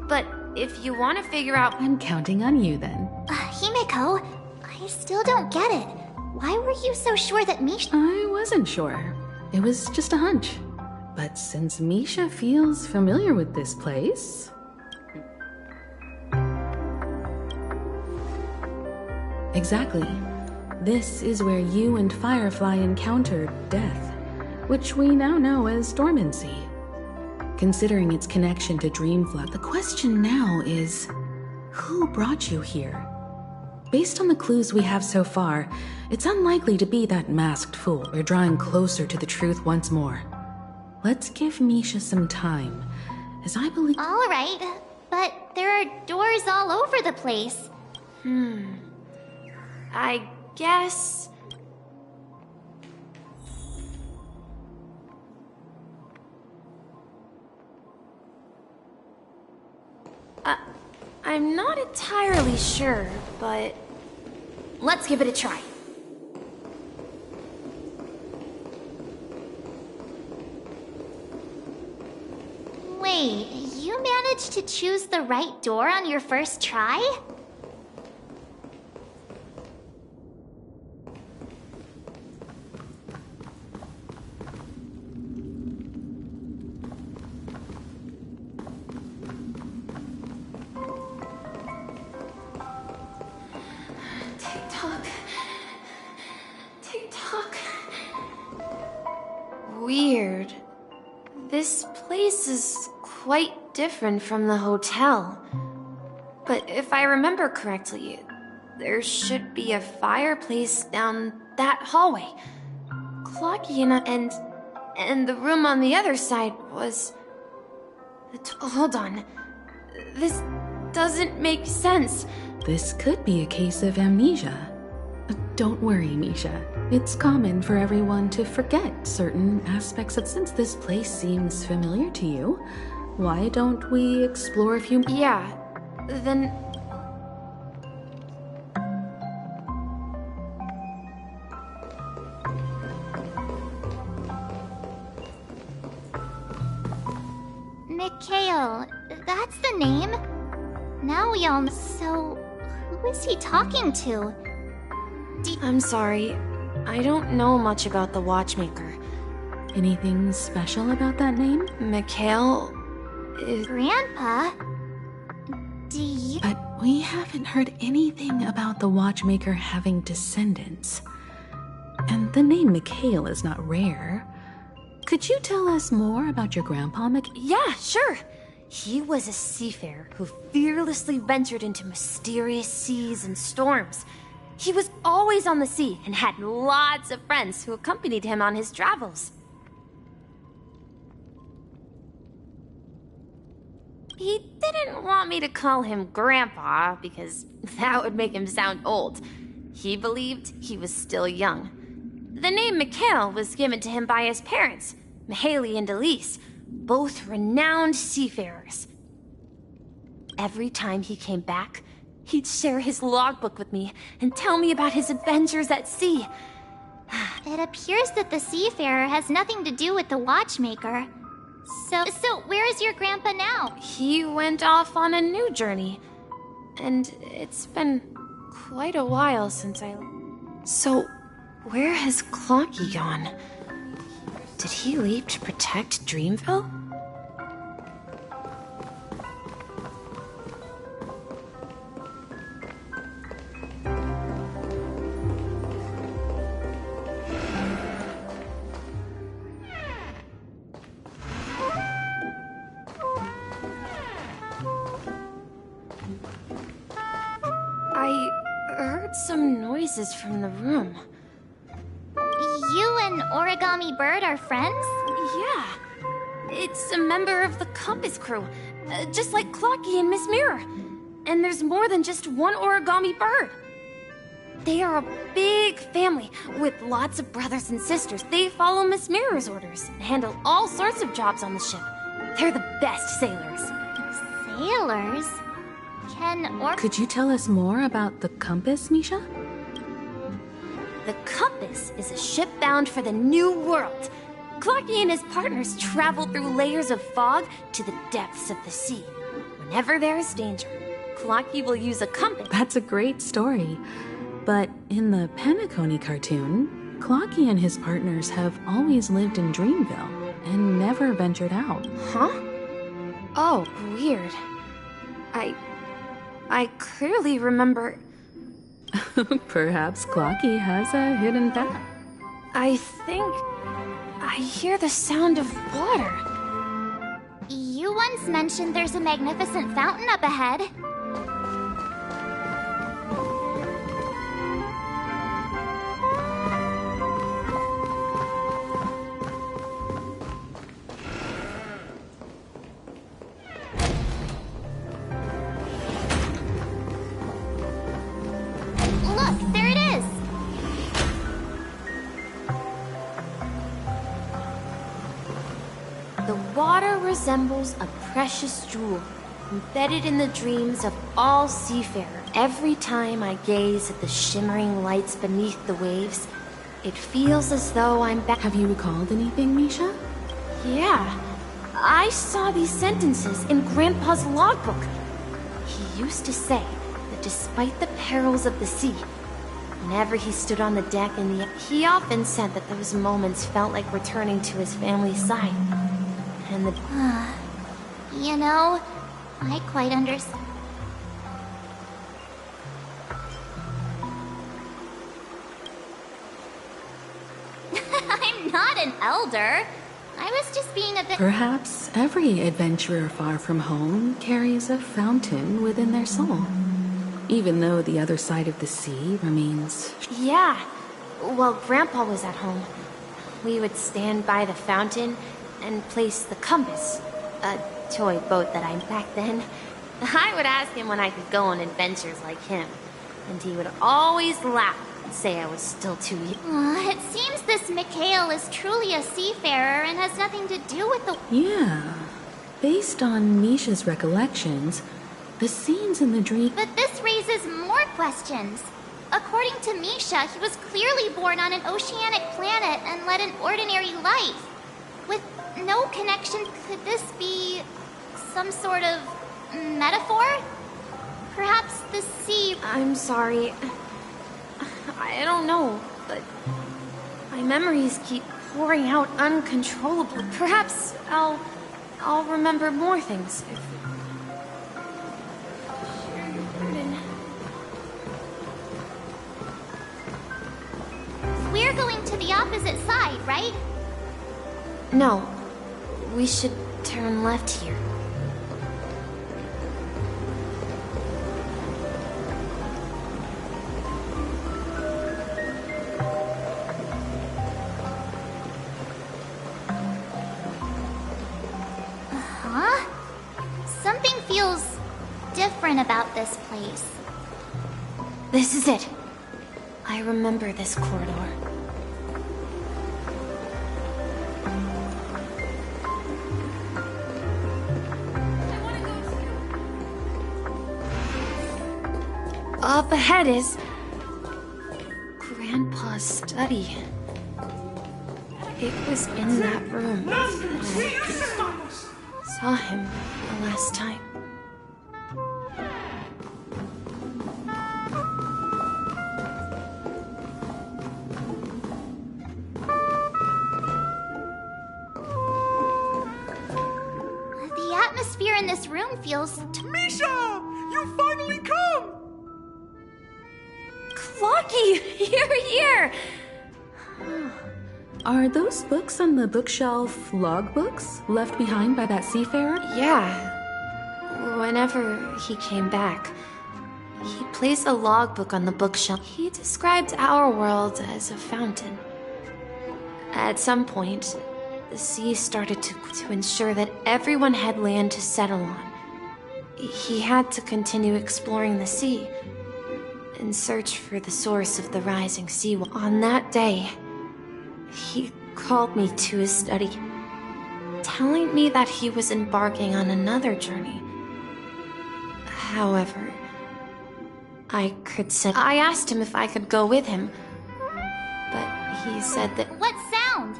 but if you want to figure out... I'm counting on you then. Himeko, I still don't get it. Why were you so sure that Misha... I wasn't sure. It was just a hunch. But since Misha feels familiar with this place... Exactly. This is where you and Firefly encountered death, which we now know as dormancy. Considering its connection to Dreamflood, the question now is, who brought you here? Based on the clues we have so far, it's unlikely to be that masked fool. We're drawing closer to the truth once more. Let's give Misha some time, as I believe... All right, but there are doors all over the place. I guess... I'm not entirely sure, but... Let's give it a try. Wait, you managed to choose the right door on your first try? Weird. This place is quite different from the hotel. But if I remember correctly, there should be a fireplace down that hallway. Clocky enough, and the room on the other side was... Hold on. This doesn't make sense. This could be a case of amnesia. Don't worry, Misha. It's common for everyone to forget certain aspects of... Since this place seems familiar to you, why don't we explore a few... Yeah, then... Mikhail, that's the name. Now we all know. So, who is he talking to? I'm sorry. I don't know much about the Watchmaker. Anything special about that name? Mikhail is... Grandpa? Do you... But we haven't heard anything about the Watchmaker having descendants. And the name Mikhail is not rare. Could you tell us more about your grandpa, Yeah, sure. He was a seafarer who fearlessly ventured into mysterious seas and storms. He was always on the sea and had lots of friends who accompanied him on his travels. He didn't want me to call him Grandpa because that would make him sound old. He believed he was still young. The name Mikhail was given to him by his parents, Mihaly and Elise, both renowned seafarers. every time he came back, he'd share his logbook with me and tell me about his adventures at sea. It appears that the seafarer has nothing to do with the watchmaker. So where is your grandpa now? He went off on a new journey. And it's been quite a while since I... So, where has Clocky gone? Did he leave to protect Dreamville? I heard some noises from the room. You and Origami Bird are friends? Yeah. It's a member of the Compass crew, just like Clocky and Miss Mirror. And there's more than just one Origami Bird. They are a big family with lots of brothers and sisters. They follow Miss Mirror's orders and handle all sorts of jobs on the ship. They're the best sailors. Sailors? Could you tell us more about the Compass, Misha? The Compass is a ship bound for the New World. Clocky and his partners travel through layers of fog to the depths of the sea. Whenever there is danger, Clocky will use a compass. That's a great story. But in the Penacony cartoon, Clocky and his partners have always lived in Dreamville and never ventured out. Huh? Oh, weird. I clearly remember... Perhaps Clocky has a hidden path. I think I hear the sound of water. You once mentioned there's a magnificent fountain up ahead. Resembles a precious jewel embedded in the dreams of all seafarers. Every time I gaze at the shimmering lights beneath the waves, it feels as though I'm back. Have you recalled anything, Misha? Yeah. I saw these sentences in Grandpa's logbook. He used to say that despite the perils of the sea, whenever he stood on the deck he often said that those moments felt like returning to his family's side. And the... You know, I quite understand. I'm not an elder. I was just being a bit... Perhaps every adventurer far from home carries a fountain within their soul. Even though the other side of the sea remains... Yeah. While Grandpa was at home, we would stand by the fountain and place the compass, a toy boat that I'm back then. I would ask him when I could go on adventures like him, and he would always laugh and say I was still too young. It seems this Mikhail is truly a seafarer and has nothing to do with the... Yeah. Based on Misha's recollections, the scenes in the dream... But this raises more questions. According to Misha, he was clearly born on an oceanic planet and led an ordinary life. With no connection, could this be some sort of metaphor? Perhaps the sea... I'm sorry. I don't know, but my memories keep pouring out uncontrollably. Perhaps I'll remember more things if... Share your burden. We're going to the opposite side, right? No. We should turn left here. Huh? Something feels different about this place. This is it. I remember this corridor. Up ahead is Grandpa's study. It was in that room that I saw him the last time. The atmosphere in this room feels... Misha! You finally come! Clocky! You're here! Are those books on the bookshelf logbooks left behind by that seafarer? Yeah. Whenever he came back, he placed a logbook on the bookshelf. He described our world as a fountain. At some point, the sea started to ensure that everyone had land to settle on. He had to continue exploring the sea and search for the source of the rising sea. On that day, he called me to his study, telling me that he was embarking on another journey. However, I asked him if I could go with him, but he said that... What sound?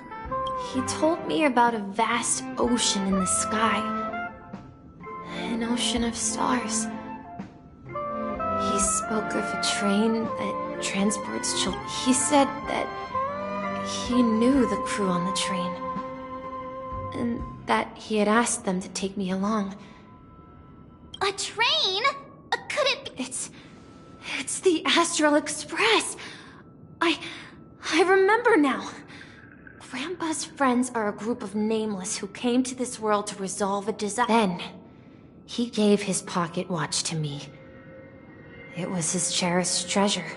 He told me about a vast ocean in the sky. An ocean of stars. He spoke of a train that transports children. He said that he knew the crew on the train, and that he had asked them to take me along. A train? Could it be... It's the Astral Express! I remember now. Grandpa's friends are a group of nameless who came to this world to resolve a disaster. Then, he gave his pocket watch to me. It was his cherished treasure,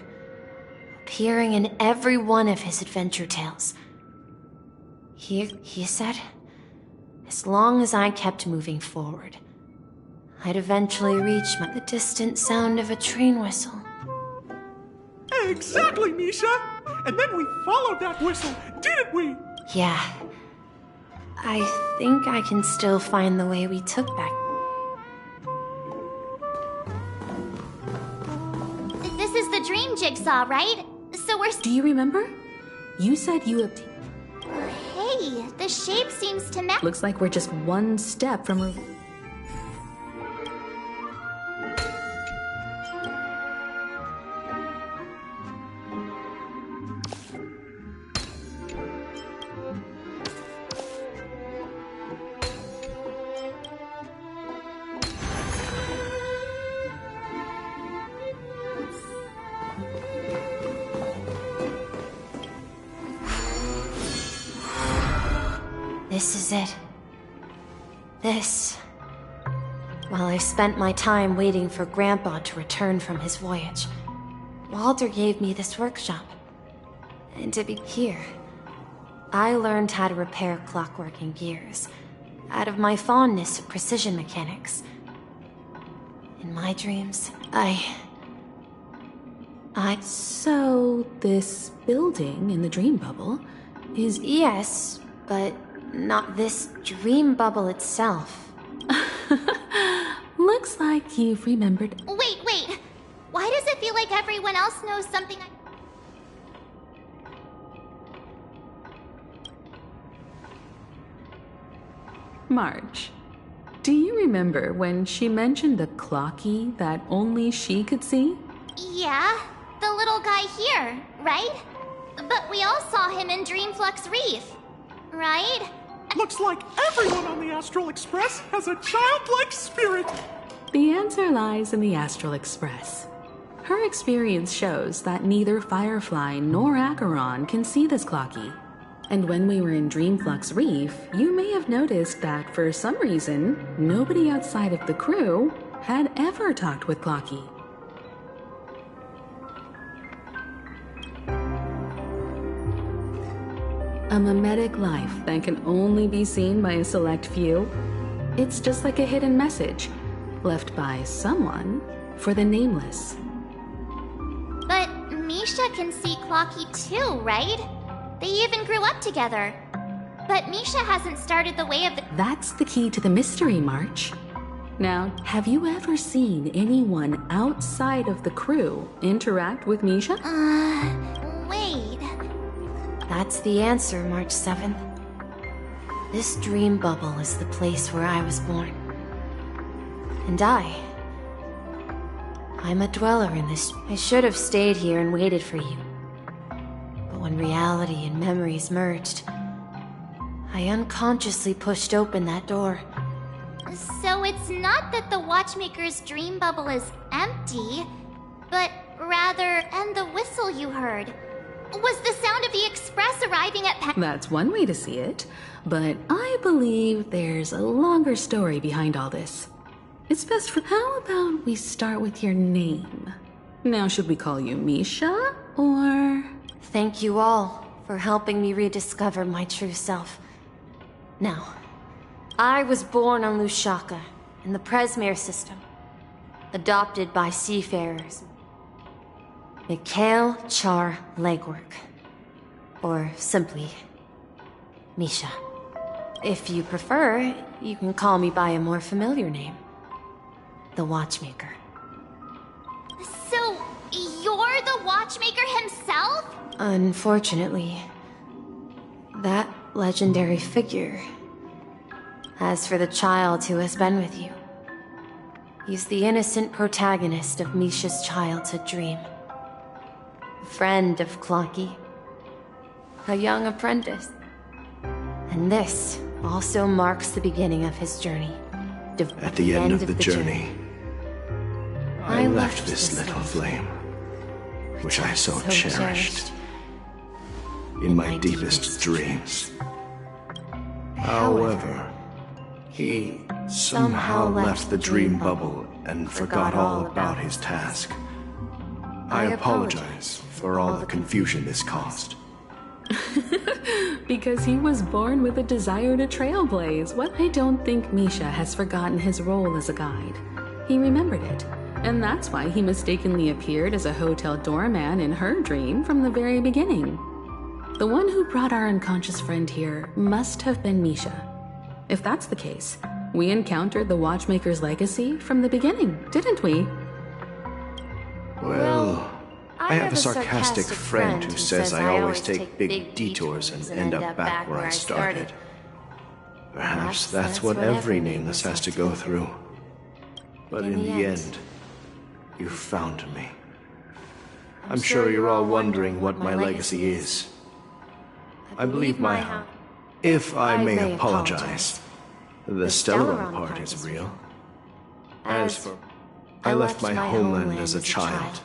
appearing in every one of his adventure tales. He said, as long as I kept moving forward, I'd eventually reach the distant sound of a train whistle. Exactly, Misha! And then we followed that whistle, didn't we? Yeah. I think I can still find the way we took back. This is the dream jigsaw, right? So we're... Do you remember? You said you obtained... Hey, the shape seems to match... Looks like we're just one step from... This is it. This. While I spent my time waiting for Grandpa to return from his voyage, Walter gave me this workshop. And to be here, I learned how to repair clockwork and gears out of my fondness of precision mechanics. In my dreams, So, this building in the dream bubble is... Yes, but not this dream bubble itself. Looks like you've remembered... Wait. Why does it feel like everyone else knows something Marge, do you remember when she mentioned the clocky that only she could see? Yeah, the little guy here, right? But we all saw him in Dreamflux Reef, right? Looks like everyone on the Astral Express has a childlike spirit. The answer lies in the Astral Express. Her experience shows that neither Firefly nor Acheron can see this clocky. And when we were in Dreamflux Reef, you may have noticed that for some reason, nobody outside of the crew had ever talked with Clocky. A mimetic life that can only be seen by a select few. It's just like a hidden message left by someone for the nameless. But Misha can see Clocky too, right? They even grew up together. But Misha hasn't started the way of the... That's the key to the mystery, March. Now, have you ever seen anyone outside of the crew interact with Misha? Wait. That's the answer, March 7th. This dream bubble is the place where I was born. And I'm a dweller in this. I should have stayed here and waited for you. But when reality and memories merged, I unconsciously pushed open that door. So it's not that the Watchmaker's dream bubble is empty, but rather, and the whistle you heard was the sound of the express arriving at That's one way to see it, but I believe there's a longer story behind all this. It's best for... How about we start with your name? Now, should we call you Misha, or... Thank you all for helping me rediscover my true self. Now, I was born on Lushaka, in the Presmere system, adopted by seafarers. Mikhail Char Legwork, or simply, Misha. If you prefer, you can call me by a more familiar name. The Watchmaker. So, you're the Watchmaker himself? Unfortunately, that legendary figure. As for the child who has been with you, he's the innocent protagonist of Misha's childhood dream. A friend of Clonky. A young apprentice. And this also marks the beginning of his journey. At the end of the journey, I left this little flame, which I so cherished, in my deepest dreams. However, he somehow left the dream bubble and forgot all about his task. I apologize for all the confusion this caused. Because he was born with a desire to trailblaze. What? I don't think Misha has forgotten his role as a guide. He remembered it, and that's why he mistakenly appeared as a hotel doorman in her dream from the very beginning. The one who brought our unconscious friend here must have been Misha. If that's the case, we encountered the Watchmaker's legacy from the beginning, didn't we? Well, I have a sarcastic friend who says I always take big detours and end up back where I started. Perhaps that's what every nameless has to go through. But in the end, you found me. I'm sure you're all wondering what my legacy is. I believe my... If I may apologize, the Stellaron part is real. As for... I left my homeland as a child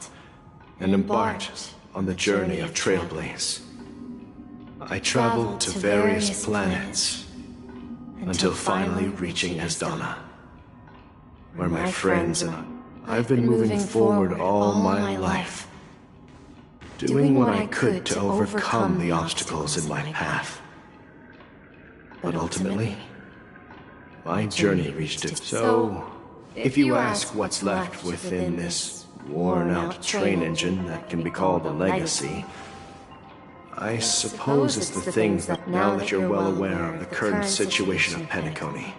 and embarked on the journey of Trailblaze. I traveled to various planets until finally reaching Asdana, where my friends and I've been moving forward all my life, doing what I could to overcome the obstacles in my path. But ultimately, my journey reached its... So, if you ask what's left within this worn-out train engine that can be called a legacy, I suppose it's the things that, now that you're well aware of the current situation of Penacony,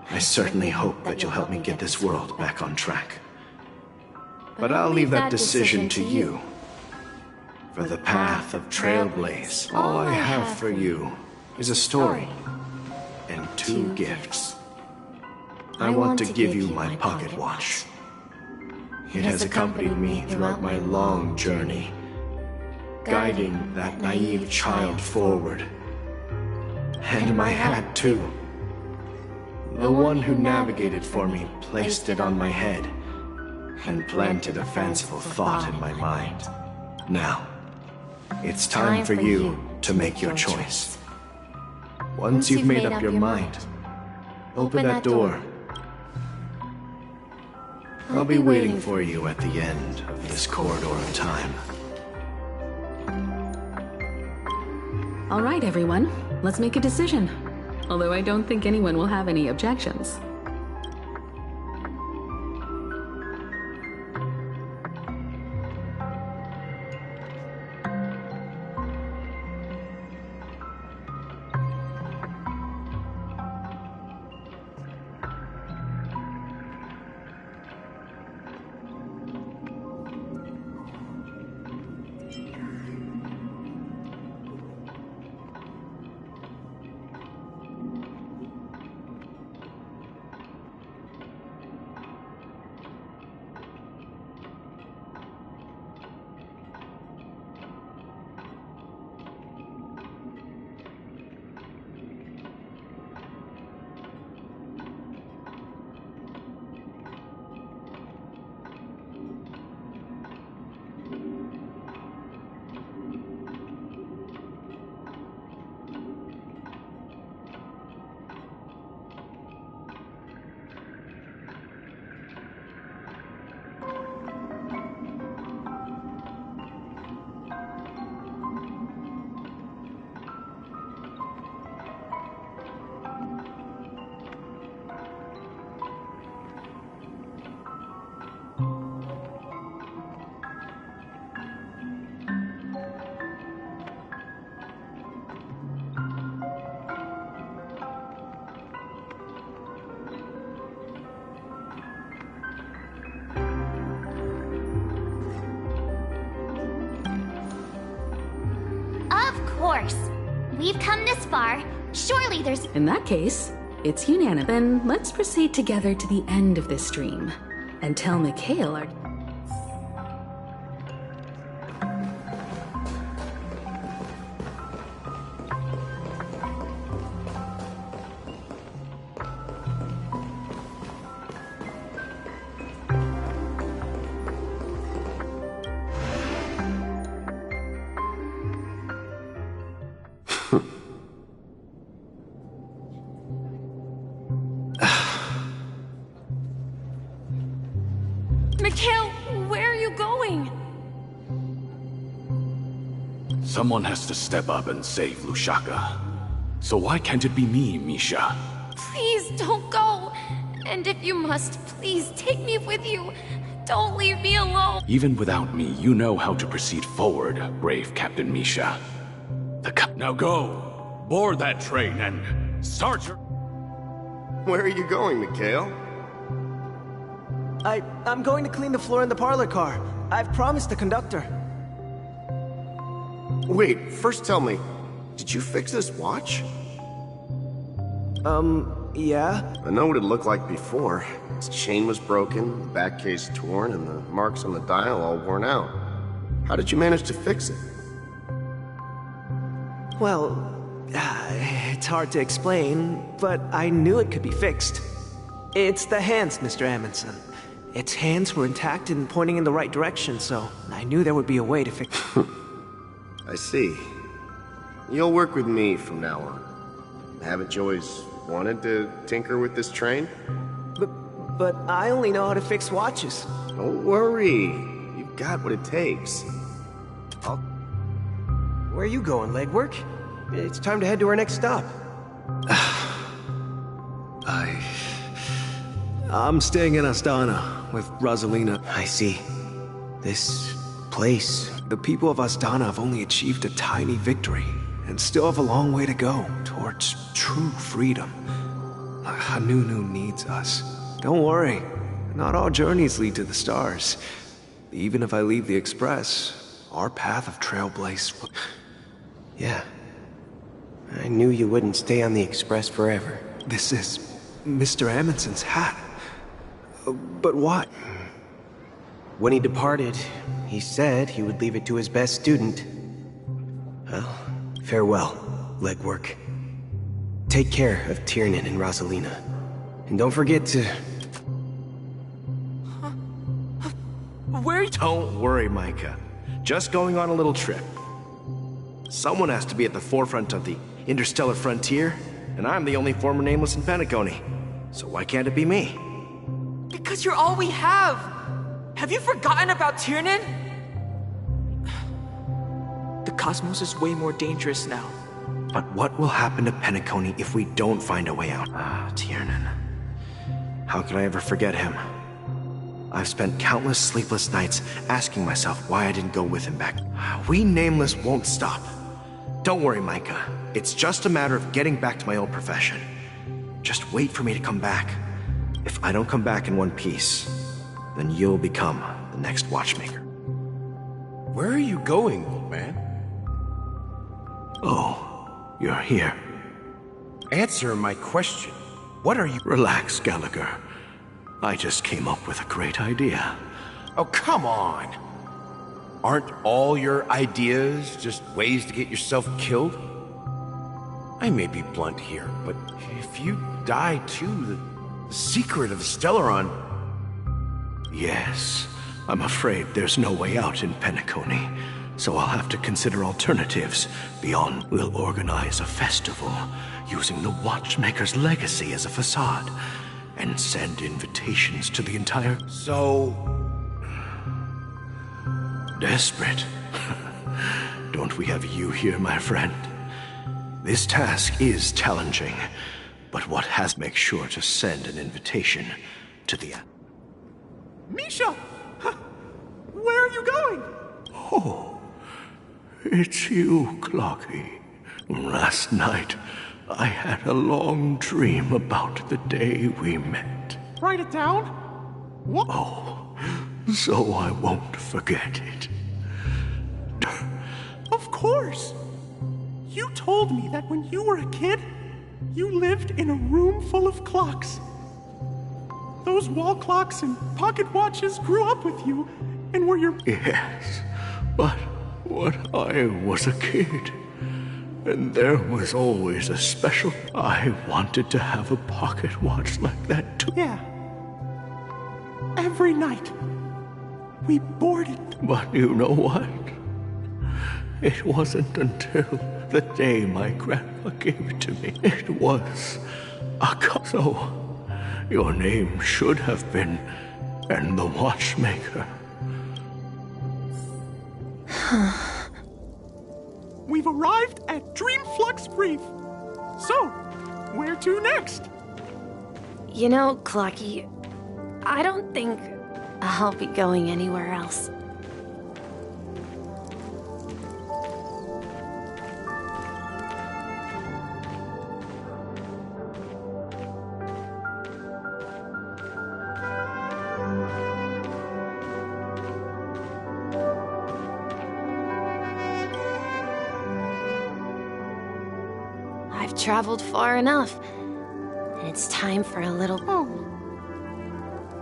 I certainly hope that you'll help me get this world back on track. But I'll leave that decision to you. For the path of Trailblaze, all I have for you is a story and 2 gifts. I want to give you my pocket watch. It has accompanied me throughout my long journey, guiding that naive child forward. And my hat, too. The one who navigated for me placed it on my head and planted a fanciful thought in my mind. Now, it's time for you to make your choice. Once you've made up your mind, open that door. I'll be waiting for you at the end of this corridor of time. All right, everyone. Let's make a decision. Although I don't think anyone will have any objections. we've come this far. Surely there's... In that case, it's unanimous. Then let's proceed together to the end of this stream and tell Mikhail our... Mikhail, where are you going? Someone has to step up and save Lushaka. So why can't it be me, Misha? Please don't go. And if you must, please take me with you. Don't leave me alone. Even without me, you know how to proceed forward, brave Captain Misha. Now go! Board that train and start your... Where are you going, Mikhail? I'm going to clean the floor in the parlor car. I've promised the conductor. Wait, first tell me, did you fix this watch? Yeah? I know what it looked like before. Its chain was broken, the back case torn, and the marks on the dial all worn out. How did you manage to fix it? Well, it's hard to explain, but I knew it could be fixed. It's the hands, Mr. Amundsen. Its hands were intact and pointing in the right direction, so I knew there would be a way to fix it. I see. You'll work with me from now on. Haven't you always wanted to tinker with this train? But I only know how to fix watches. Don't worry. You've got what it takes. Where are you going, legwork? It's time to head to our next stop. I'm staying in Astana with Rosalina. I see. This place... The people of Astana have only achieved a tiny victory and still have a long way to go towards true freedom. Hanunu needs us. Don't worry, not all journeys lead to the stars. Even if I leave the Express, our path of trailblaze... Yeah. I knew you wouldn't stay on the Express forever. This is Mr. Amundsen's hat. But why? When he departed, he said he would leave it to his best student. Well, farewell, legwork. Take care of Tiernan and Rosalina. And don't forget to... Where? Don't worry, Micah. Just going on a little trip. Someone has to be at the forefront of the interstellar frontier, and I'm the only former nameless in Penacony. So why can't it be me? Because you're all we have. Have you forgotten about Tiernan? The cosmos is way more dangerous now. But what will happen to Penacony if we don't find a way out? Tiernan. How could I ever forget him? I've spent countless sleepless nights asking myself why I didn't go with him back. We Nameless won't stop. Don't worry, Micah. It's just a matter of getting back to my old profession. Just wait for me to come back. If I don't come back in one piece, then you'll become the next watchmaker. Where are you going, old man? Oh, you're here. Answer my question. What are you... Relax, Gallagher. I just came up with a great idea. Oh, come on. Aren't all your ideas just ways to get yourself killed? I may be blunt here, but if you die too, the secret of the Stellaron... Yes, I'm afraid there's no way out in Penacony, so I'll have to consider alternatives beyond. We'll organize a festival using the Watchmaker's legacy as a facade and send invitations to the entire... So... Desperate. Don't we have you here, my friend? This task is challenging, but what has... Make sure to send an invitation to the... Misha! Where are you going? Oh, it's you, Clocky. Last night, I had a long dream about the day we met. Write it down? What? Oh, so I won't forget it. Of course! You told me that when you were a kid, you lived in a room full of clocks. Those wall clocks and pocket watches grew up with you and were your... Yes, but when I was a kid, and there was always a special... I wanted to have a pocket watch like that too. Yeah. Every night, we boarded... But you know what? It wasn't until the day my grandpa gave it to me. It was a So, your name should have been and the watchmaker. We've arrived at Dreamflux Reef. So, where to next? You know, Clocky, I don't think I'll be going anywhere else. I've traveled far enough. It's time for a little... Oh.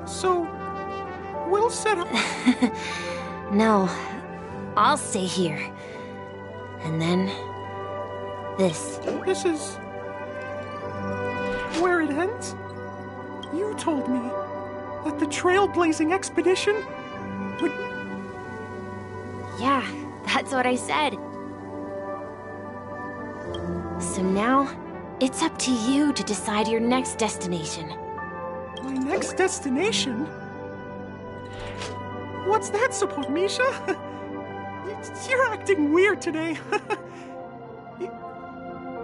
So, we'll set up... No, I'll stay here. And then... this. This is... where it ends? You told me that the trailblazing expedition would... Yeah, that's what I said. So now, it's up to you to decide your next destination. My next destination? What's that supposed, Misha? You're acting weird today.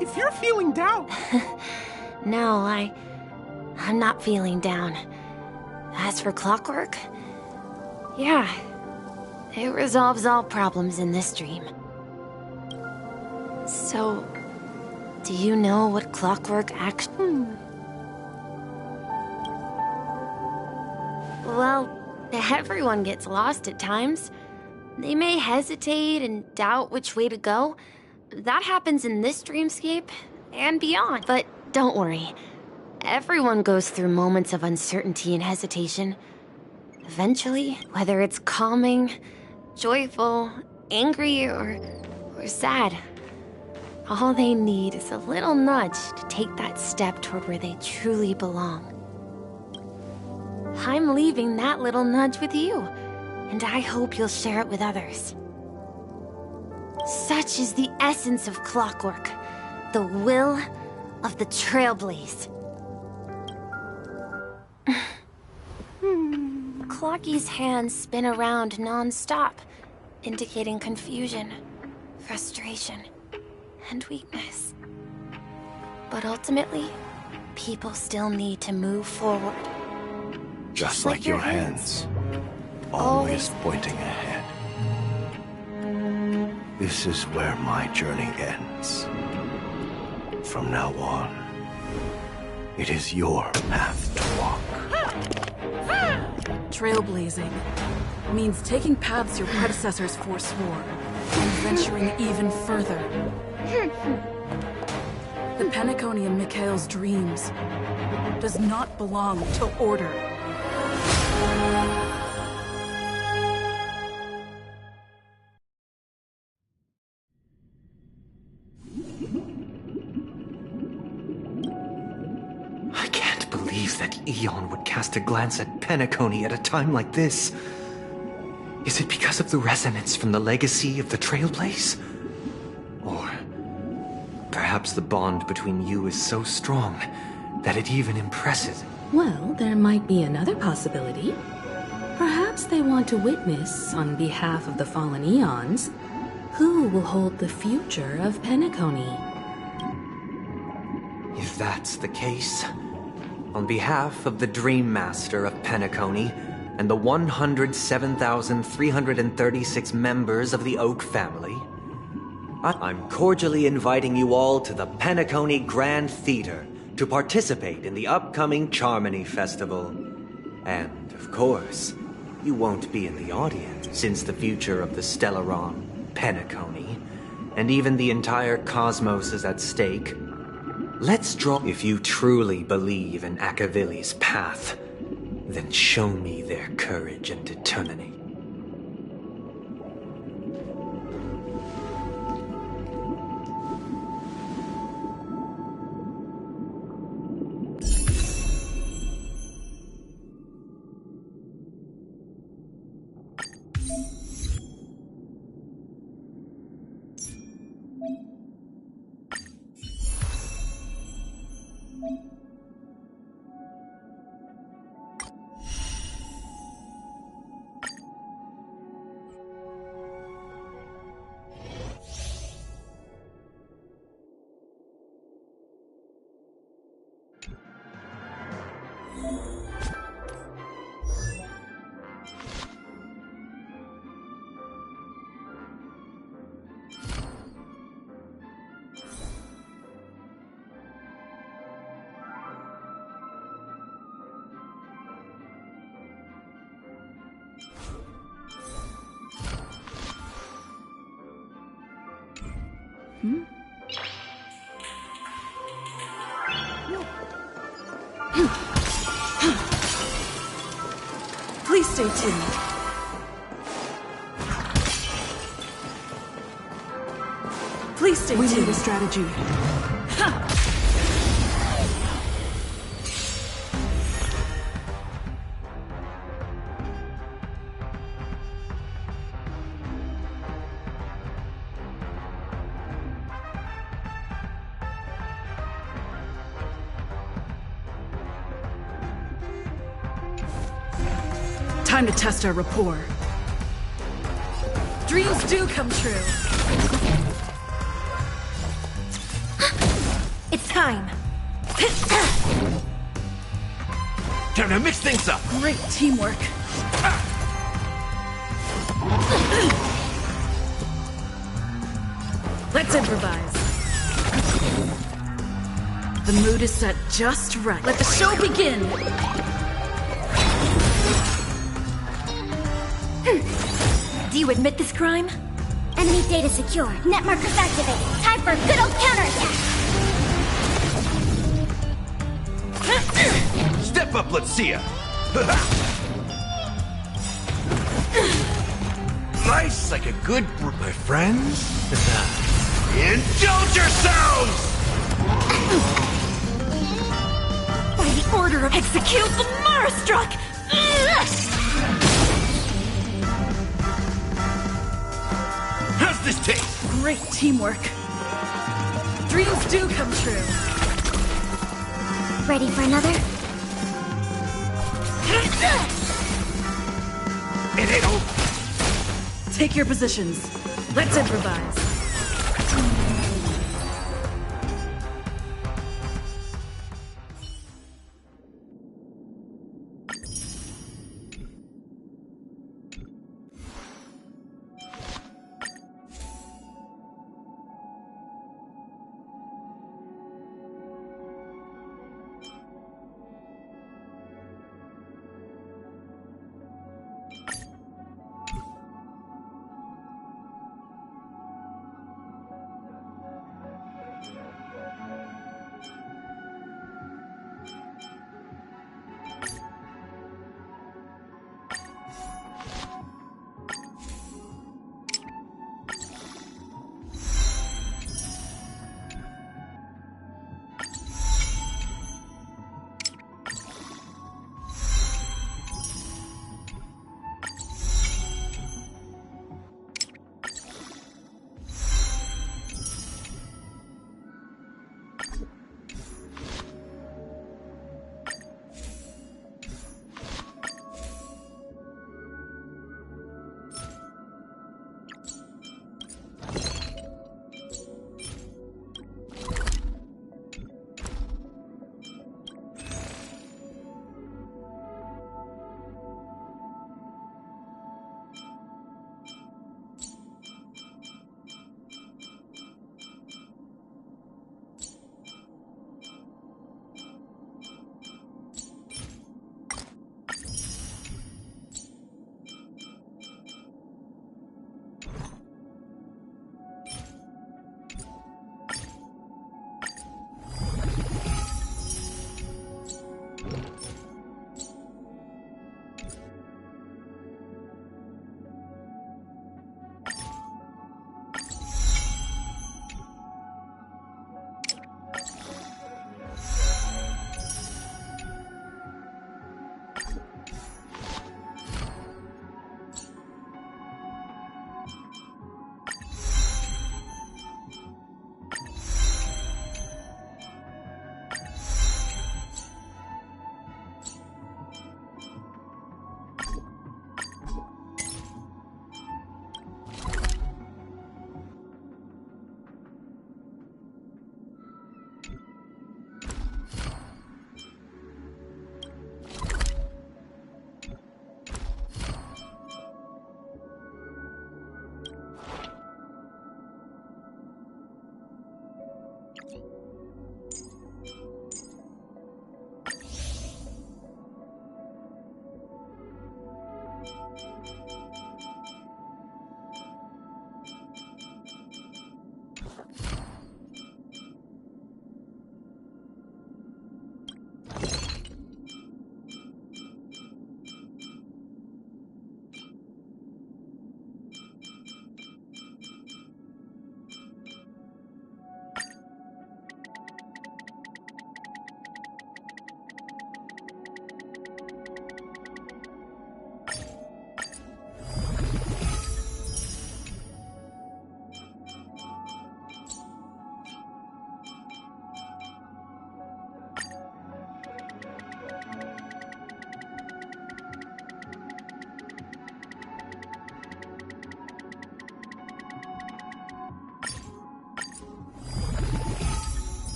If you're feeling down... No, I'm not feeling down. As for clockwork, yeah, it resolves all problems in this dream. So, do you know what clockwork actually... Well, everyone gets lost at times. They may hesitate and doubt which way to go. That happens in this dreamscape and beyond. But don't worry. Everyone goes through moments of uncertainty and hesitation. Eventually, whether it's calming, joyful, angry, or sad, all they need is a little nudge to take that step toward where they truly belong. I'm leaving that little nudge with you, and I hope you'll share it with others. Such is the essence of clockwork, the will of the Trailblaze. Clocky's hands spin around non-stop, indicating confusion, frustration, and weakness. But ultimately, people still need to move forward. Just like your hands, always pointing ahead. This is where my journey ends. From now on, it is your path to walk. Trailblazing means taking paths your predecessors forswore and venturing even further. The Penacony in Mikhail's dreams does not belong to order. I can't believe that Eon would cast a glance at Penacony at a time like this. Is it because of the resonance from the legacy of the Trailblaze? Or perhaps the bond between you is so strong that it even impresses. Well, there might be another possibility. Perhaps they want to witness, on behalf of the fallen Eons, who will hold the future of Penacony. If that's the case, on behalf of the Dream Master of Penacony and the 107,336 members of the Oak family, I'm cordially inviting you all to the Penacony Grand Theater to participate in the upcoming Charmony Festival. And, of course, you won't be in the audience, since the future of the Stellaron, Penacony, and even the entire cosmos is at stake. Let's draw. If you truly believe in Akavili's path, then show me their courage and determination. Please stay tuned. Please stay tuned. We need a strategy. Time to test our rapport. Dreams do come true. It's time. Time to mix things up. Great teamwork. Let's improvise. The mood is set just right. Let the show begin. Do you admit this crime? Enemy data secure. Net markers activated. Time for a good old counterattack. Step up, let's see ya. Nice, like a good group of friends. Indulge yourselves! By the order of execute the Marastruck! How's this taste? Great teamwork. Dreams do come true. Ready for another? It ain't over. Take your positions. Let's improvise.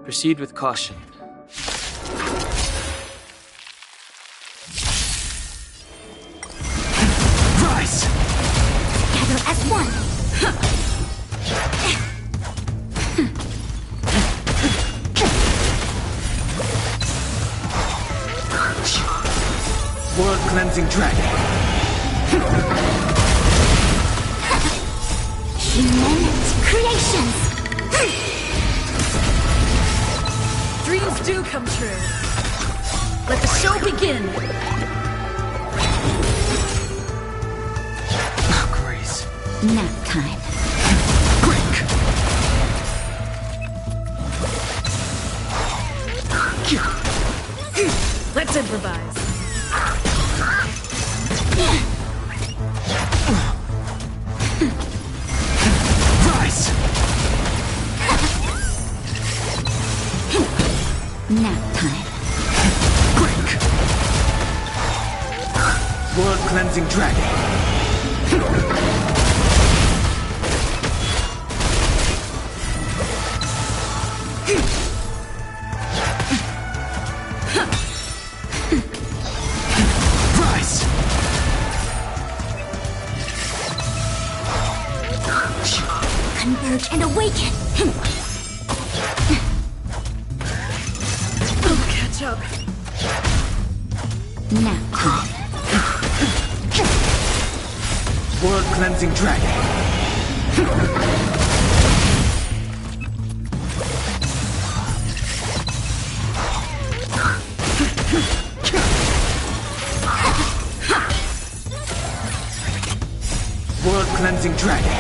Proceed with caution. Rise! Gather as one! World-cleansing dragon! Human creations! Dreams do come true. Let the show begin. Grace. Nap time. Let's improvise. Rise! Nap time. World-cleansing dragon. Rise! Converge and awaken! I'll catch up. Nap time. World-cleansing dragon. World-cleansing dragon.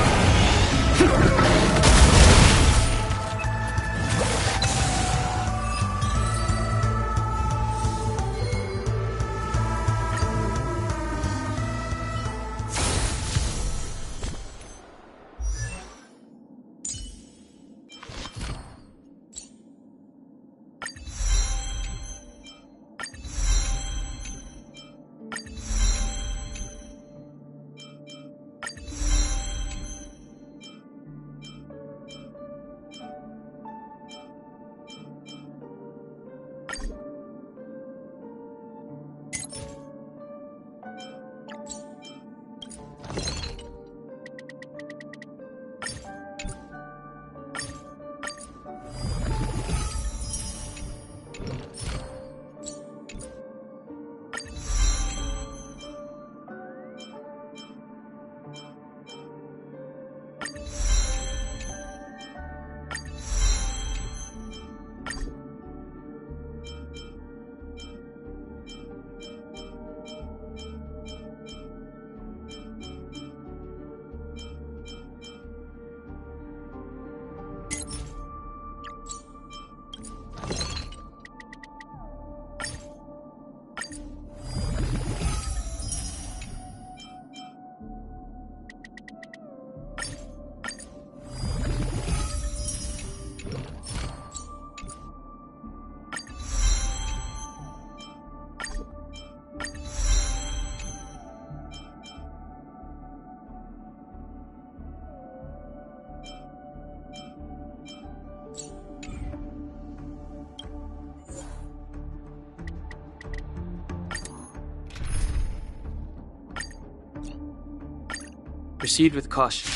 Proceed with caution.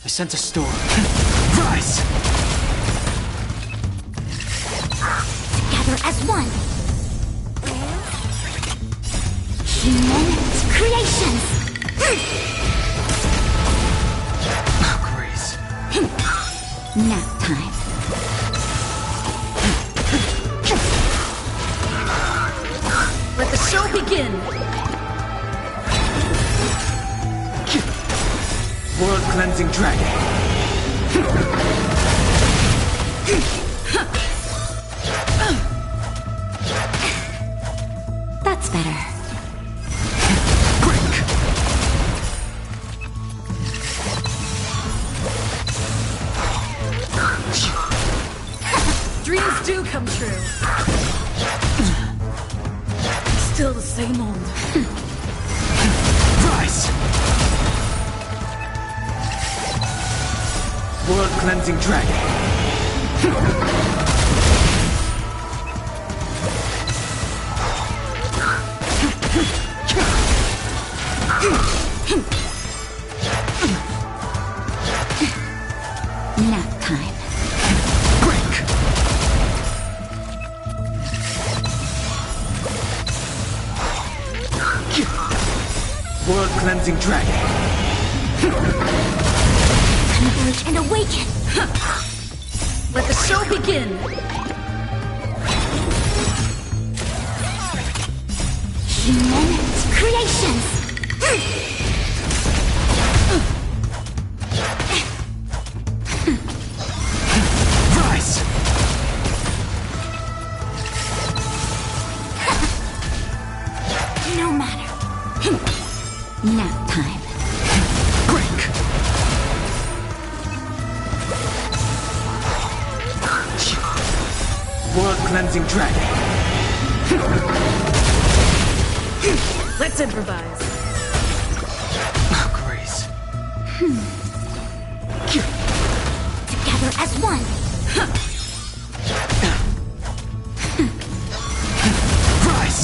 I sense a storm. Rise! Gather as one! Human creations! Grace. Nap time. Let the show begin! World-cleansing dragon. That's better. Dreams do come true. Still the same old. Rise! World-cleansing dragon. Nap time. Break! World-cleansing dragon. Converge and awaken! Let the show begin! Human creations! Rise! No matter. Nap time. Break! World-cleansing dragon. Let's improvise. Oh, Grace. Together as one. Rise!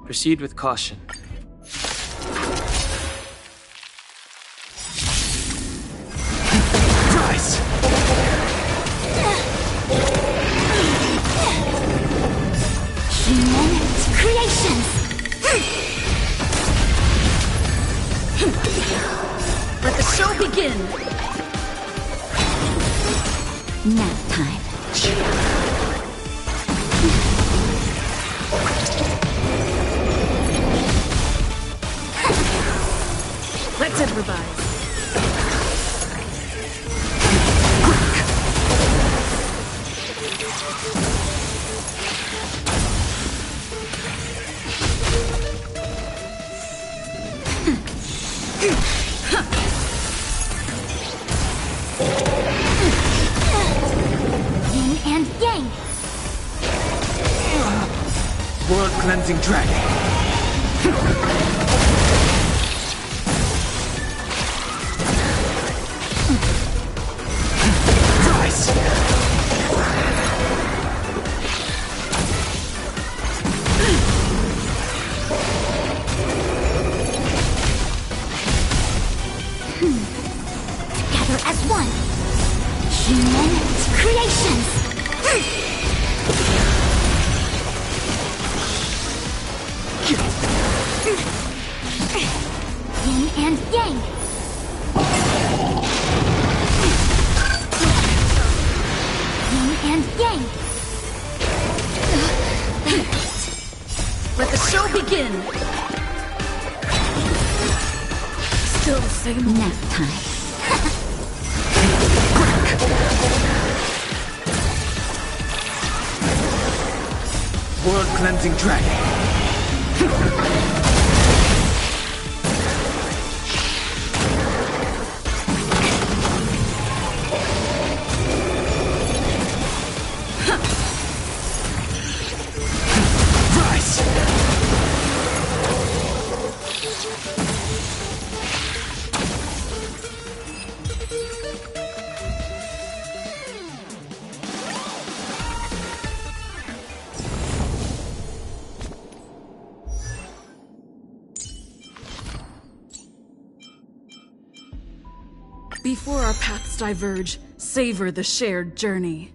Proceed with caution. Rise! Human creations! Let the show begin! Nap time. Let's improvise. World-cleansing dragon. Together as one. Human creations. Yin and yang. Yin and yang. Let the show begin. Still the same. Nap time. World-cleansing dragon. Before our paths diverge, savor the shared journey.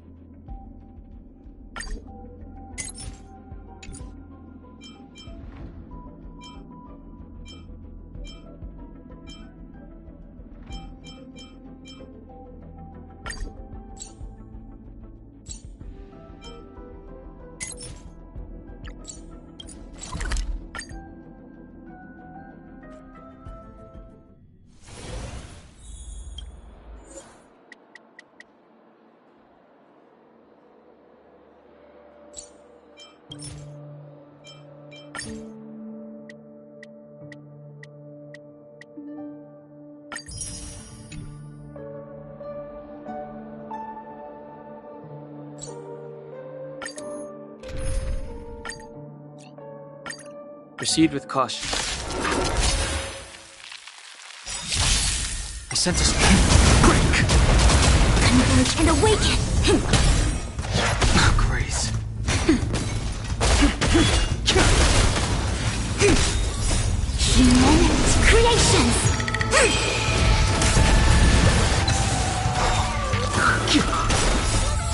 Proceed with caution. I sense a spell. Break! Converge and awaken. Oh, Grace. Human creations.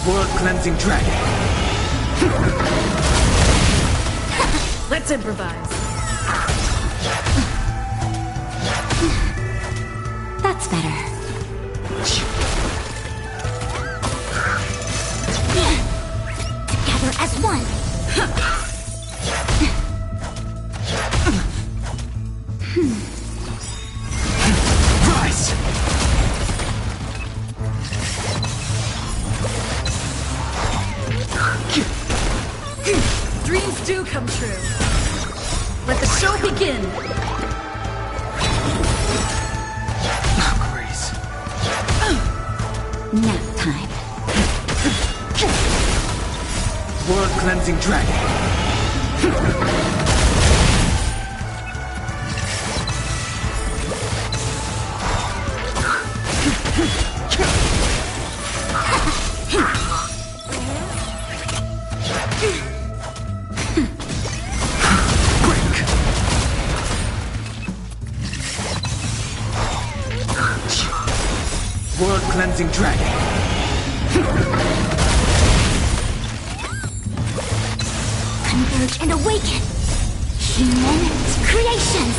World-cleansing dragon. Let's improvise. That's better. Together as one. Rise! Dreams do come true. Let the show begin. Oh, Grace. Nap time. World-cleansing dragon. World-cleansing dragon. Converge and awaken. Human creations.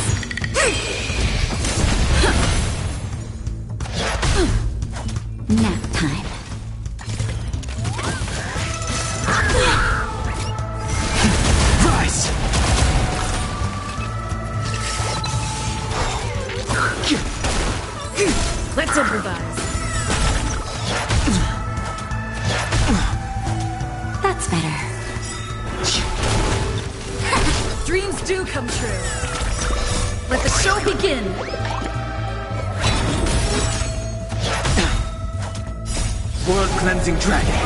Nap time. Rise! Let's improvise. That's better. Dreams do come true. Let the show begin. World-cleansing dragon.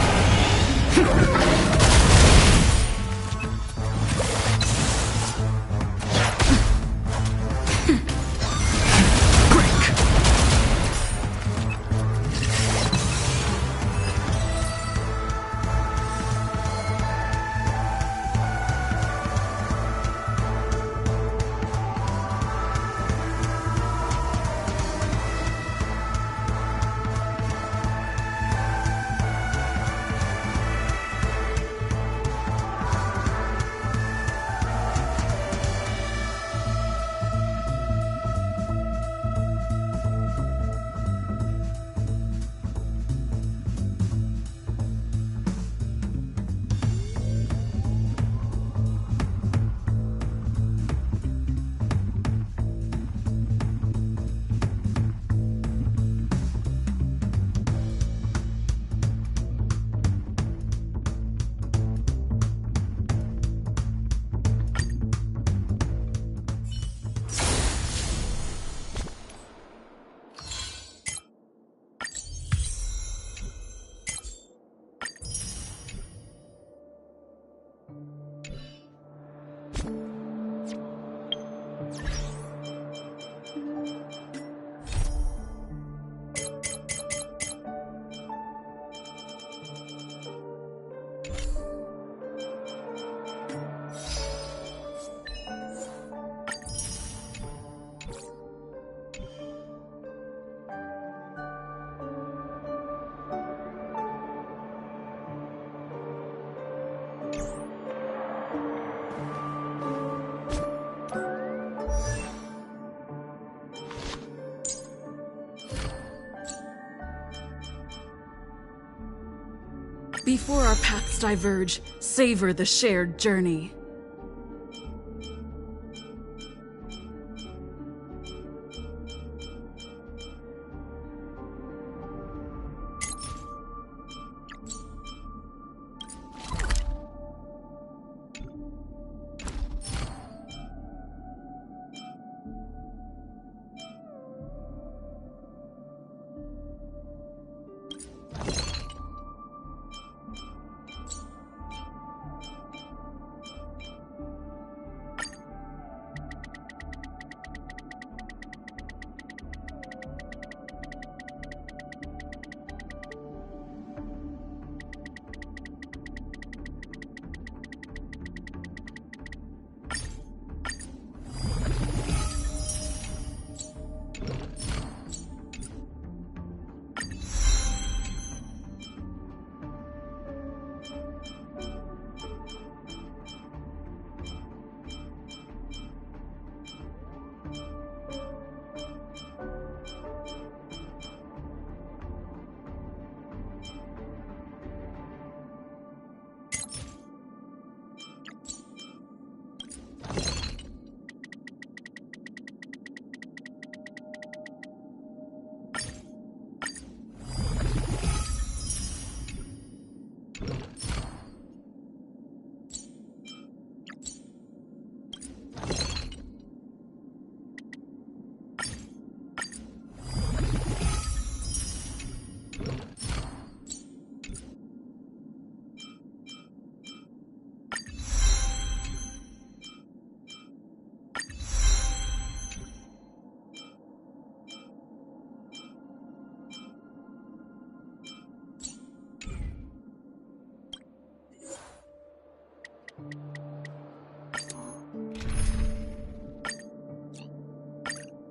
Before our paths diverge, savor the shared journey.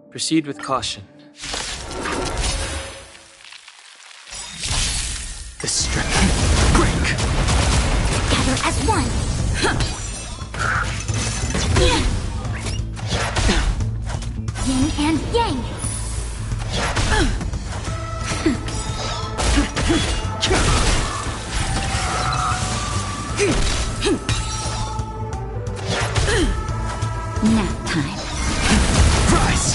Proceed with caution. The strength break. Together as one. Yin and yang. Nap time. Rise.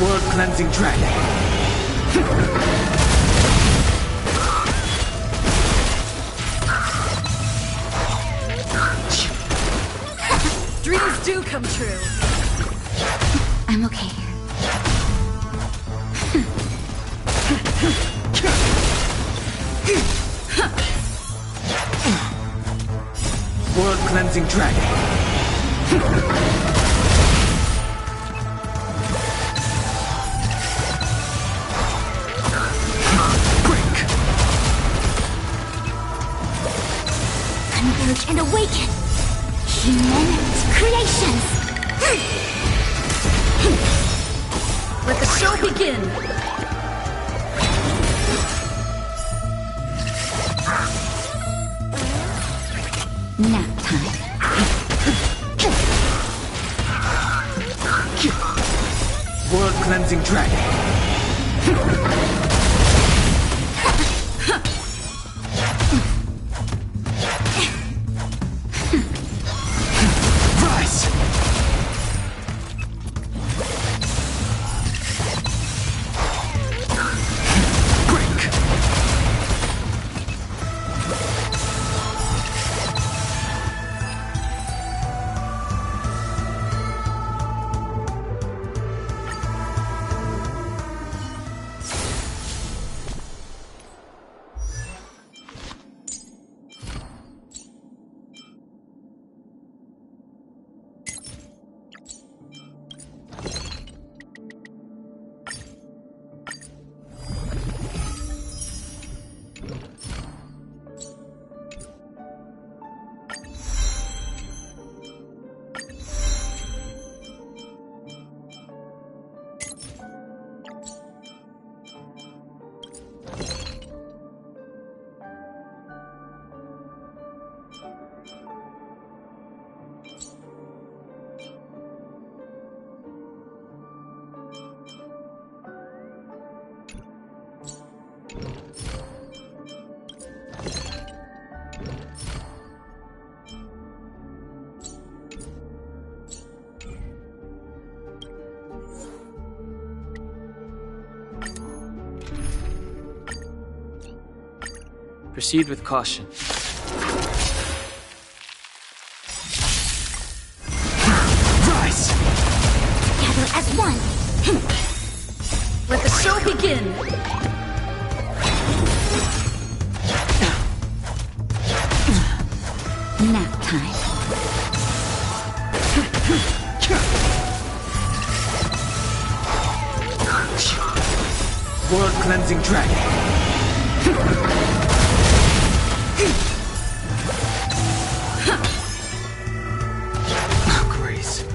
World cleansing dragon. Dreams do come true. I'm okay. World cleansing dragon. Converge and awaken! Human creations! Let the show begin! Nap time. World cleansing dragon. Rise. Proceed with caution. Rise! Gather as one! Let the show begin! Nap time. World cleansing dragon. Grace.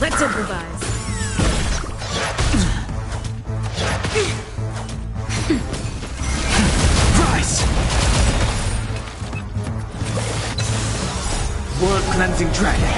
Let's improvise. Rise! World cleansing dragon.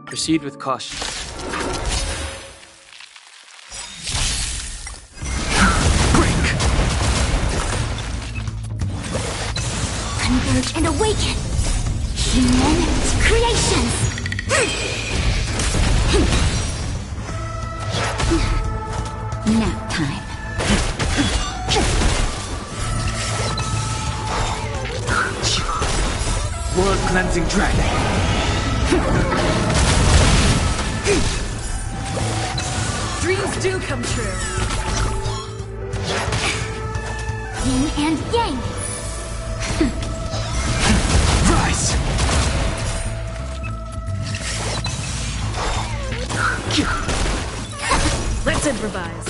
Proceed with caution. Converge and awaken! Human creations! Nap time. World cleansing dragon. Dreams do come true. Yin and yang. Rise! Let's improvise.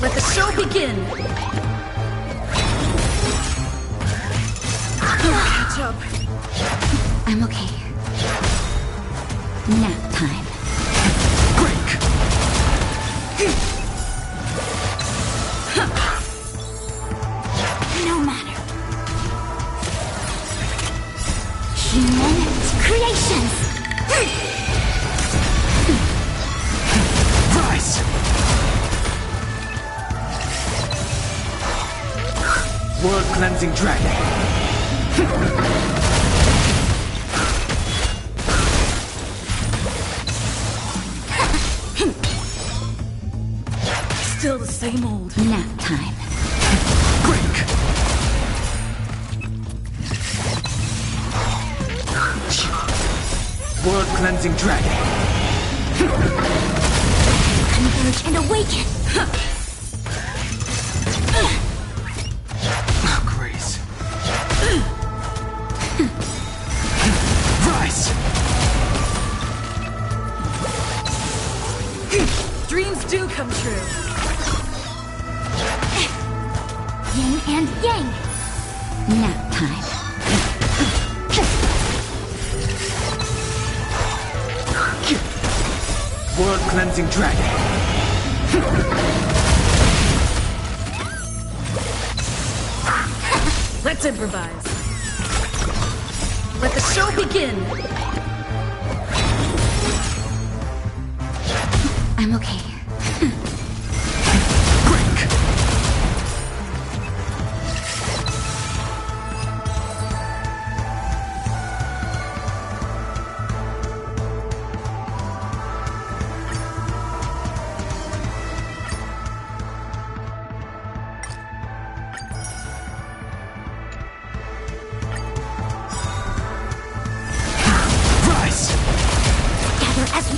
Let the show begin. Catch up. I'm okay. Nap time. No matter. Human creations! Rise! World cleansing dragon. Still the same old. Nap time. World cleansing dragon. Converge and awaken! Grace. Rise! Dreams do come true. Yin and yang. Nap time. World cleansing dragon. Let's improvise. Let the show begin. I'm okay.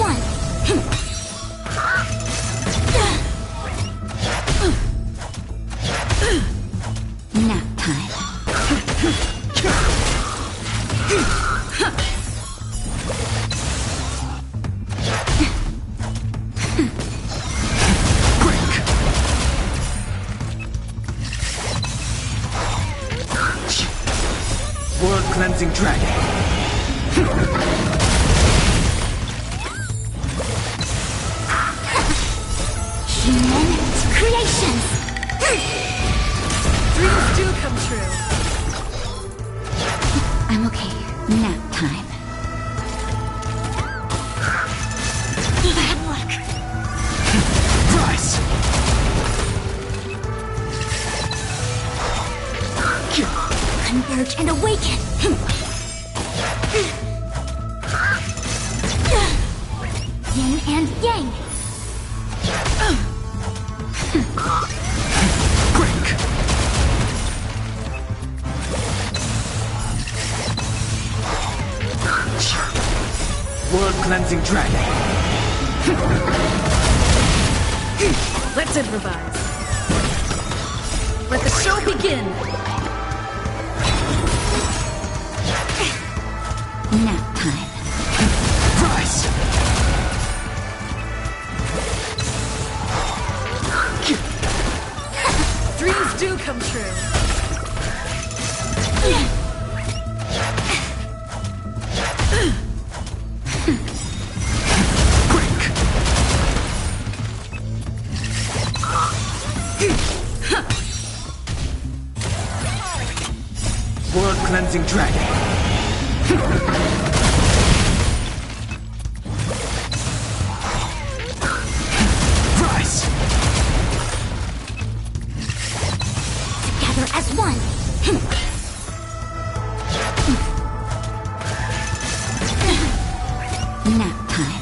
one! Nap time. World Cleansing Dragon. Human creations! Dreams do come true. I'm okay. Nap time. Bad luck. Rise! Converge and awaken! Yin and yang! Break! World Cleansing Dragon. Let's improvise. Let the show begin. Nap time. Rise! Dreams do come true. World Cleansing Dragon. Rise! Together as one! Nap time.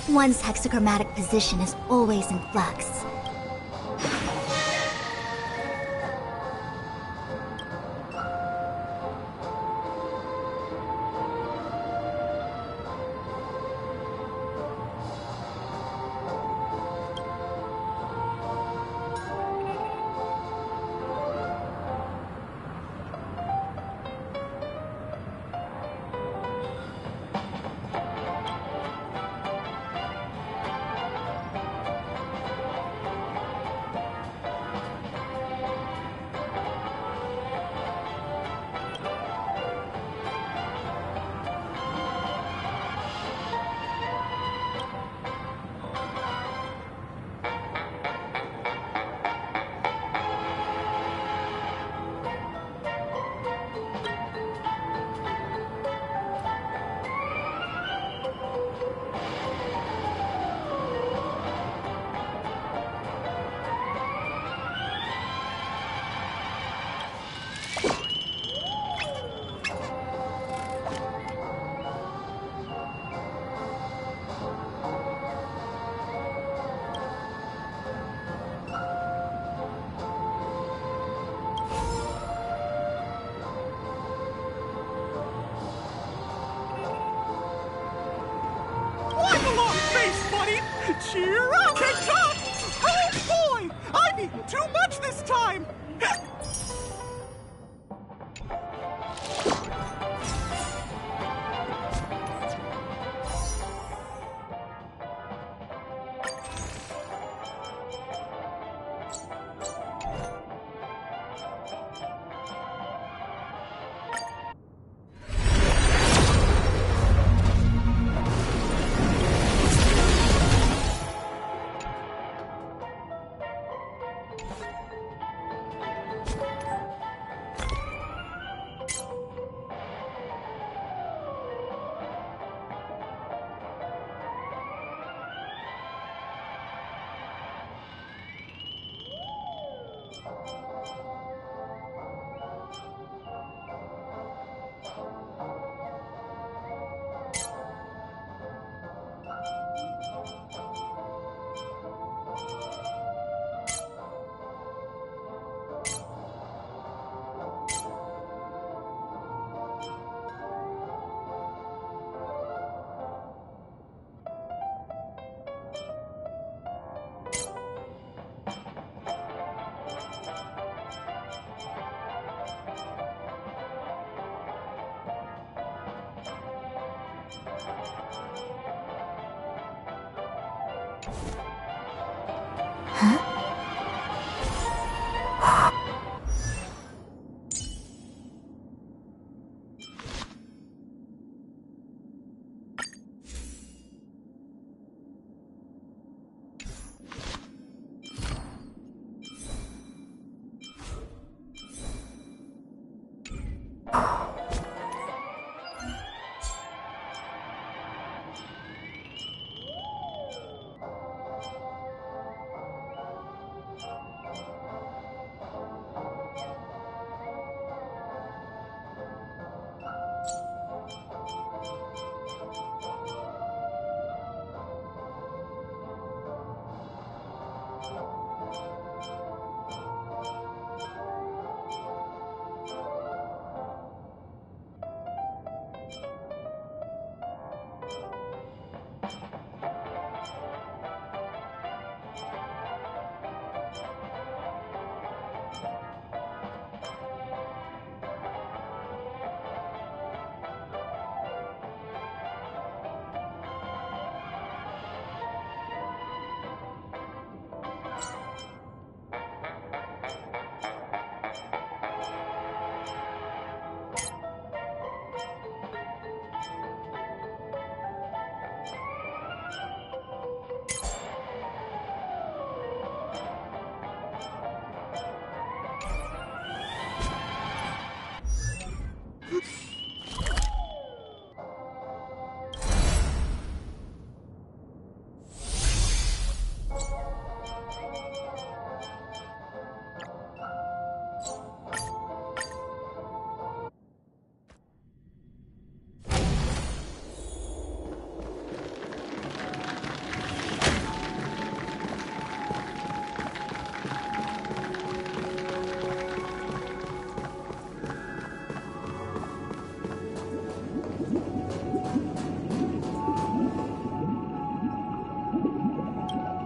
One's hexachromatic position is always in flux.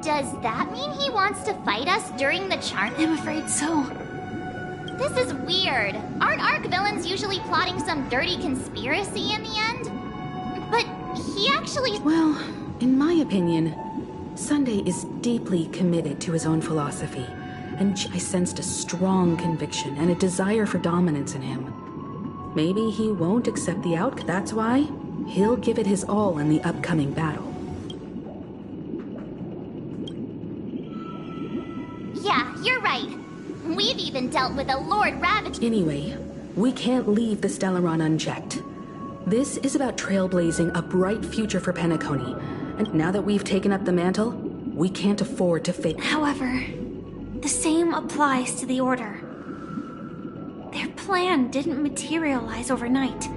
Does that mean he wants to fight us during the charm? I'm afraid so. This is weird. Aren't Arc villains usually plotting some dirty conspiracy in the end? But he actually... Well, in my opinion, Sunday is deeply committed to his own philosophy, and I sensed a strong conviction and a desire for dominance in him. Maybe he won't accept the outcome. That's why he'll give it his all in the upcoming battle. Yeah, you're right. We've even dealt with a Lord Ravage. Anyway, we can't leave the Stellaron unchecked. This is about trailblazing a bright future for Penacony, and now that we've taken up the mantle, we can't afford to fail. However, the same applies to the Order. Their plan didn't materialize overnight,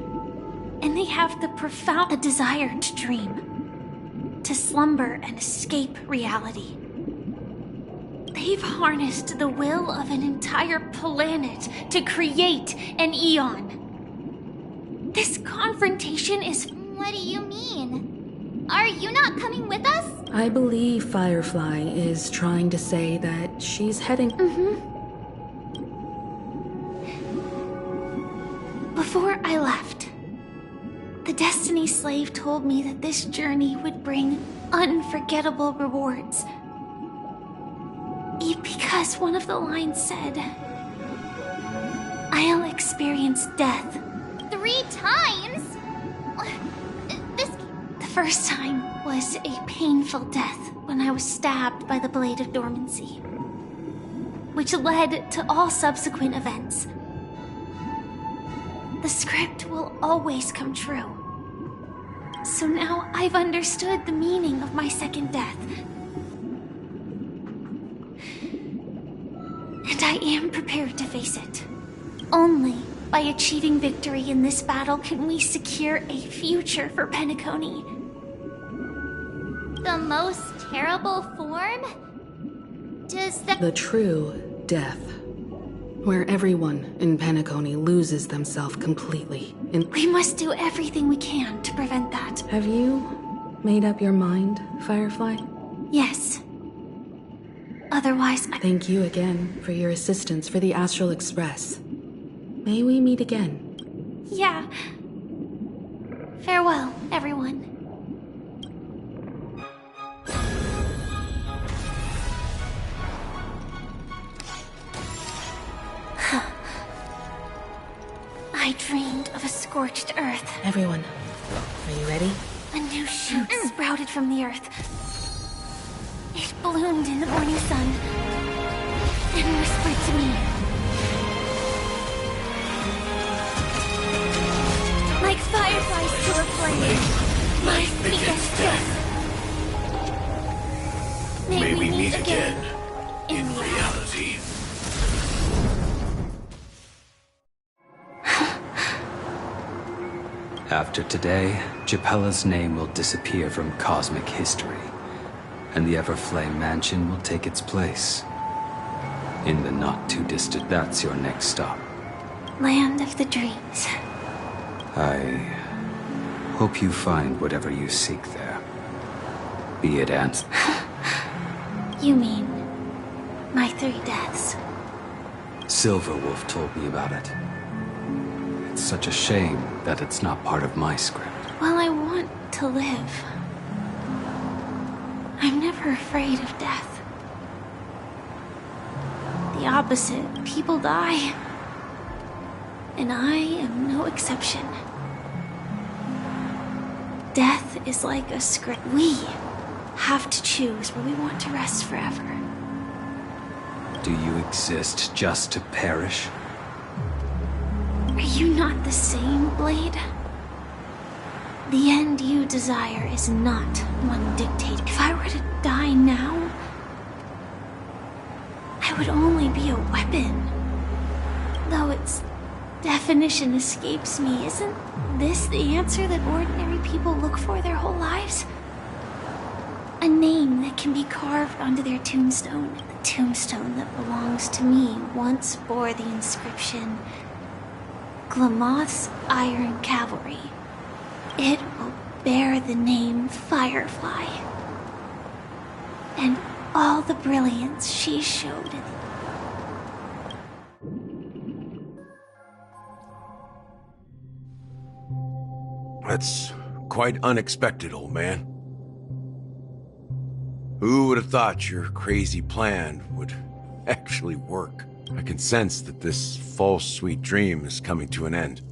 and they have the profound desire to dream, to slumber and escape reality. They've harnessed the will of an entire planet to create an Eon. This confrontation is... What do you mean? Are you not coming with us? I believe Firefly is trying to say that she's heading... Before I left, the Destiny Slave told me that this journey would bring unforgettable rewards. Because one of the lines said, I'll experience death. 3 times? The first time was a painful death when I was stabbed by the Blade of Dormancy, which led to all subsequent events. The script will always come true. So now I've understood the meaning of my second death. And I am prepared to face it. Only by achieving victory in this battle can we secure a future for Penacony. The most terrible form? Does that... The true death. Where everyone in Penacony loses themselves completely. We must do everything we can to prevent that. Have you made up your mind, Firefly? Yes. Otherwise, Thank you again for your assistance for the Astral Express. May we meet again? Yeah. Farewell, everyone. I dreamed of a scorched earth. Everyone, are you ready? A new shoot sprouted from the earth. It bloomed in the morning sun and whispered to me. Like fireflies to a flame, my speaketh death. May we meet again in reality. After today, Japella's name will disappear from cosmic history, and the Everflame Mansion will take its place. In the not-too-distant, that's your next stop. Land of the dreams. I hope you find whatever you seek there. Be it answer. You mean my 3 deaths? Silverwolf told me about it. It's such a shame that it's not part of my script. Well, I want to live. I'm never afraid of death. The opposite. People die. And I am no exception. Death is like a script. We have to choose where we want to rest forever. Do you exist just to perish? Are you not the same, Blade? The end you desire is not one dictate. If I were to die now, I would only be a weapon. Though its definition escapes me, isn't this the answer that ordinary people look for their whole lives? A name that can be carved onto their tombstone. The tombstone that belongs to me once bore the inscription, Glamoth's Iron Cavalry. It will bear the name Firefly. And all the brilliance she showed in That's quite unexpected, old man. Who would have thought your crazy plan would actually work? I can sense that this false sweet dream is coming to an end.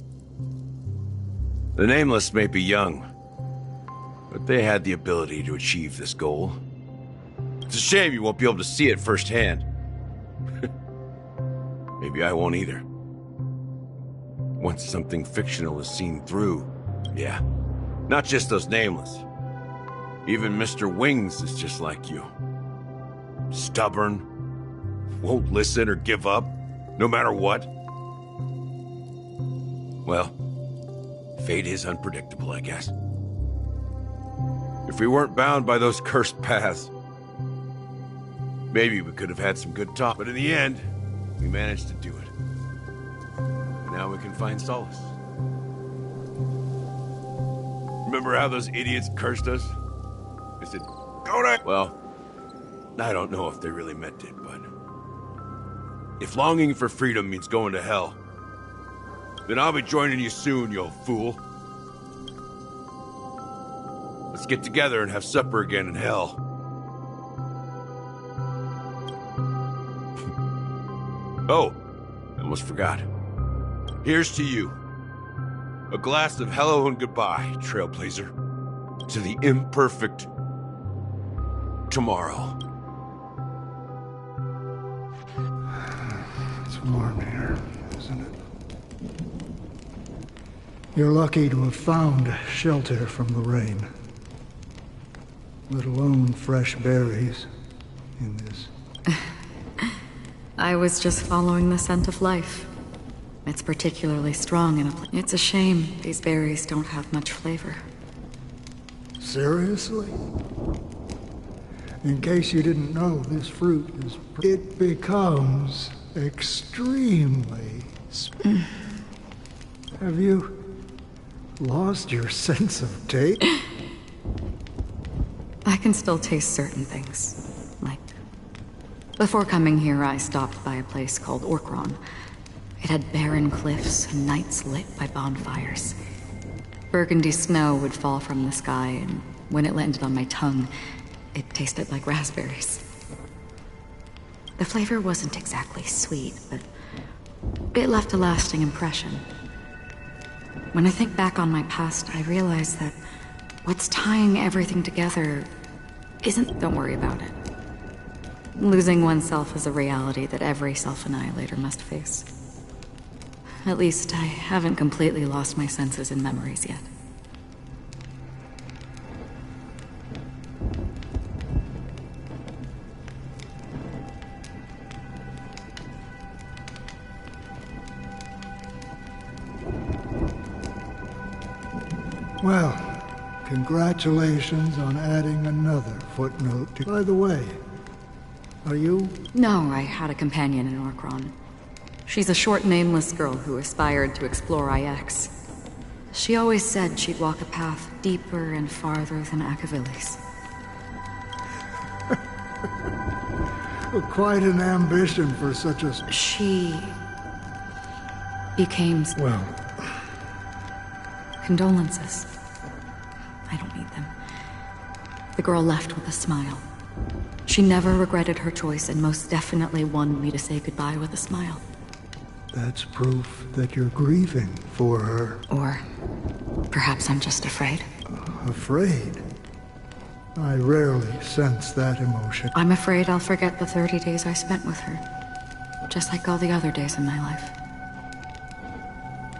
The Nameless may be young, but they had the ability to achieve this goal. It's a shame you won't be able to see it firsthand. Maybe I won't either. Once something fictional is seen through, yeah. Not just those Nameless. Even Mr. Wings is just like you. Stubborn, won't listen or give up, no matter what. Well, fate is unpredictable, I guess. If we weren't bound by those cursed paths, maybe we could have had some good talk. But in the end, we managed to do it. And now we can find solace. Remember how those idiots cursed us? They said, go to... Well, I don't know if they really meant it, but... if longing for freedom means going to hell, then I'll be joining you soon, you old fool. Let's get together and have supper again in hell. Oh, I almost forgot. Here's to you. A glass of hello and goodbye, Trailblazer. To the imperfect tomorrow. It's warm here, isn't it? You're lucky to have found shelter from the rain. Let alone fresh berries in this. I was just following the scent of life. It's particularly strong in a place. It's a shame these berries don't have much flavor. Seriously? In case you didn't know, this fruit is... it becomes extremely... Have you lost your sense of taste? I can still taste certain things. Like, before coming here, I stopped by a place called Orkron. It had barren cliffs and nights lit by bonfires. Burgundy snow would fall from the sky, and when it landed on my tongue, it tasted like raspberries. The flavor wasn't exactly sweet, but it left a lasting impression. When I think back on my past, I realize that what's tying everything together isn't... Don't worry about it. Losing oneself is a reality that every self-annihilator must face. At least, I haven't completely lost my senses and memories yet. Well, congratulations on adding another footnote to... By the way, are you... No, I had a companion in Orkron. She's a short, nameless girl who aspired to explore IX. She always said she'd walk a path deeper and farther than Akavilis. Quite an ambition for such a... She... became... Well... Condolences. I don't need them. The girl left with a smile. She never regretted her choice and most definitely wanted me to say goodbye with a smile. That's proof that you're grieving for her. Or perhaps I'm just afraid. Afraid? I rarely sense that emotion. I'm afraid I'll forget the 30 days I spent with her. Just like all the other days in my life.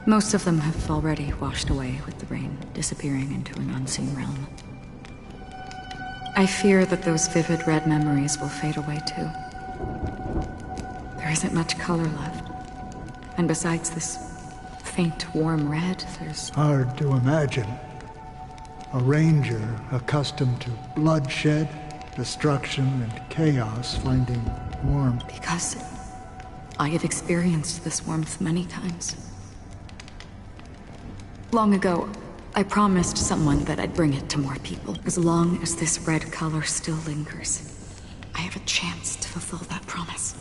Most of them have already washed away with the rain, disappearing into an unseen realm. I fear that those vivid red memories will fade away too. There isn't much color left. And besides this faint, warm red, there's... Hard to imagine. A ranger accustomed to bloodshed, destruction, and chaos finding warmth. Because I have experienced this warmth many times. Long ago, I promised someone that I'd bring it to more people. As long as this red color still lingers, I have a chance to fulfill that promise.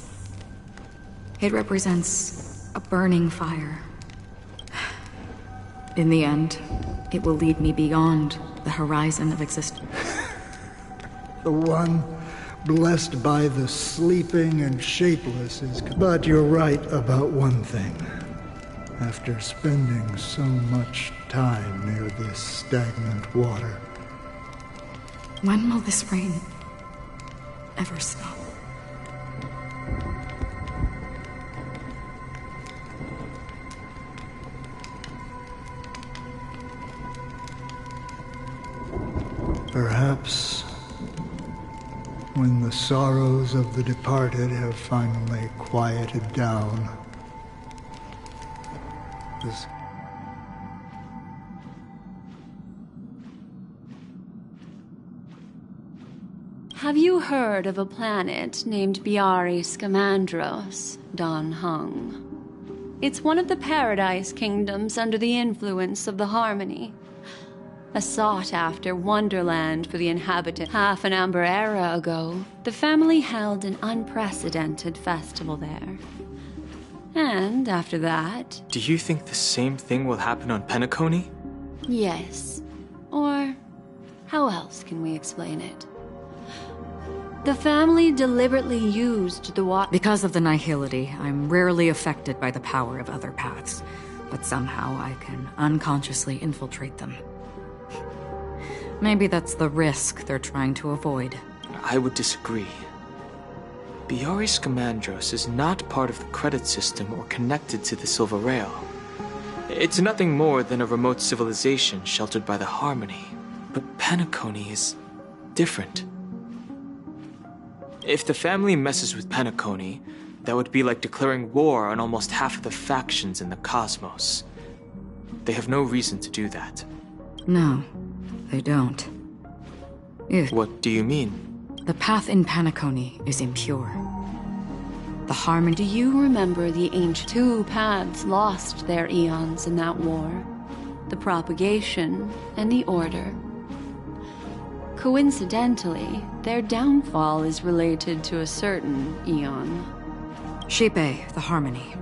It represents a burning fire. In the end, it will lead me beyond the horizon of existence. The one blessed by the sleeping and shapeless is... But you're right about one thing. After spending so much time near this stagnant water. When will this rain ever stop? Perhaps when the sorrows of the departed have finally quieted down. This... Have you heard of a planet named Biari Scamandros, Don Hung? It's one of the Paradise Kingdoms under the influence of the Harmony. A sought-after wonderland for the inhabitants. Half an Amber era ago, the family held an unprecedented festival there. And after that... Do you think the same thing will happen on Penacony? Yes. Or how else can we explain it? The family deliberately used the water... Because of the nihility, I'm rarely affected by the power of other paths, but somehow I can unconsciously infiltrate them. Maybe that's the risk they're trying to avoid. I would disagree. Biari Scamandros is not part of the credit system or connected to the Silver Rail. It's nothing more than a remote civilization sheltered by the Harmony. But Penacony is different. If the family messes with Penacony, that would be like declaring war on almost half of the factions in the cosmos. They have no reason to do that. No, they don't. What do you mean? The path in Penacony is impure. The Harmony... Do you remember the ancient... Two paths lost their eons in that war. The Propagation and the Order. Coincidentally, their downfall is related to a certain eon. Shipe, the Harmony.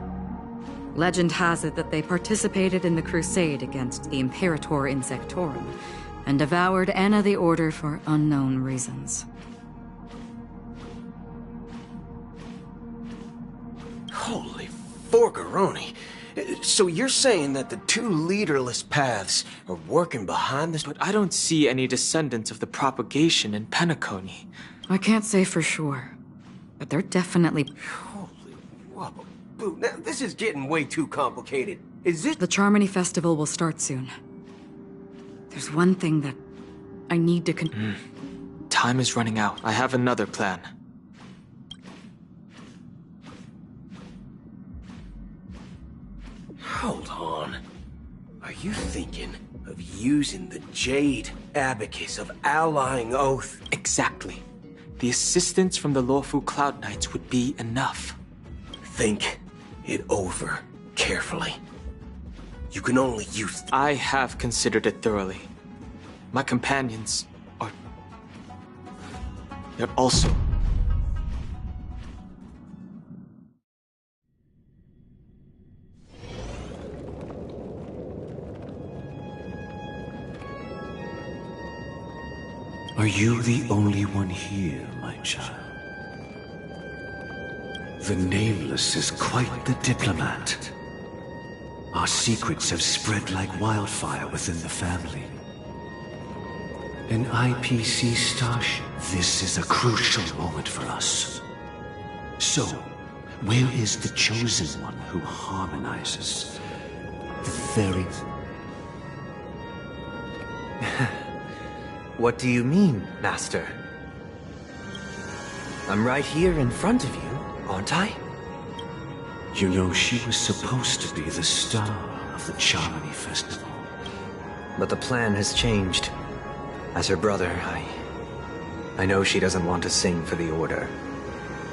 Legend has it that they participated in the crusade against the Imperator Insectorum, and devoured Anna the Order for unknown reasons. Holy Forgaroni. So you're saying that the two leaderless paths are working behind this? But I don't see any descendants of the propagation in Penacony. I can't say for sure, but they're definitely... Holy wobble-boo. Now, this is getting way too complicated. Is it? The Charmony Festival will start soon. There's one thing that I need to Time is running out. I have another plan. Hold on. Are you thinking of using the Jade Abacus of Allying Oath? Exactly. The assistance from the Lawful Cloud Knights would be enough. Think it over carefully. You can only use... I have considered it thoroughly. My companions are... They're also... Are you the only one here, my child? The Nameless is quite the diplomat. Our secrets have spread like wildfire within the family. An IPC starship. This is a crucial moment for us. So, where is the chosen one who harmonizes the very... What do you mean, Master? I'm right here in front of you, aren't I? You know, she was supposed to be the star of the Charmony Festival. But the plan has changed. As her brother, I know she doesn't want to sing for the Order.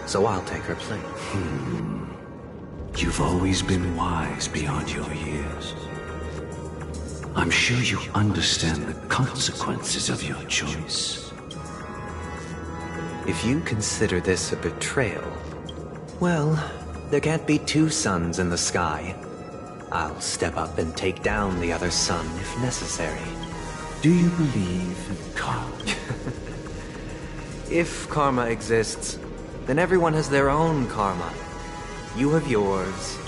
So I'll take her place. You've always been wise beyond your years. I'm sure you understand the consequences of your choice. If you consider this a betrayal, well, there can't be two suns in the sky. I'll step up and take down the other sun if necessary. Do you believe in karma? If karma exists, then everyone has their own karma. You have yours,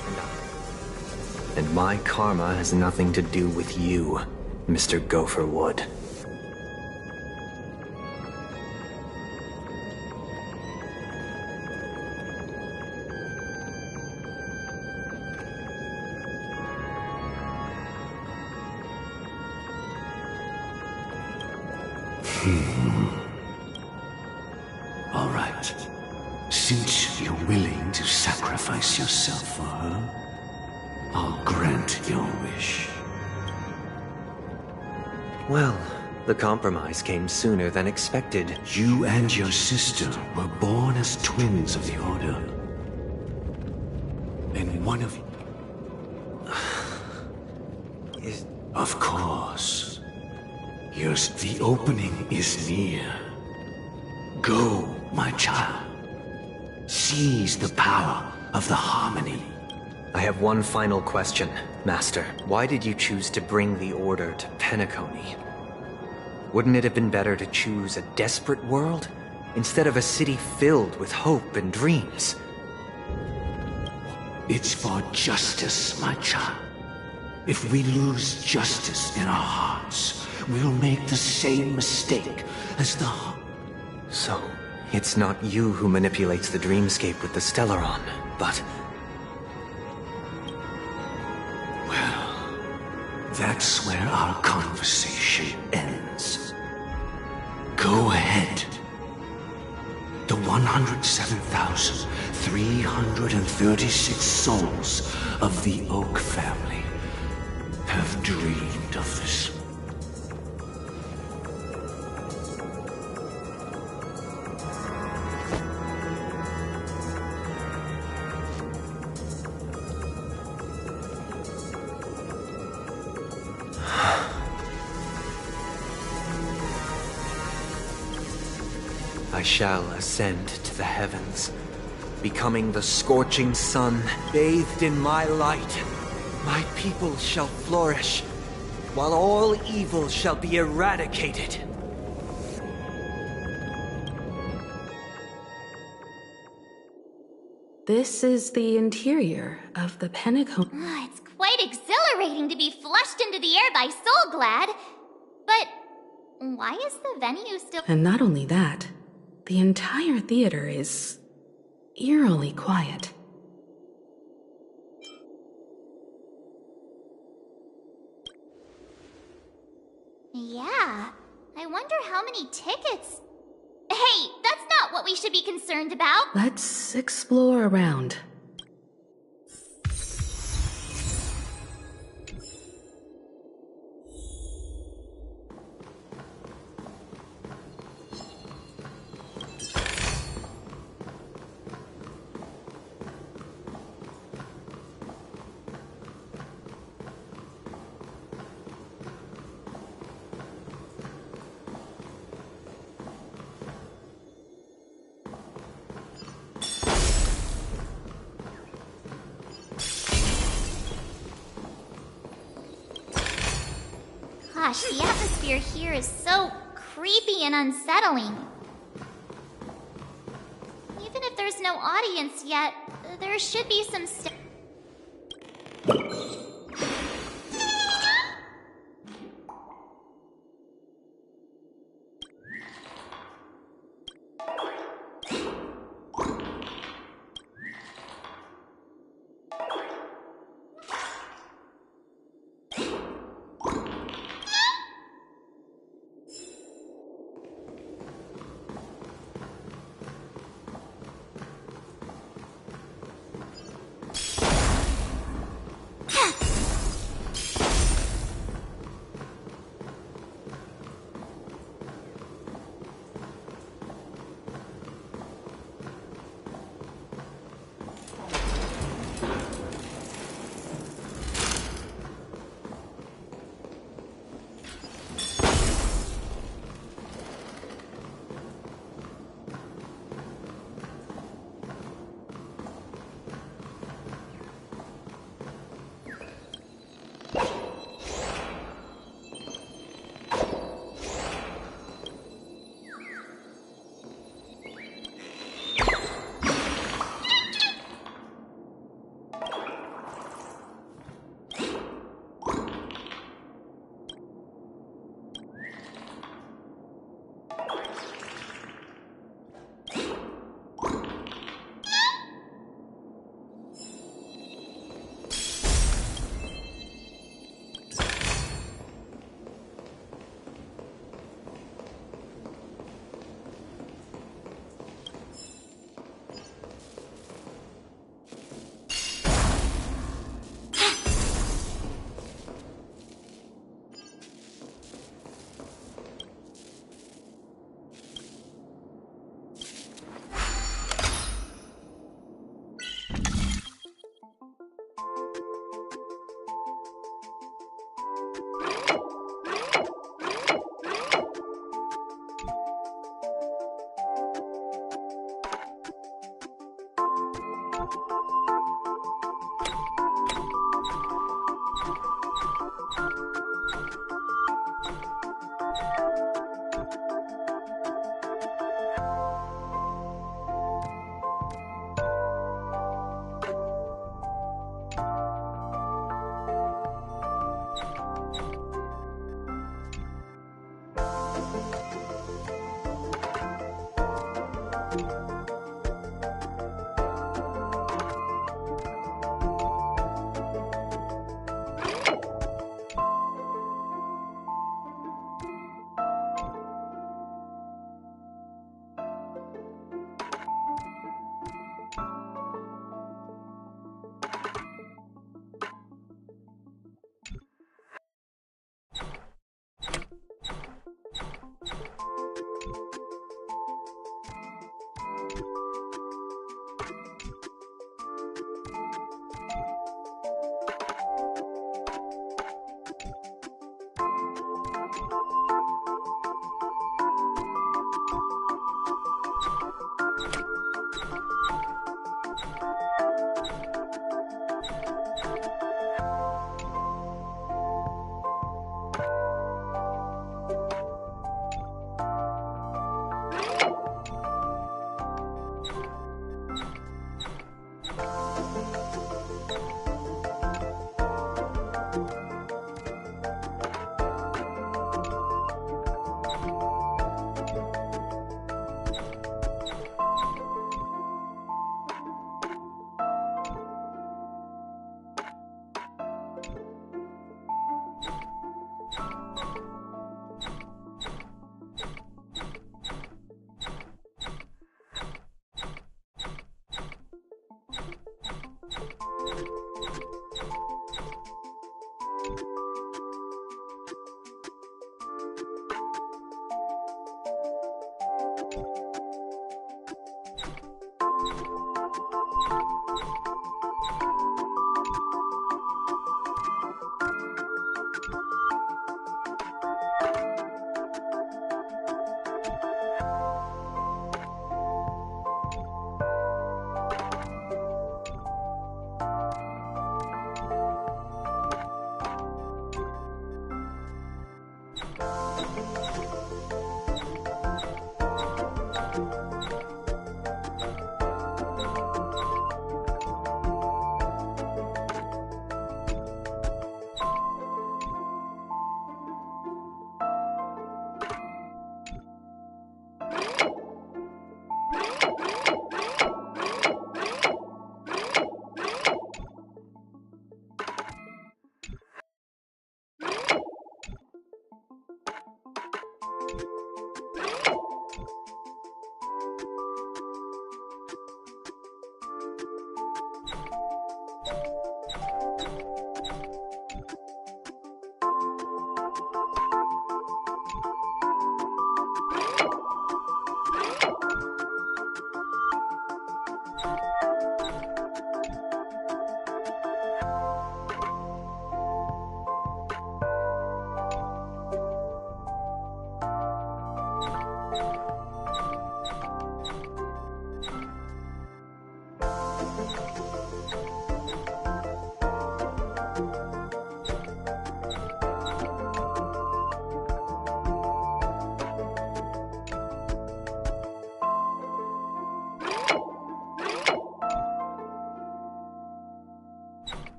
and my karma has nothing to do with you, Mr. Gopherwood. All right. Since you're willing to sacrifice yourself for her, I'll grant your wish. Well, the compromise came sooner than expected. You and your sister were born as twins of the Order. And one of you... Of course. The opening is near. Go, my child. Seize the power of the Harmony. I have one final question, Master. Why did you choose to bring the Order to Penacony? Wouldn't it have been better to choose a desperate world, instead of a city filled with hope and dreams? It's for justice, my child. If we lose justice in our hearts, we'll make the same mistake as the... So, it's not you who manipulates the dreamscape with the Stellaron, but... Well, that's where our conversation ends. Go ahead. The 107,336 souls of the Oak family have dreamed of this. I shall ascend to the heavens, becoming the scorching sun, bathed in my light. My people shall flourish, while all evil shall be eradicated. This is the interior of the Penacony. It's quite exhilarating to be flushed into the air by Soulglad. But why is the venue still... And not only that, the entire theater is eerily quiet. Yeah, I wonder how many tickets... Hey, that's not what we should be concerned about! Let's explore around. Gosh, the atmosphere here is so creepy and unsettling. Even if there's no audience yet, there should be some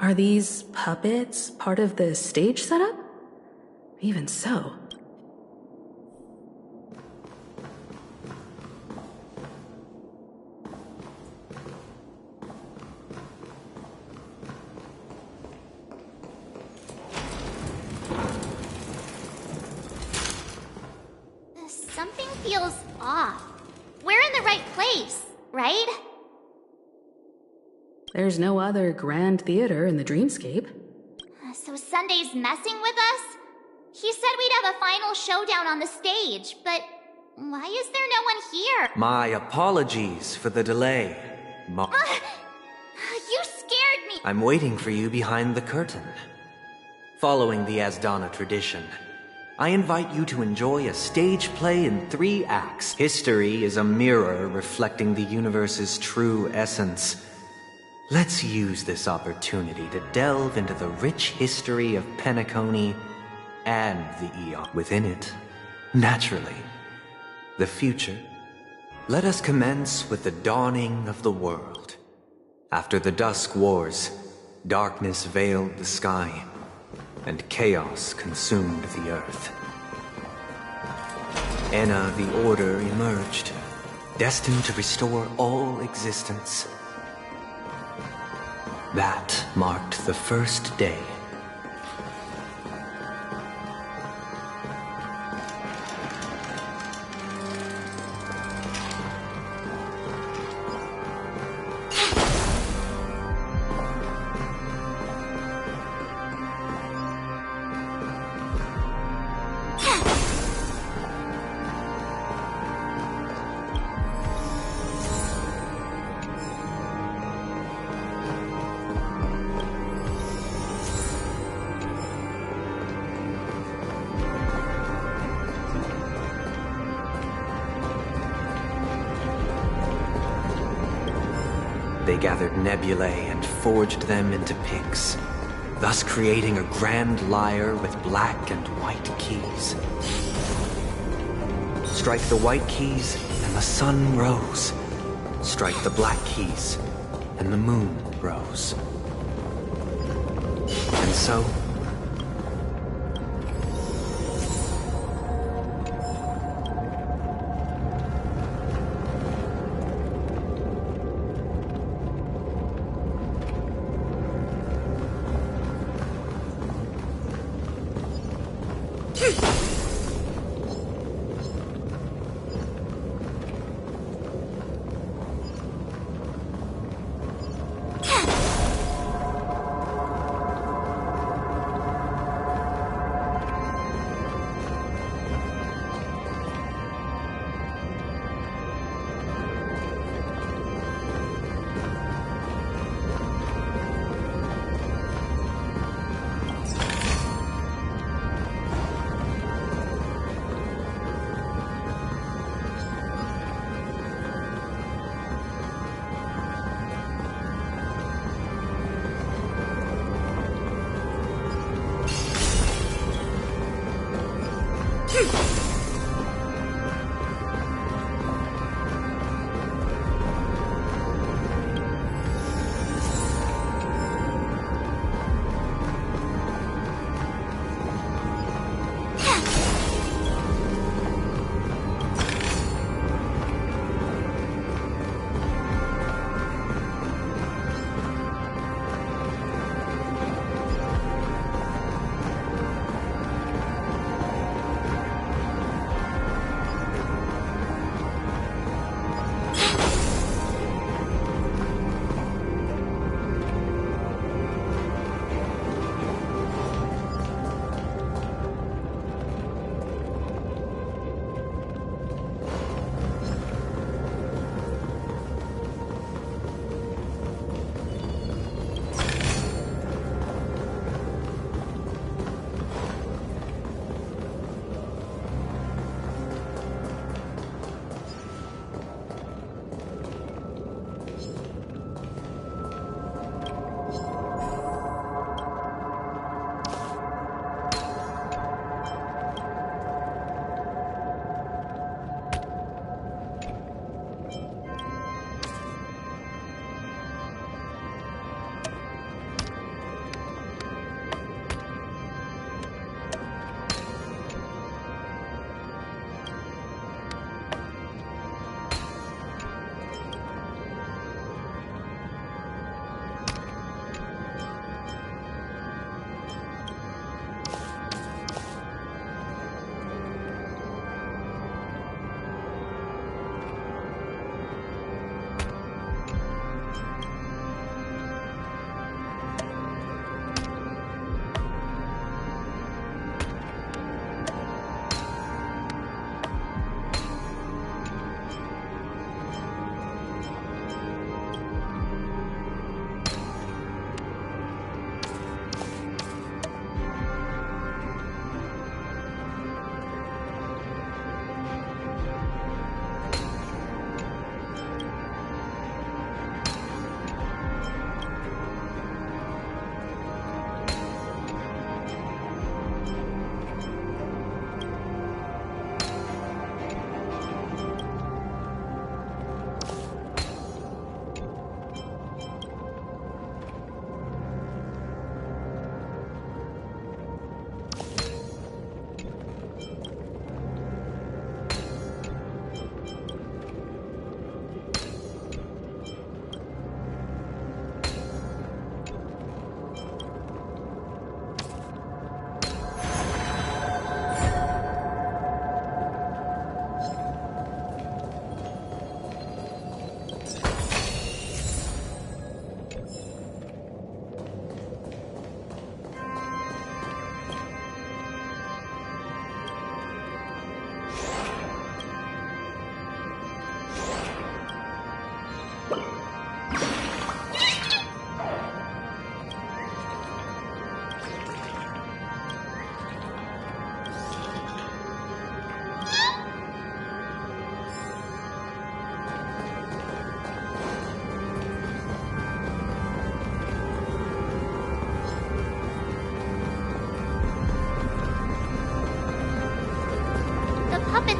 Are these puppets part of the stage setup? Even so. feels off. We're in the right place, right? There's no other grand theater in the dreamscape. So Sunday's messing with us? He said we'd have a final showdown on the stage, but why is there no one here? My apologies for the delay, You scared me! I'm waiting for you behind the curtain. Following the Asdana tradition, I invite you to enjoy a stage play in 3 acts. History is a mirror reflecting the universe's true essence. Let's use this opportunity to delve into the rich history of Penacony and the Eon within it. Naturally, the future. Let us commence with the dawning of the world. After the Dusk Wars, darkness veiled the sky, and chaos consumed the earth. Enna the Order emerged, destined to restore all existence. That marked the first day. They gathered nebulae and forged them into picks, thus creating a grand lyre with black and white keys. Strike the white keys, and the sun rose. Strike the black keys, and the moon rose. And so,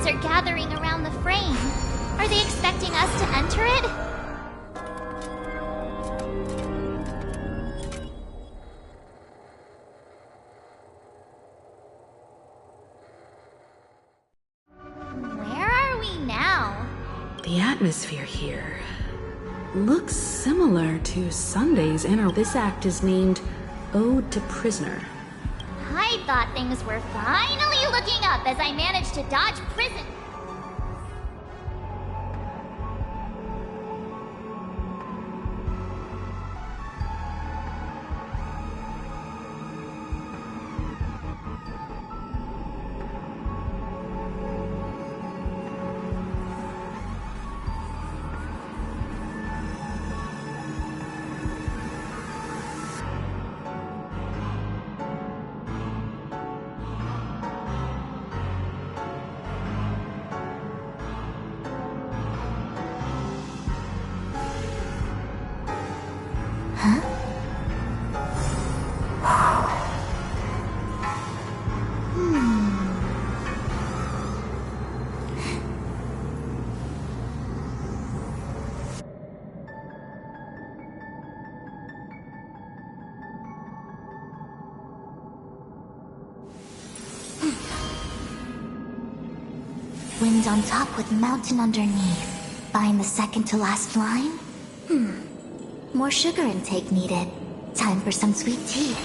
are gathering around the frame. Are they expecting us to enter it? Where are we now? The atmosphere here looks similar to Sunday's inner. This act is named Ode to Prisoner. I thought things were finally looking up as I managed to dodge prison. Wind on top with mountain underneath. Find the second to last line? More sugar intake needed. Time for some sweet tea.